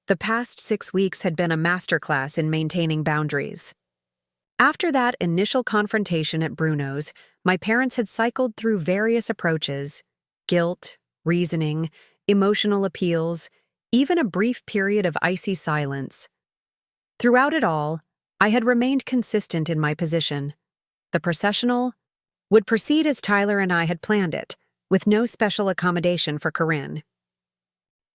The past 6 weeks had been a masterclass in maintaining boundaries. After that initial confrontation at Bruno's, my parents had cycled through various approaches: guilt, reasoning, emotional appeals, even a brief period of icy silence. Throughout it all, I had remained consistent in my position. The processional would proceed as Tyler and I had planned it, with no special accommodation for Corinne.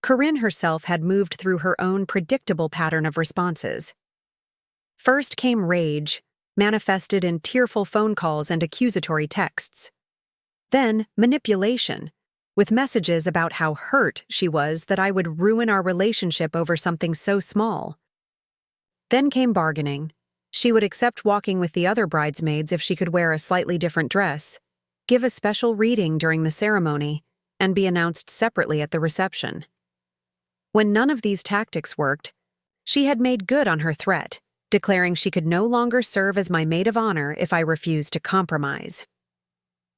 Corinne herself had moved through her own predictable pattern of responses. First came rage, manifested in tearful phone calls and accusatory texts. Then manipulation, with messages about how hurt she was that I would ruin our relationship over something so small. Then came bargaining. She would accept walking with the other bridesmaids if she could wear a slightly different dress, give a special reading during the ceremony, and be announced separately at the reception. When none of these tactics worked, she had made good on her threat, declaring she could no longer serve as my maid of honor if I refused to compromise.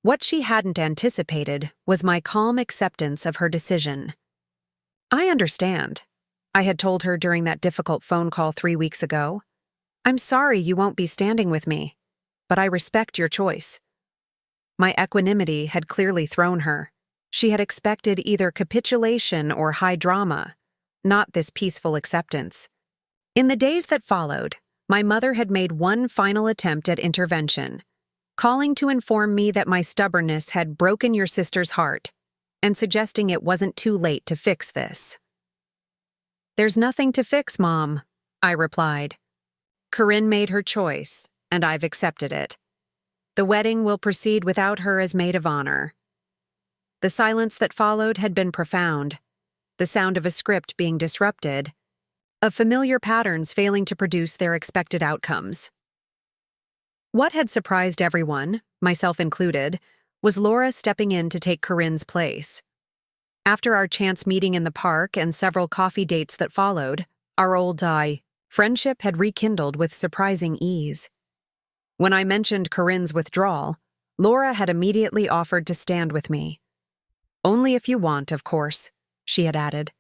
What she hadn't anticipated was my calm acceptance of her decision. "I understand," I had told her during that difficult phone call 3 weeks ago. "I'm sorry you won't be standing with me, but I respect your choice." My equanimity had clearly thrown her. She had expected either capitulation or high drama, not this peaceful acceptance. In the days that followed, my mother had made one final attempt at intervention, calling to inform me that my stubbornness had broken your sister's heart, and suggesting it wasn't too late to fix this. "There's nothing to fix, Mom," I replied. "Corinne made her choice, and I've accepted it. The wedding will proceed without her as maid of honor." The silence that followed had been profound, the sound of a script being disrupted, of familiar patterns failing to produce their expected outcomes. What had surprised everyone, myself included, was Laura stepping in to take Corinne's place. After our chance meeting in the park and several coffee dates that followed, our old friendship had rekindled with surprising ease. When I mentioned Corinne's withdrawal, Laura had immediately offered to stand with me. "Only if you want, of course," she had added,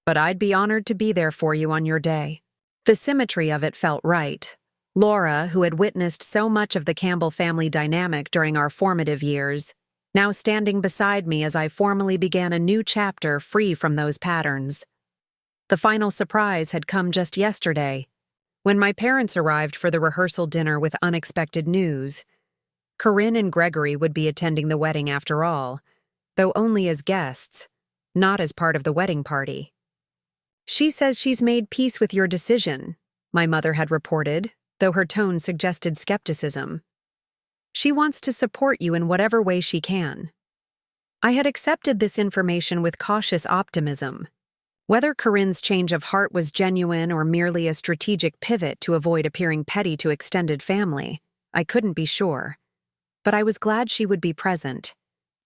"but I'd be honored to be there for you on your day." The symmetry of it felt right. Laura, who had witnessed so much of the Campbell family dynamic during our formative years, now standing beside me as I formally began a new chapter free from those patterns. The final surprise had come just yesterday, when my parents arrived for the rehearsal dinner with unexpected news. Corinne and Gregory would be attending the wedding after all, though only as guests, not as part of the wedding party. "She says she's made peace with your decision," my mother had reported, though her tone suggested skepticism. She wants to support you in whatever way she can. I had accepted this information with cautious optimism. Whether Corinne's change of heart was genuine or merely a strategic pivot to avoid appearing petty to extended family, I couldn't be sure. But I was glad she would be present.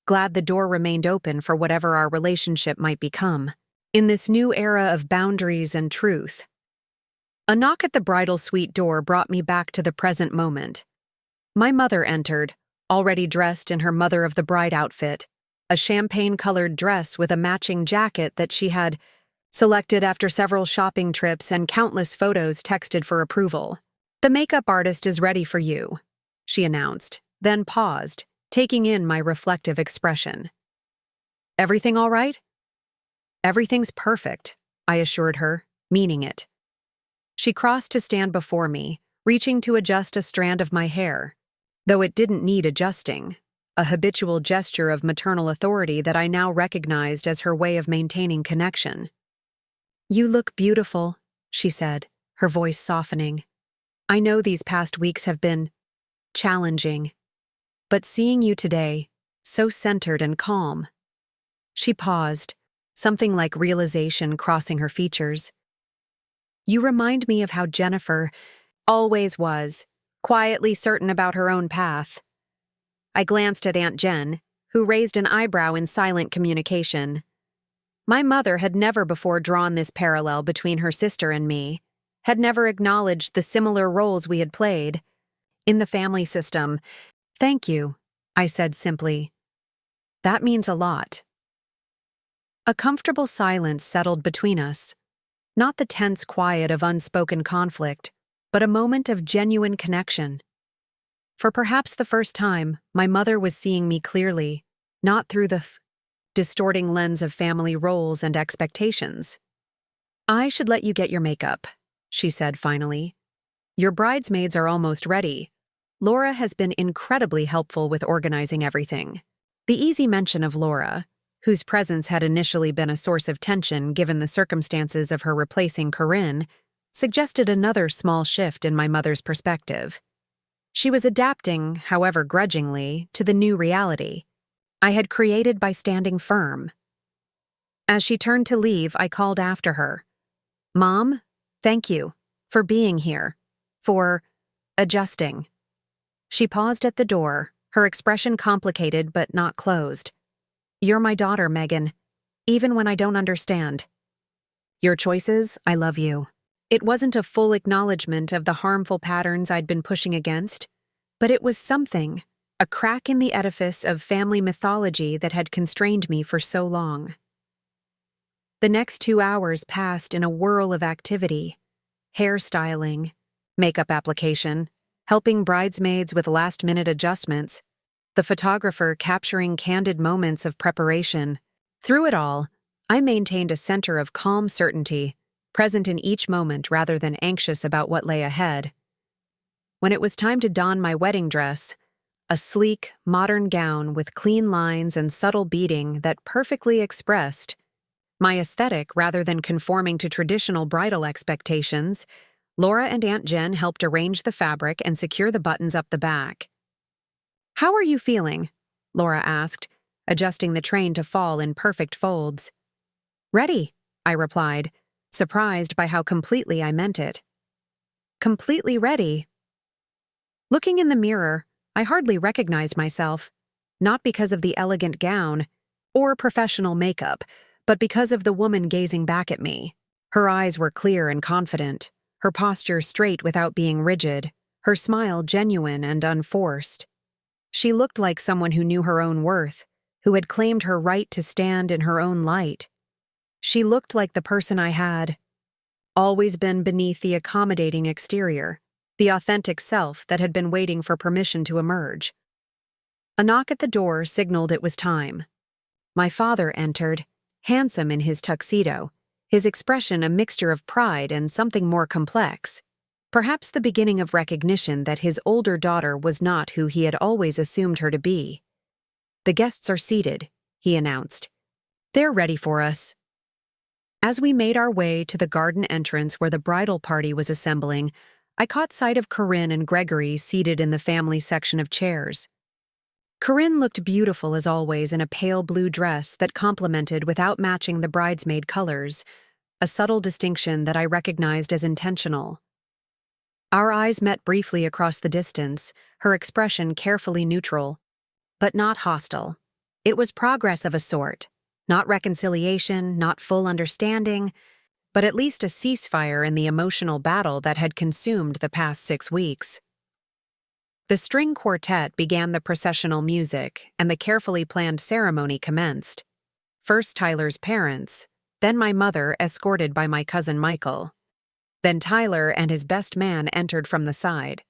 Glad the door remained open for whatever our relationship might become, in this new era of boundaries and truth. A knock at the bridal suite door brought me back to the present moment. My mother entered, already dressed in her mother-of-the-bride outfit, a champagne-colored dress with a matching jacket that she had selected after several shopping trips and countless photos texted for approval. "The makeup artist is ready for you," she announced, then paused, taking in my reflective expression. "Everything all right?" "Everything's perfect," I assured her, meaning it. She crossed to stand before me, reaching to adjust a strand of my hair, though it didn't need adjusting, a habitual gesture of maternal authority that I now recognized as her way of maintaining connection. "You look beautiful," she said, her voice softening. "I know these past weeks have been challenging, but seeing you today, so centered and calm." She paused, something like realization crossing her features. "You remind me of how Jennifer always was, quietly certain about her own path." I glanced at Aunt Jen, who raised an eyebrow in silent communication. My mother had never before drawn this parallel between her sister and me, had never acknowledged the similar roles we had played in the family system. "Thank you," I said simply. "That means a lot." A comfortable silence settled between us, not the tense quiet of unspoken conflict, but a moment of genuine connection. For perhaps the first time, my mother was seeing me clearly, not through the distorting lens of family roles and expectations. "I should let you get your makeup," she said finally. "Your bridesmaids are almost ready. Laura has been incredibly helpful with organizing everything." The easy mention of Laura, whose presence had initially been a source of tension given the circumstances of her replacing Corinne, suggested another small shift in my mother's perspective. She was adapting, however grudgingly, to the new reality I had created by standing firm. As she turned to leave, I called after her. "Mom, thank you for being here, for adjusting." She paused at the door, her expression complicated but not closed. "You're my daughter, Megan, even when I don't understand. Your choices, I love you." It wasn't a full acknowledgement of the harmful patterns I'd been pushing against, but it was something, a crack in the edifice of family mythology that had constrained me for so long. The next 2 hours passed in a whirl of activity: hairstyling, makeup application, helping bridesmaids with last-minute adjustments, the photographer capturing candid moments of preparation. Through it all, I maintained a center of calm certainty, present in each moment rather than anxious about what lay ahead. When it was time to don my wedding dress, a sleek, modern gown with clean lines and subtle beading that perfectly expressed my aesthetic rather than conforming to traditional bridal expectations, Laura and Aunt Jen helped arrange the fabric and secure the buttons up the back. "How are you feeling?" Laura asked, adjusting the train to fall in perfect folds. "Ready," I replied, surprised by how completely I meant it. "Completely ready." Looking in the mirror, I hardly recognized myself, not because of the elegant gown or professional makeup, but because of the woman gazing back at me. Her eyes were clear and confident, her posture straight without being rigid, her smile genuine and unforced. She looked like someone who knew her own worth, who had claimed her right to stand in her own light. She looked like the person I had always been beneath the accommodating exterior, the authentic self that had been waiting for permission to emerge. A knock at the door signaled it was time. My father entered, handsome in his tuxedo, his expression a mixture of pride and something more complex, perhaps the beginning of recognition that his older daughter was not who he had always assumed her to be. "The guests are seated," he announced. "They're ready for us." As we made our way to the garden entrance where the bridal party was assembling, I caught sight of Corinne and Gregory seated in the family section of chairs. Corinne looked beautiful as always in a pale blue dress that complemented without matching the bridesmaid colors, a subtle distinction that I recognized as intentional. Our eyes met briefly across the distance, her expression carefully neutral, but not hostile. It was progress of a sort, not reconciliation, not full understanding, but at least a ceasefire in the emotional battle that had consumed the past 6 weeks. The string quartet began the processional music, and the carefully planned ceremony commenced. First Tyler's parents, then my mother escorted by my cousin Michael. Then Tyler and his best man entered from the side.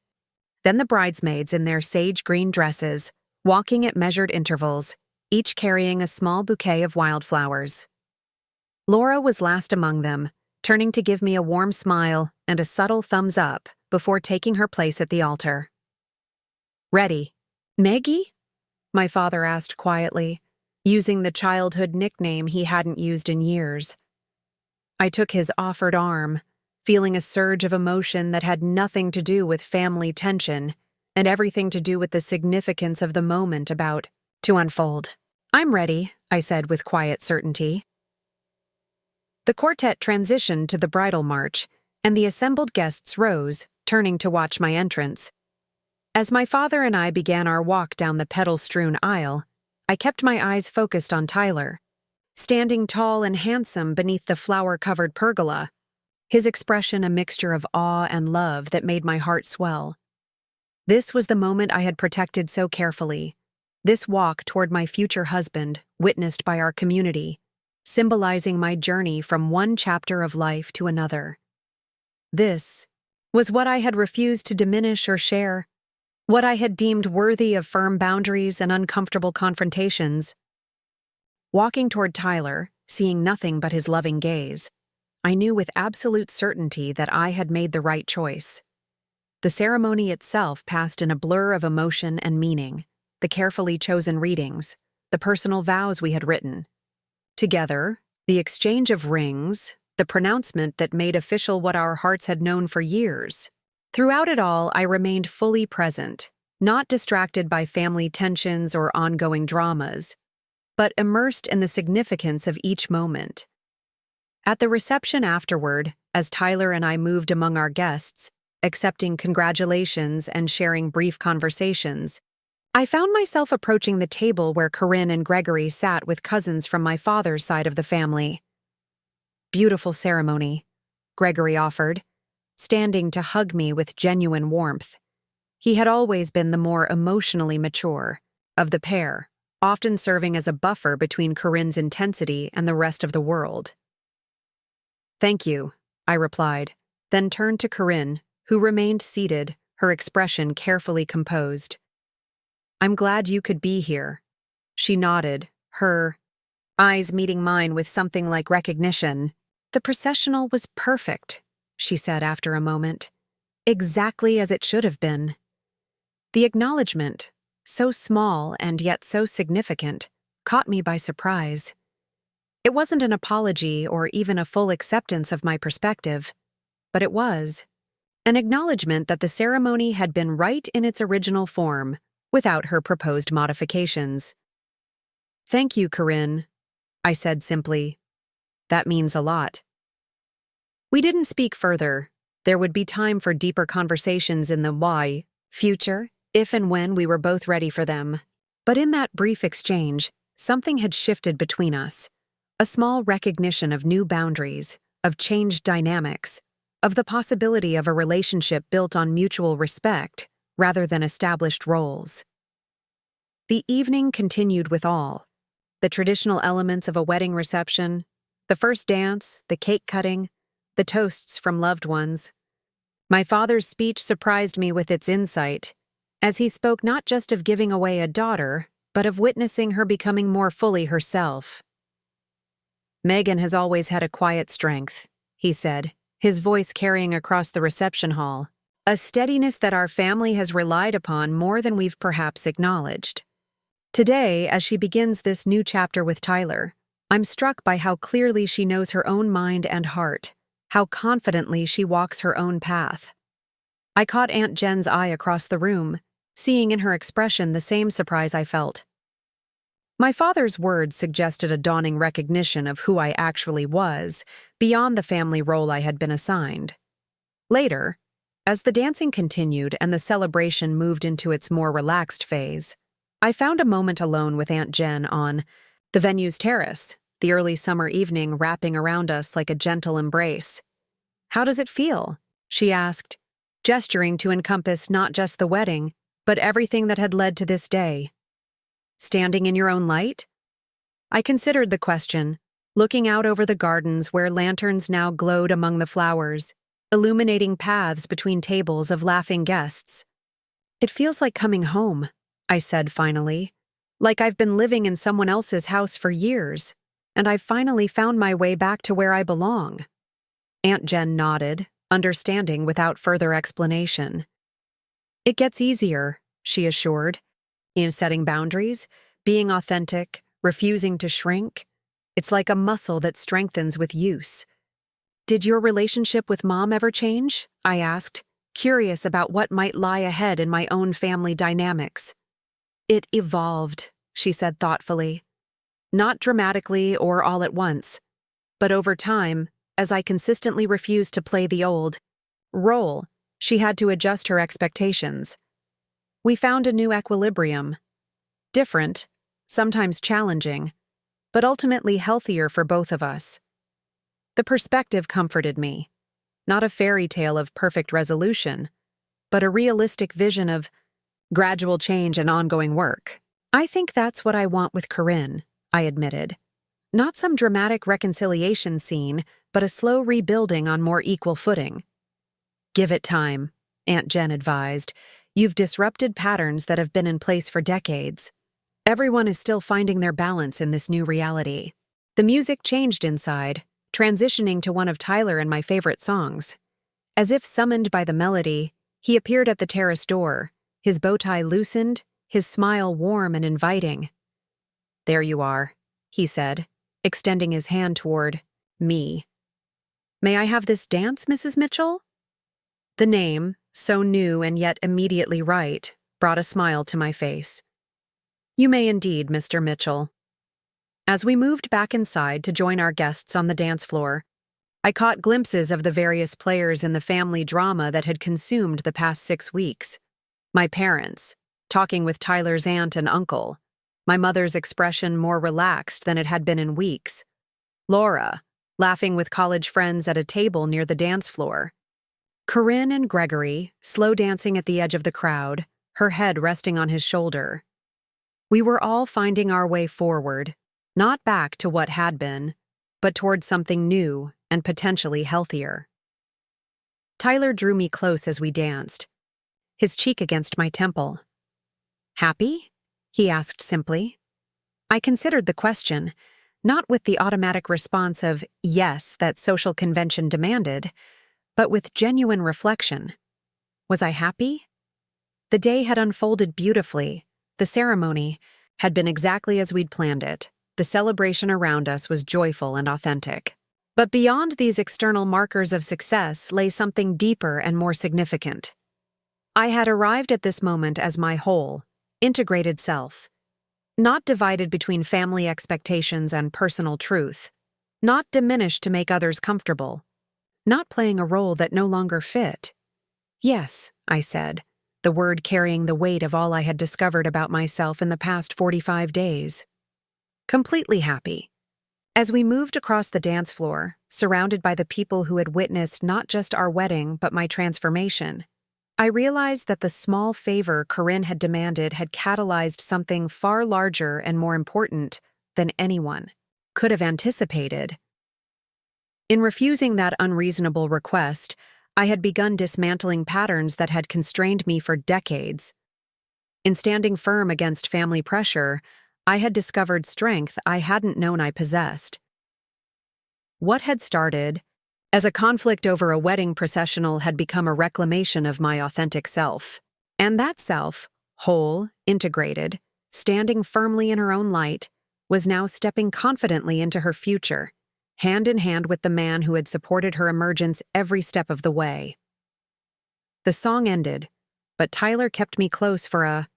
Then the bridesmaids in their sage green dresses, walking at measured intervals, each carrying a small bouquet of wildflowers. Laura was last among them, turning to give me a warm smile and a subtle thumbs up before taking her place at the altar. "Ready, Maggie?" my father asked quietly, using the childhood nickname he hadn't used in years. I took his offered arm, feeling a surge of emotion that had nothing to do with family tension and everything to do with the significance of the moment about to unfold. "I'm ready," I said with quiet certainty. The quartet transitioned to the bridal march, and the assembled guests rose, turning to watch my entrance. As my father and I began our walk down the petal-strewn aisle, I kept my eyes focused on Tyler, standing tall and handsome beneath the flower-covered pergola, his expression a mixture of awe and love that made my heart swell. This was the moment I had protected so carefully, this walk toward my future husband, witnessed by our community, symbolizing my journey from one chapter of life to another. This was what I had refused to diminish or share, what I had deemed worthy of firm boundaries and uncomfortable confrontations. Walking toward Tyler, seeing nothing but his loving gaze, I knew with absolute certainty that I had made the right choice. The ceremony itself passed in a blur of emotion and meaning, the carefully chosen readings, the personal vows we had written. Together, the exchange of rings, the pronouncement that made official what our hearts had known for years. Throughout it all, I remained fully present, not distracted by family tensions or ongoing dramas, but immersed in the significance of each moment. At the reception afterward, as Tyler and I moved among our guests, accepting congratulations and sharing brief conversations, I found myself approaching the table where Corinne and Gregory sat with cousins from my father's side of the family. "Beautiful ceremony," Gregory offered, standing to hug me with genuine warmth. He had always been the more emotionally mature of the pair, often serving as a buffer between Corinne's intensity and the rest of the world. "Thank you," I replied, then turned to Corinne, who remained seated, her expression carefully composed. "I'm glad you could be here." She nodded, her eyes meeting mine with something like recognition. "The processional was perfect," she said after a moment. "Exactly as it should have been." The acknowledgement, so small and yet so significant, caught me by surprise. It wasn't an apology or even a full acceptance of my perspective, but it was an acknowledgement that the ceremony had been right in its original form, without her proposed modifications. "Thank you, Corinne," I said simply. "That means a lot." We didn't speak further. There would be time for deeper conversations in the future, if and when we were both ready for them. But in that brief exchange, something had shifted between us. A small recognition of new boundaries, of changed dynamics, of the possibility of a relationship built on mutual respect rather than established roles. The evening continued with all. The traditional elements of a wedding reception, the first dance, the cake cutting, the toasts from loved ones. My father's speech surprised me with its insight, as he spoke not just of giving away a daughter, but of witnessing her becoming more fully herself. "Megan has always had a quiet strength," he said, his voice carrying across the reception hall, "a steadiness that our family has relied upon more than we've perhaps acknowledged. Today, as she begins this new chapter with Tyler, I'm struck by how clearly she knows her own mind and heart, how confidently she walks her own path. I caught Aunt Jen's eye across the room, seeing in her expression the same surprise I felt. My father's words suggested a dawning recognition of who I actually was, beyond the family role I had been assigned. Later, as the dancing continued and the celebration moved into its more relaxed phase, I found a moment alone with Aunt Jen on the venue's terrace, the early summer evening wrapping around us like a gentle embrace. "How does it feel?" she asked, gesturing to encompass not just the wedding, but everything that had led to this day. "Standing in your own light?" I considered the question, looking out over the gardens where lanterns now glowed among the flowers, illuminating paths between tables of laughing guests. "It feels like coming home," I said finally, "like I've been living in someone else's house for years, and I've finally found my way back to where I belong." Aunt Jen nodded, understanding without further explanation. "It gets easier," she assured. "In setting boundaries, being authentic, refusing to shrink. It's like a muscle that strengthens with use." "Did your relationship with Mom ever change?" I asked, curious about what might lie ahead in my own family dynamics. "It evolved," she said thoughtfully. "Not dramatically or all at once, but over time, as I consistently refused to play the old role, she had to adjust her expectations. We found a new equilibrium. Different, sometimes challenging, but ultimately healthier for both of us." The perspective comforted me. Not a fairy tale of perfect resolution, but a realistic vision of gradual change and ongoing work. "I think that's what I want with Corinne," I admitted. "Not some dramatic reconciliation scene, but a slow rebuilding on more equal footing." "Give it time," Aunt Jen advised. "You've disrupted patterns that have been in place for decades. Everyone is still finding their balance in this new reality." The music changed inside, transitioning to one of Tyler and my favorite songs. As if summoned by the melody, he appeared at the terrace door, his bow tie loosened, his smile warm and inviting. "There you are," he said, extending his hand toward me. "May I have this dance, Mrs. Mitchell?" The name, so new and yet immediately right, brought a smile to my face. "You may indeed, Mr. Mitchell." As we moved back inside to join our guests on the dance floor, I caught glimpses of the various players in the family drama that had consumed the past 6 weeks. My parents, talking with Tyler's aunt and uncle, my mother's expression more relaxed than it had been in weeks, Laura, laughing with college friends at a table near the dance floor, Corinne and Gregory, slow dancing at the edge of the crowd, her head resting on his shoulder. We were all finding our way forward, not back to what had been, but toward something new and potentially healthier. Tyler drew me close as we danced, his cheek against my temple. "Happy?" he asked simply. I considered the question, not with the automatic response of yes that social convention demanded, but with genuine reflection. Was I happy? The day had unfolded beautifully. The ceremony had been exactly as we'd planned it. The celebration around us was joyful and authentic. But beyond these external markers of success lay something deeper and more significant. I had arrived at this moment as my whole, integrated self, not divided between family expectations and personal truth, not diminished to make others comfortable, not playing a role that no longer fit. "Yes," I said, the word carrying the weight of all I had discovered about myself in the past 45 days. "Completely happy." As we moved across the dance floor, surrounded by the people who had witnessed not just our wedding but my transformation, I realized that the small favor Corinne had demanded had catalyzed something far larger and more important than anyone could have anticipated. In refusing that unreasonable request, I had begun dismantling patterns that had constrained me for decades. In standing firm against family pressure, I had discovered strength I hadn't known I possessed. What had started as a conflict over a wedding processional had become a reclamation of my authentic self. And that self, whole, integrated, standing firmly in her own light, was now stepping confidently into her future, hand in hand with the man who had supported her emergence every step of the way. The song ended, but Tyler kept me close for a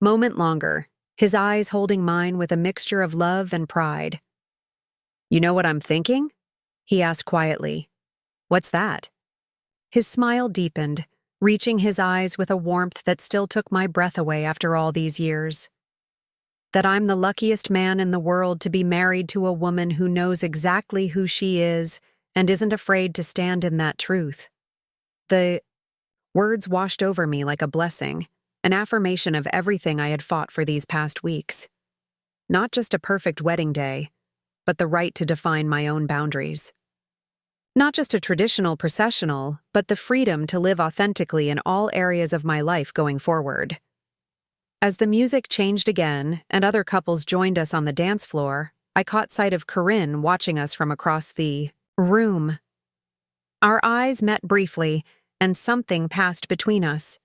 moment longer, his eyes holding mine with a mixture of love and pride. "You know what I'm thinking?" he asked quietly. "What's that?" His smile deepened, reaching his eyes with a warmth that still took my breath away after all these years. "That I'm the luckiest man in the world to be married to a woman who knows exactly who she is and isn't afraid to stand in that truth." The words washed over me like a blessing, an affirmation of everything I had fought for these past weeks. Not just a perfect wedding day, but the right to define my own boundaries. Not just a traditional processional, but the freedom to live authentically in all areas of my life going forward. As the music changed again and other couples joined us on the dance floor, I caught sight of Corinne watching us from across the room. Our eyes met briefly, and something passed between us.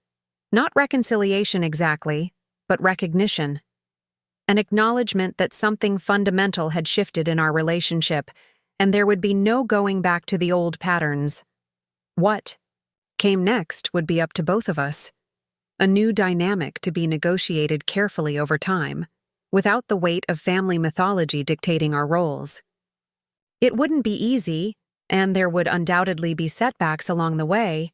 Not reconciliation exactly, but recognition. An acknowledgement that something fundamental had shifted in our relationship, and there would be no going back to the old patterns. What came next would be up to both of us. A new dynamic to be negotiated carefully over time, without the weight of family mythology dictating our roles. It wouldn't be easy, and there would undoubtedly be setbacks along the way,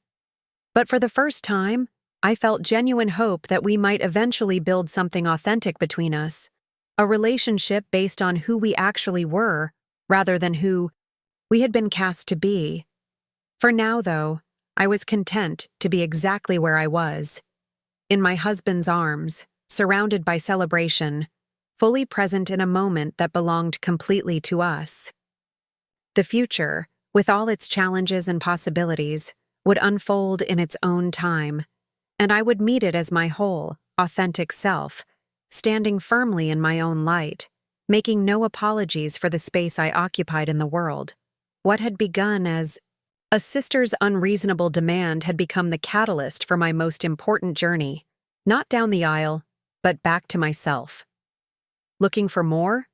but for the first time, I felt genuine hope that we might eventually build something authentic between us, a relationship based on who we actually were, rather than who we had been cast to be. For now, though, I was content to be exactly where I was, in my husband's arms, surrounded by celebration, fully present in a moment that belonged completely to us. The future, with all its challenges and possibilities, would unfold in its own time, and I would meet it as my whole, authentic self, standing firmly in my own light, making no apologies for the space I occupied in the world. What had begun as a sister's unreasonable demand had become the catalyst for my most important journey, not down the aisle, but back to myself. Looking for more?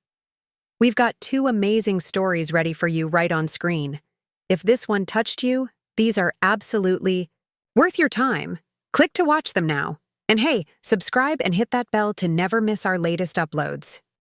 We've got 2 amazing stories ready for you right on screen. If this one touched you, these are absolutely worth your time. Click to watch them now. And hey, subscribe and hit that bell to never miss our latest uploads.